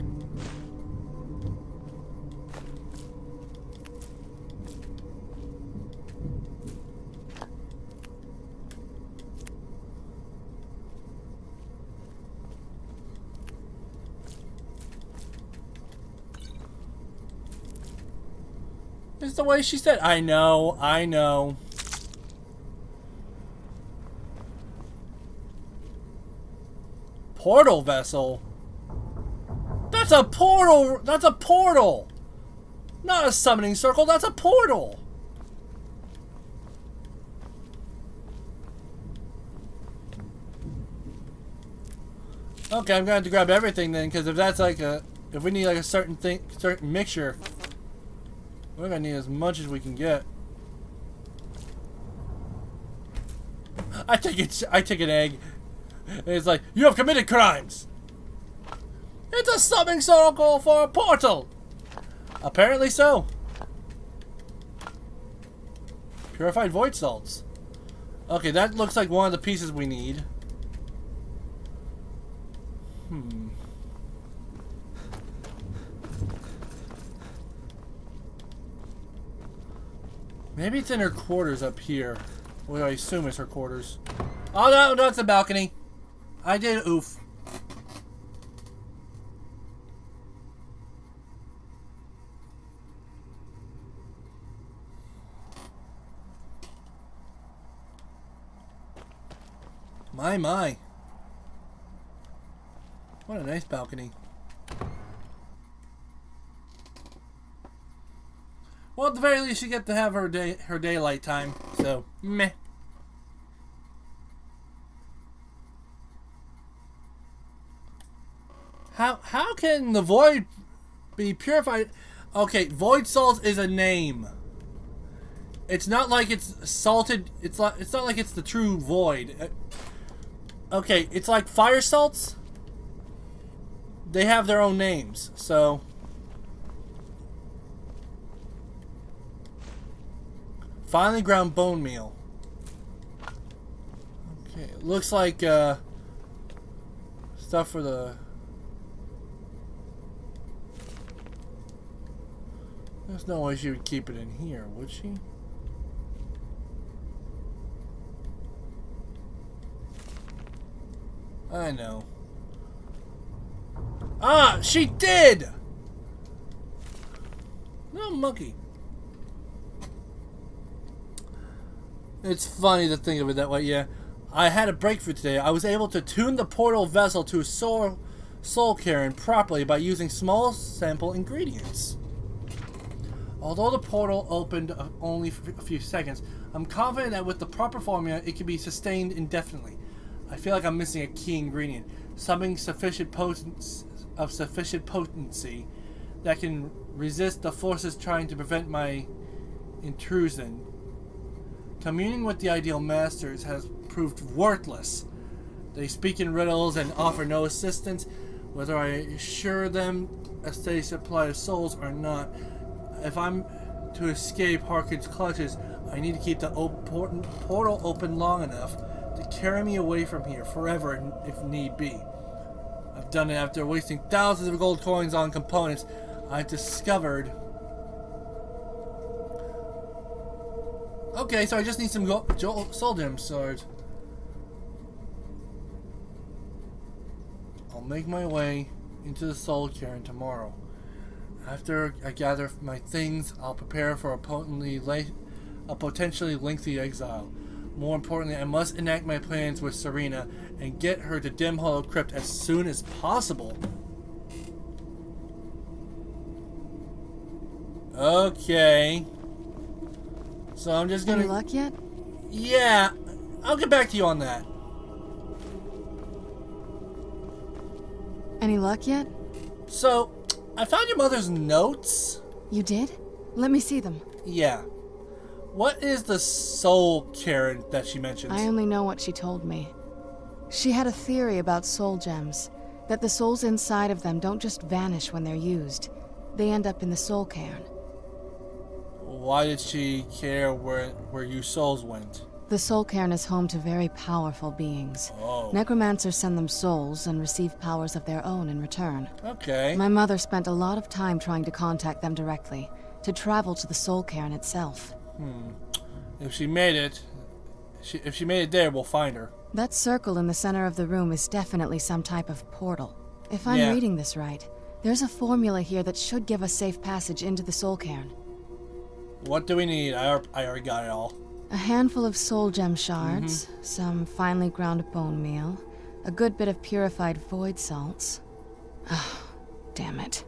S1: It's the way she said. I know, I know. Portal vessel? That's a portal! That's a portal! Not a summoning circle, that's a portal! Okay, I'm gonna have to grab everything then, because if that's like a... If we need like a certain mixture... We're gonna need as much as we can get. I take an egg. And it's like, you have committed crimes. It's a summoning circle for a portal. Apparently so. Purified void salts. Okay, that looks like one of the pieces we need. Maybe it's in her quarters up here. Well, I assume it's her quarters. Oh no, that's the balcony. I did oof. My. What a nice balcony. Well, at the very least, you get to have her daylight time. So, meh. How can the void be purified? Okay, void salt is a name. It's not like it's salted. It's not like it's the true void. Okay, it's like fire salts. They have their own names, so. Finely ground bone meal. Okay, it looks like stuff for the... There's no way she would keep it in here, would she? I know. Ah, she did! No monkey. It's funny to think of it that way, yeah. I had a breakthrough today. I was able to tune the portal vessel to soul cairn properly by using small sample ingredients. Although the portal opened only for a few seconds, I'm confident that with the proper formula, it can be sustained indefinitely. I feel like I'm missing a key ingredient, something sufficient potency that can resist the forces trying to prevent my intrusion. Communing with the ideal masters has proved worthless. They speak in riddles and offer no assistance, whether I assure them a steady supply of souls or not. If I'm to escape Harkon's clutches, I need to keep the portal open long enough to carry me away from here forever if need be. I've done it after wasting thousands of gold coins on components I've discovered. Okay, so I just need some soul gem swords. I'll make my way into the soul cairn tomorrow. After I gather my things, I'll prepare for a potentially lengthy exile. More importantly, I must enact my plans with Serena and get her to Dim Hollow Crypt as soon as possible. Okay. So I'm just gonna...
S5: Any luck yet?
S1: Yeah. I'll get back to you on that.
S5: Any luck yet?
S1: So, I found your mother's notes.
S5: You did? Let me see them.
S1: Yeah. What is the soul cairn that she mentions?
S5: I only know what she told me. She had a theory about soul gems, that the souls inside of them don't just vanish when they're used. They end up in the soul cairn.
S1: Why did she care where you souls went?
S5: The soul cairn is home to very powerful beings.
S1: Oh.
S5: Necromancers send them souls and receive powers of their own in return.
S1: Okay.
S5: My mother spent a lot of time trying to contact them directly, to travel to the soul cairn itself.
S1: If she made it, if she made it there, we'll find her.
S5: That circle in the center of the room is definitely some type of portal. If I'm reading this right, there's a formula here that should give us safe passage into the soul cairn.
S1: What do we need? I already got it all.
S5: A handful of soul gem shards, some finely ground bone meal, a good bit of purified void salts. Oh, damn it.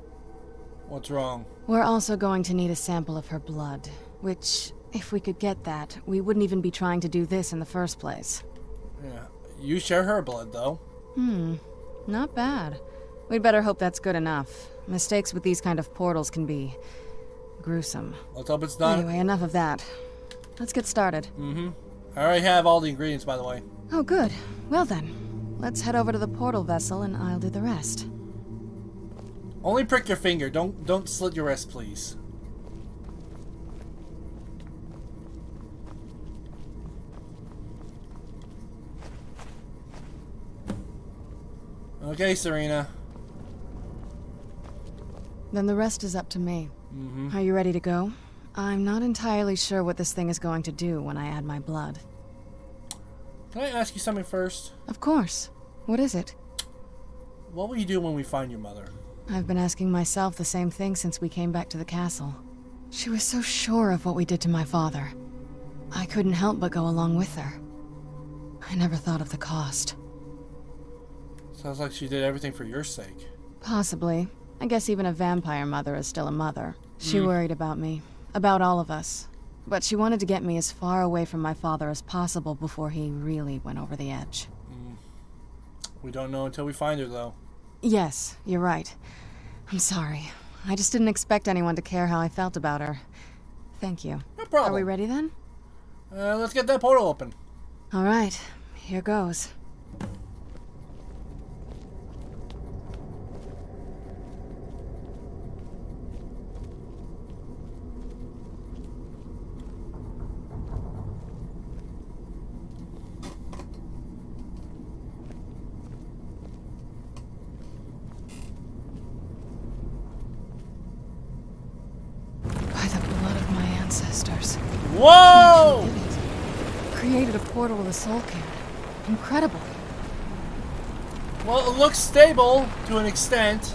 S1: What's wrong?
S5: We're also going to need a sample of her blood, which, if we could get that, we wouldn't even be trying to do this in the first place.
S1: Yeah. You share her blood, though.
S5: Not bad. We'd better hope that's good enough. Mistakes with these kind of portals can be gruesome.
S1: Let's hope it's not.
S5: Anyway, enough of that. Let's get started.
S1: I already have all the ingredients, by the way.
S5: Oh, good. Well then, let's head over to the portal vessel and I'll do the rest.
S1: Only prick your finger. Don't slit your wrist, please. Okay, Serena.
S5: Then the rest is up to me. Are you ready to go? I'm not entirely sure what this thing is going to do when I add my blood.
S1: Can I ask you something first?
S5: Of course. What is it?
S1: What will you do when we find your mother?
S5: I've been asking myself the same thing since we came back to the castle. She was so sure of what we did to my father. I couldn't help but go along with her. I never thought of the cost.
S1: Sounds like she did everything for your sake.
S5: Possibly. I guess even a vampire mother is still a mother. She worried about me. About all of us. But she wanted to get me as far away from my father as possible before he really went over the edge.
S1: We don't know until we find her, though.
S5: Yes, you're right. I'm sorry. I just didn't expect anyone to care how I felt about her. Thank you.
S1: No problem.
S5: Are we ready then?
S1: Let's get that portal open.
S5: All right. Here goes. Ancestors.
S1: Whoa!
S5: She did it. Created a portal to the soul cairn. Incredible.
S1: Well, it looks stable to an extent.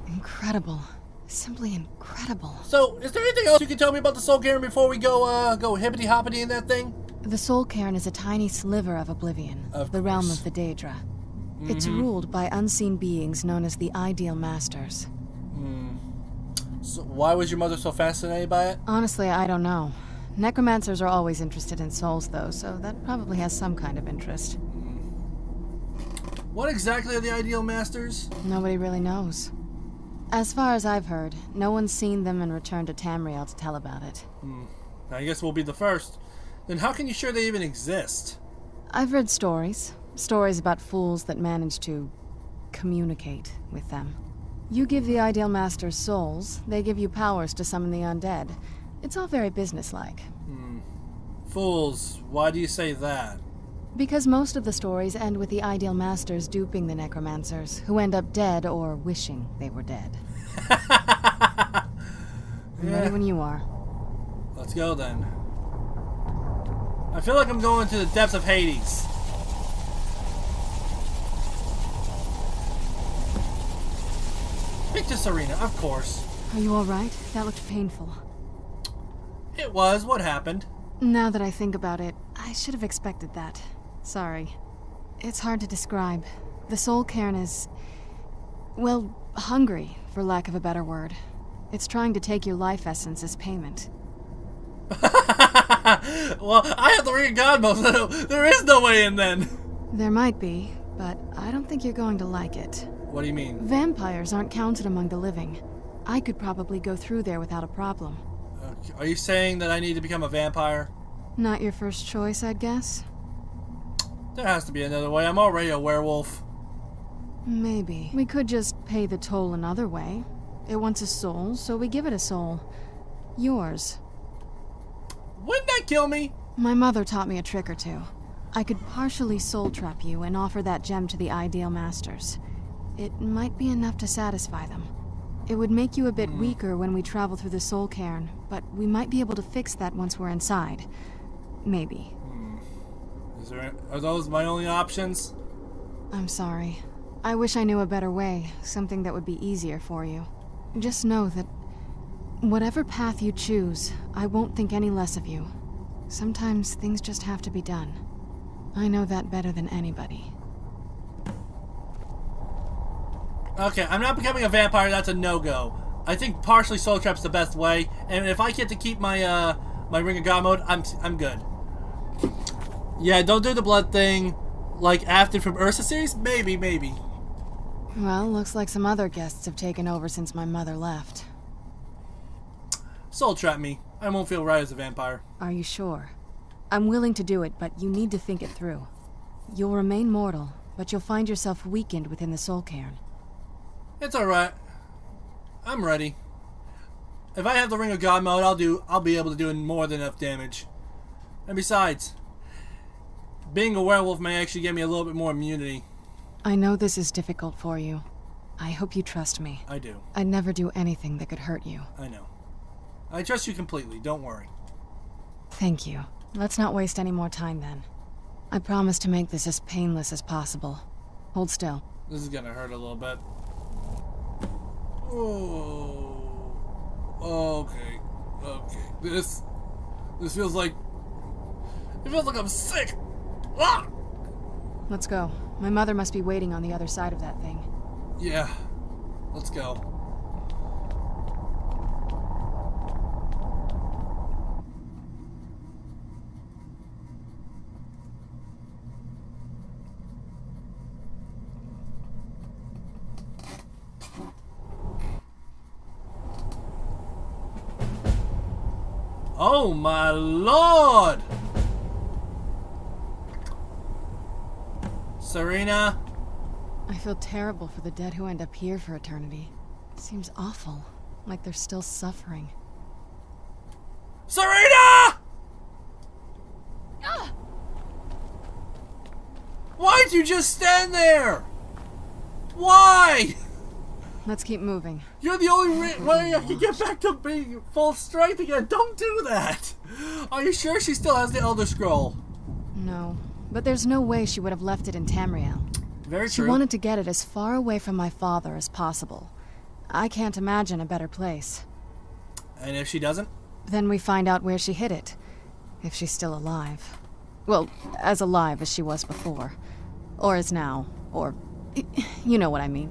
S5: Incredible. Simply incredible.
S1: So, is there anything else you can tell me about the soul cairn before we go hippity hoppity in that thing?
S5: The soul cairn is a tiny sliver of oblivion,
S1: Of
S5: the realm
S1: course.
S5: of the Daedra. It's ruled by unseen beings known as the Ideal Masters.
S1: So why was your mother so fascinated by it?
S5: Honestly, I don't know. Necromancers are always interested in souls, though, so that probably has some kind of interest.
S1: What exactly are the Ideal Masters?
S5: Nobody really knows. As far as I've heard, no one's seen them and returned to Tamriel to tell about it.
S1: I guess we'll be the first. Then how can you sure they even exist?
S5: I've read stories. Stories about fools that manage to communicate with them. You give the Ideal Masters souls, they give you powers to summon the undead. It's all very businesslike.
S1: Fools. Why do you say that?
S5: Because most of the stories end with the Ideal Masters duping the necromancers, who end up dead or wishing they were dead. I'm ready when you are.
S1: Let's go then. I feel like I'm going to the depths of Hades. Speak to Serena, of course.
S5: Are you alright? That looked painful.
S1: It was. What happened?
S5: Now that I think about it, I should have expected that. Sorry. It's hard to describe. The soul cairn is... well, hungry, for lack of a better word. It's trying to take your life essence as payment.
S1: Well, I have the Ring of God mode, so there is no way in then.
S5: There might be, but I don't think you're going to like it.
S1: What do you mean?
S5: Vampires aren't counted among the living. I could probably go through there without a problem.
S1: Are you saying that I need to become a vampire?
S5: Not your first choice, I'd guess?
S1: There has to be another way. I'm already a werewolf.
S5: Maybe. We could just pay the toll another way. It wants a soul, so we give it a soul. Yours.
S1: Wouldn't that kill me?
S5: My mother taught me a trick or two. I could partially soul trap you and offer that gem to the Ideal Masters. It might be enough to satisfy them. It would make you a bit weaker when we travel through the soul cairn, but we might be able to fix that once we're inside. Maybe.
S1: Are those my only options?
S5: I'm sorry. I wish I knew a better way, something that would be easier for you. Just know that whatever path you choose, I won't think any less of you. Sometimes things just have to be done. I know that better than anybody.
S1: Okay, I'm not becoming a vampire. That's a no-go. I think partially soul trap's the best way, and if I get to keep my my Ring of God mode, I'm good. Yeah, don't do the blood thing, like Afton from Ursa series. Maybe.
S5: Well, looks like some other guests have taken over since my mother left.
S1: Soul trap me. I won't feel right as a vampire.
S5: Are you sure? I'm willing to do it, but you need to think it through. You'll remain mortal, but you'll find yourself weakened within the soul cairn.
S1: It's alright. I'm ready. If I have the Ring of God mode, I'll be able to do more than enough damage. And besides, being a werewolf may actually give me a little bit more immunity.
S5: I know this is difficult for you. I hope you trust me.
S1: I do.
S5: I'd never do anything that could hurt you.
S1: I know. I trust you completely, don't worry.
S5: Thank you. Let's not waste any more time then. I promise to make this as painless as possible. Hold still.
S1: This is gonna hurt a little bit. Oh. Okay. This feels like... It feels like I'm sick! Ah!
S5: Let's go. My mother must be waiting on the other side of that thing.
S1: Yeah. Let's go. Oh my lord! Serena?
S5: I feel terrible for the dead who end up here for eternity. Seems awful, like they're still suffering.
S1: Serena! Why'd you just stand there? Why?
S5: Let's keep moving.
S1: You're the only way I can get back to being full strength again. Don't do that. Are you sure she still has the Elder Scroll?
S5: No, but there's no way she would have left it in Tamriel.
S1: Very
S5: She
S1: true.
S5: wanted to get it as far away from my father as possible. I can't imagine a better place.
S1: And if she doesn't?
S5: Then we find out where she hid it. If she's still alive. Well, as alive as she was before. Or is now. Or You know what I mean.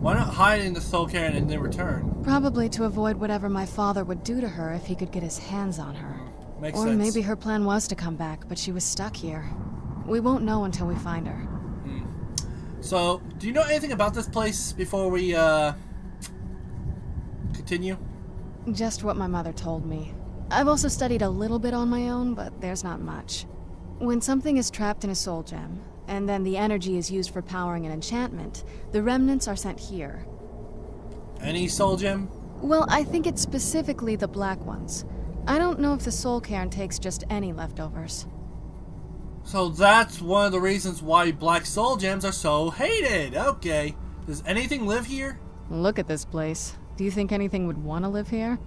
S1: Why not hide in the soul cairn and then return?
S5: Probably to avoid whatever my father would do to her if he could get his hands on her.
S1: Makes
S5: Or
S1: sense.
S5: maybe her plan was to come back, but she was stuck here. We won't know until we find her.
S1: So, do you know anything about this place before we, continue?
S5: Just what my mother told me. I've also studied a little bit on my own, but there's not much. When something is trapped in a soul gem, and then the energy is used for powering an enchantment, the remnants are sent here.
S1: Any soul gem?
S5: Well, I think it's specifically the black ones. I don't know if the soul cairn takes just any leftovers.
S1: So that's one of the reasons why black soul gems are so hated. Okay. Does anything live here?
S5: Look at this place. Do you think anything would want to live here?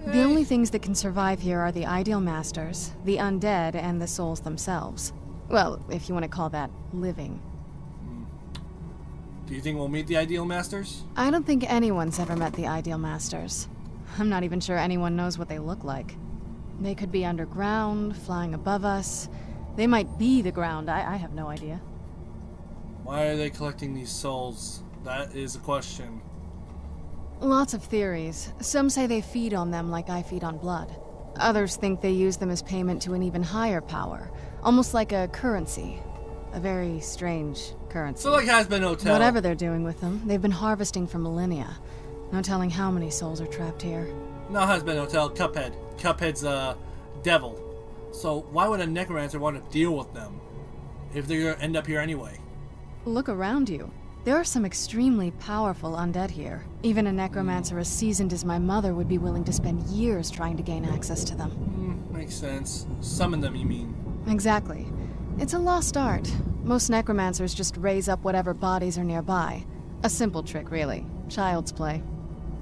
S5: The only things that can survive here are the ideal masters, the undead, and the souls themselves. Well, if you want to call that living.
S1: Do you think we'll meet the ideal masters?
S5: I don't think anyone's ever met the ideal masters. I'm not even sure anyone knows what they look like. They could be underground, flying above us. They might be the ground. I have no idea.
S1: Why are they collecting these souls? That is a question.
S5: Lots of theories. Some say they feed on them like I feed on blood. Others think they use them as payment to an even higher power. Almost like a currency. A very strange currency.
S1: So like Has Been Hotel.
S5: Whatever they're doing with them, they've been harvesting for millennia. No telling how many souls are trapped here.
S1: Not Has Been Hotel, Cuphead. Cuphead's a devil. So why would a necromancer want to deal with them if they're going to end up here anyway?
S5: Look around you. There are some extremely powerful undead here. Even a necromancer as seasoned as my mother would be willing to spend years trying to gain access to them.
S1: Makes sense. Summon them, you mean?
S5: Exactly. It's a lost art. Most necromancers just raise up whatever bodies are nearby. A simple trick, really. Child's play.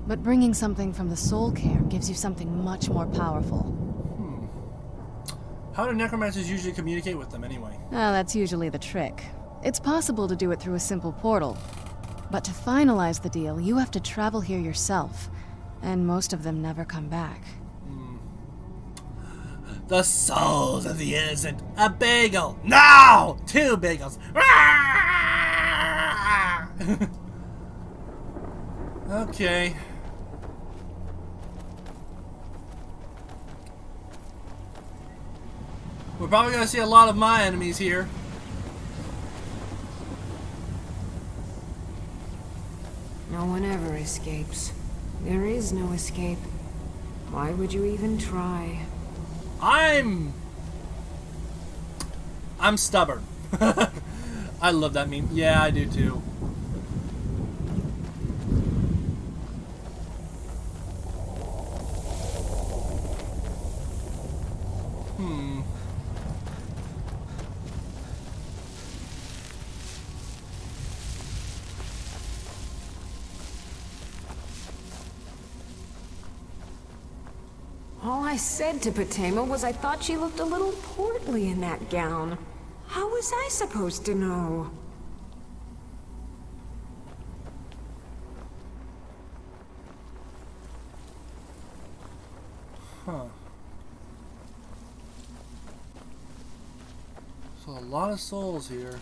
S5: But bringing something from the soul cairn gives you something much more powerful.
S1: How do necromancers usually communicate with them anyway?
S5: That's usually the trick. It's possible to do it through a simple portal. But to finalize the deal, you have to travel here yourself. And most of them never come back.
S1: The souls of the innocent. A bagel. No! 2 bagels. Okay. We're probably going to see a lot of my enemies here.
S11: No one ever escapes. There is no escape. Why would you even try?
S1: I'm stubborn. I love that meme. Yeah, I do too.
S11: All I said to Patema was I thought she looked a little portly in that gown. How was I supposed to know?
S1: Huh. So a lot of souls here.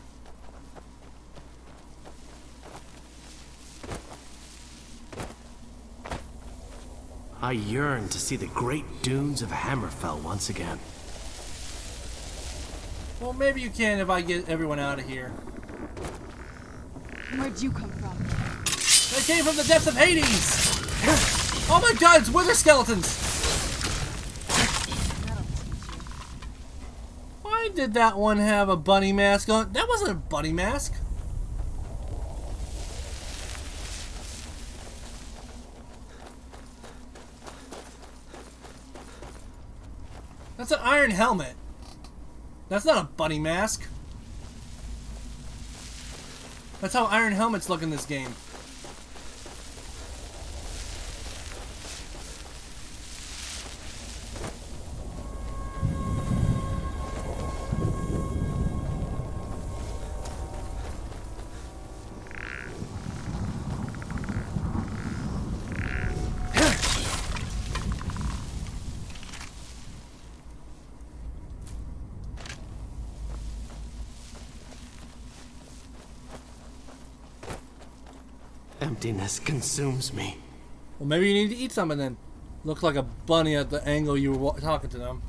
S7: I yearn to see the great dunes of Hammerfell once again.
S1: Well, maybe you can if I get everyone out of here.
S5: Where'd you come from?
S1: They came from the depths of Hades! Oh my god, it's wither skeletons! Why did that one have a bunny mask on? That wasn't a bunny mask. That's an iron helmet. That's not a bunny mask. That's how iron helmets look in this game.
S7: Emptiness consumes me.
S1: Well, maybe you need to eat something then. Looked like a bunny at the angle you were talking to them.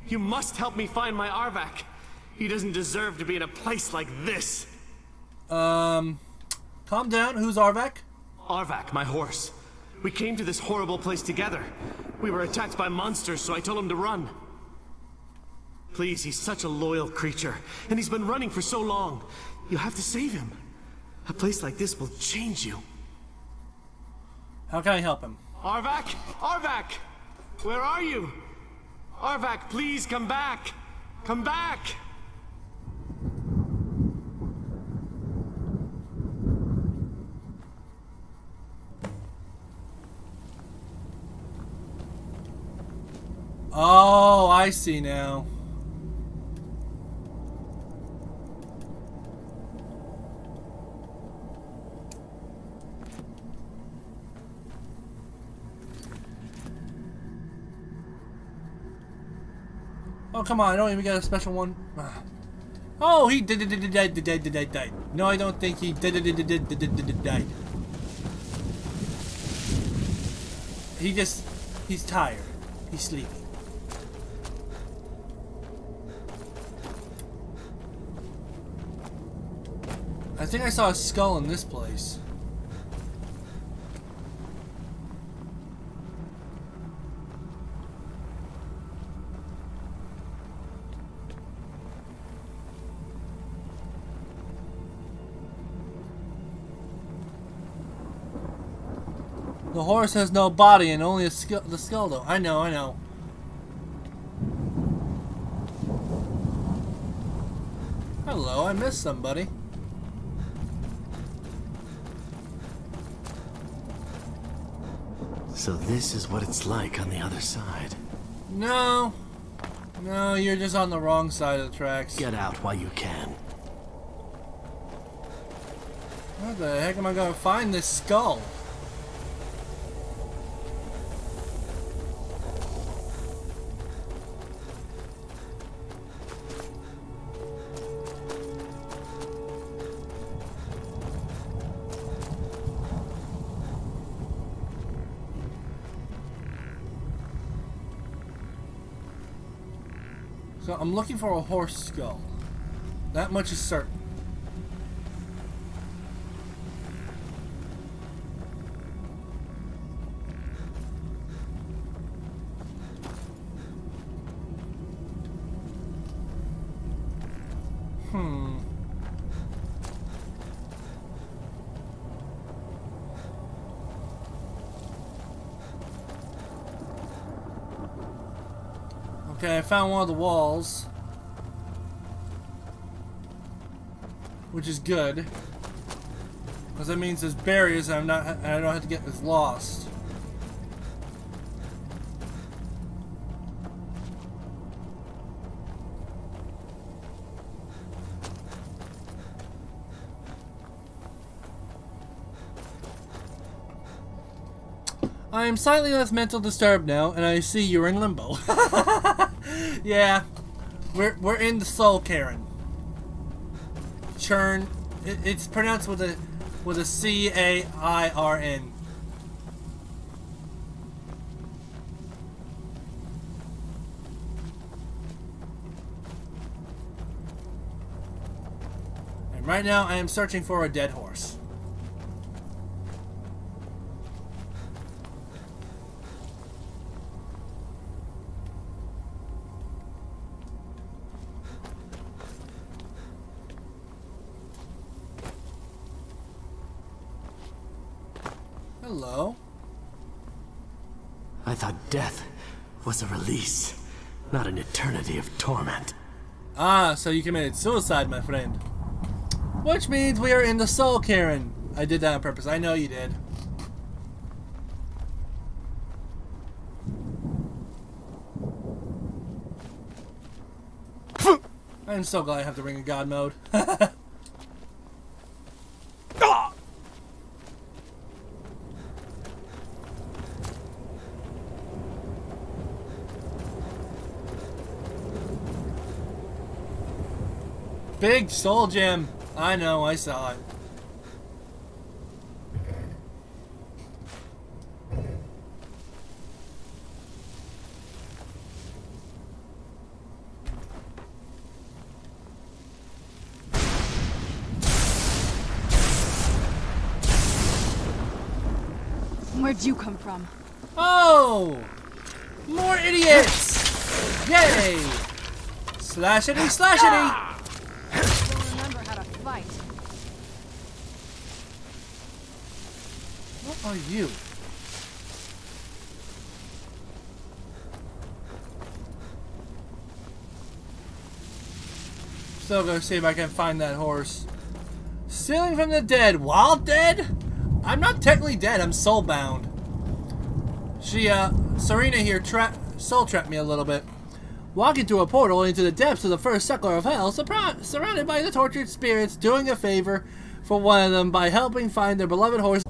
S7: You must help me find my Arvak. He doesn't deserve to be in a place like this.
S1: Calm down. Who's Arvak?
S7: Arvak, my horse. We came to this horrible place together. We were attacked by monsters, so I told him to run. Please, he's such a loyal creature, and he's been running for so long. You have to save him. A place like this will change you.
S1: How can I help him?
S7: Arvak! Arvak! Where are you? Arvak, please come back! Come back!
S1: Oh, I see now. Oh, come on, I don't even get a special one. Oh, he died. No, I don't think he died. He's tired. He's sleepy. I think I saw a skull in this place. The horse has no body and only the skull though. I know. Hello, I missed somebody.
S7: So this is what it's like on the other side.
S1: No, you're just on the wrong side of the tracks.
S7: Get out while you can.
S1: Where the heck am I gonna find this skull? So I'm looking for a horse skull. That much is certain. Okay, I found one of the walls, which is good, because that means there's barriers and I don't have to get as lost. I am slightly less mental disturbed now, and I see you're in limbo. Yeah, we're in the Soul Karen. Churn. It's pronounced with a C-A-I-R-N. And right now, I am searching for a dead horse. Hello.
S7: I thought death was a release, not an eternity of torment.
S1: Ah, so you committed suicide, my friend. Which means we are in the Soul Karen. I did that on purpose. I know you did. I'm so glad I have the Ring of God mode. Big soul gem. I know, I saw it.
S5: Where'd you come from?
S1: Oh! More idiots! Yay! Slashity, slashity!
S5: Don't remember how to fight.
S1: What are you? Still gonna see if I can find that horse. Stealing from the dead while dead? I'm not technically dead, I'm soulbound. Serena here soul trapped me a little bit. Walking through a portal into the depths of the first suckler of hell, surrounded by the tortured spirits, doing a favor for one of them by helping find their beloved horse.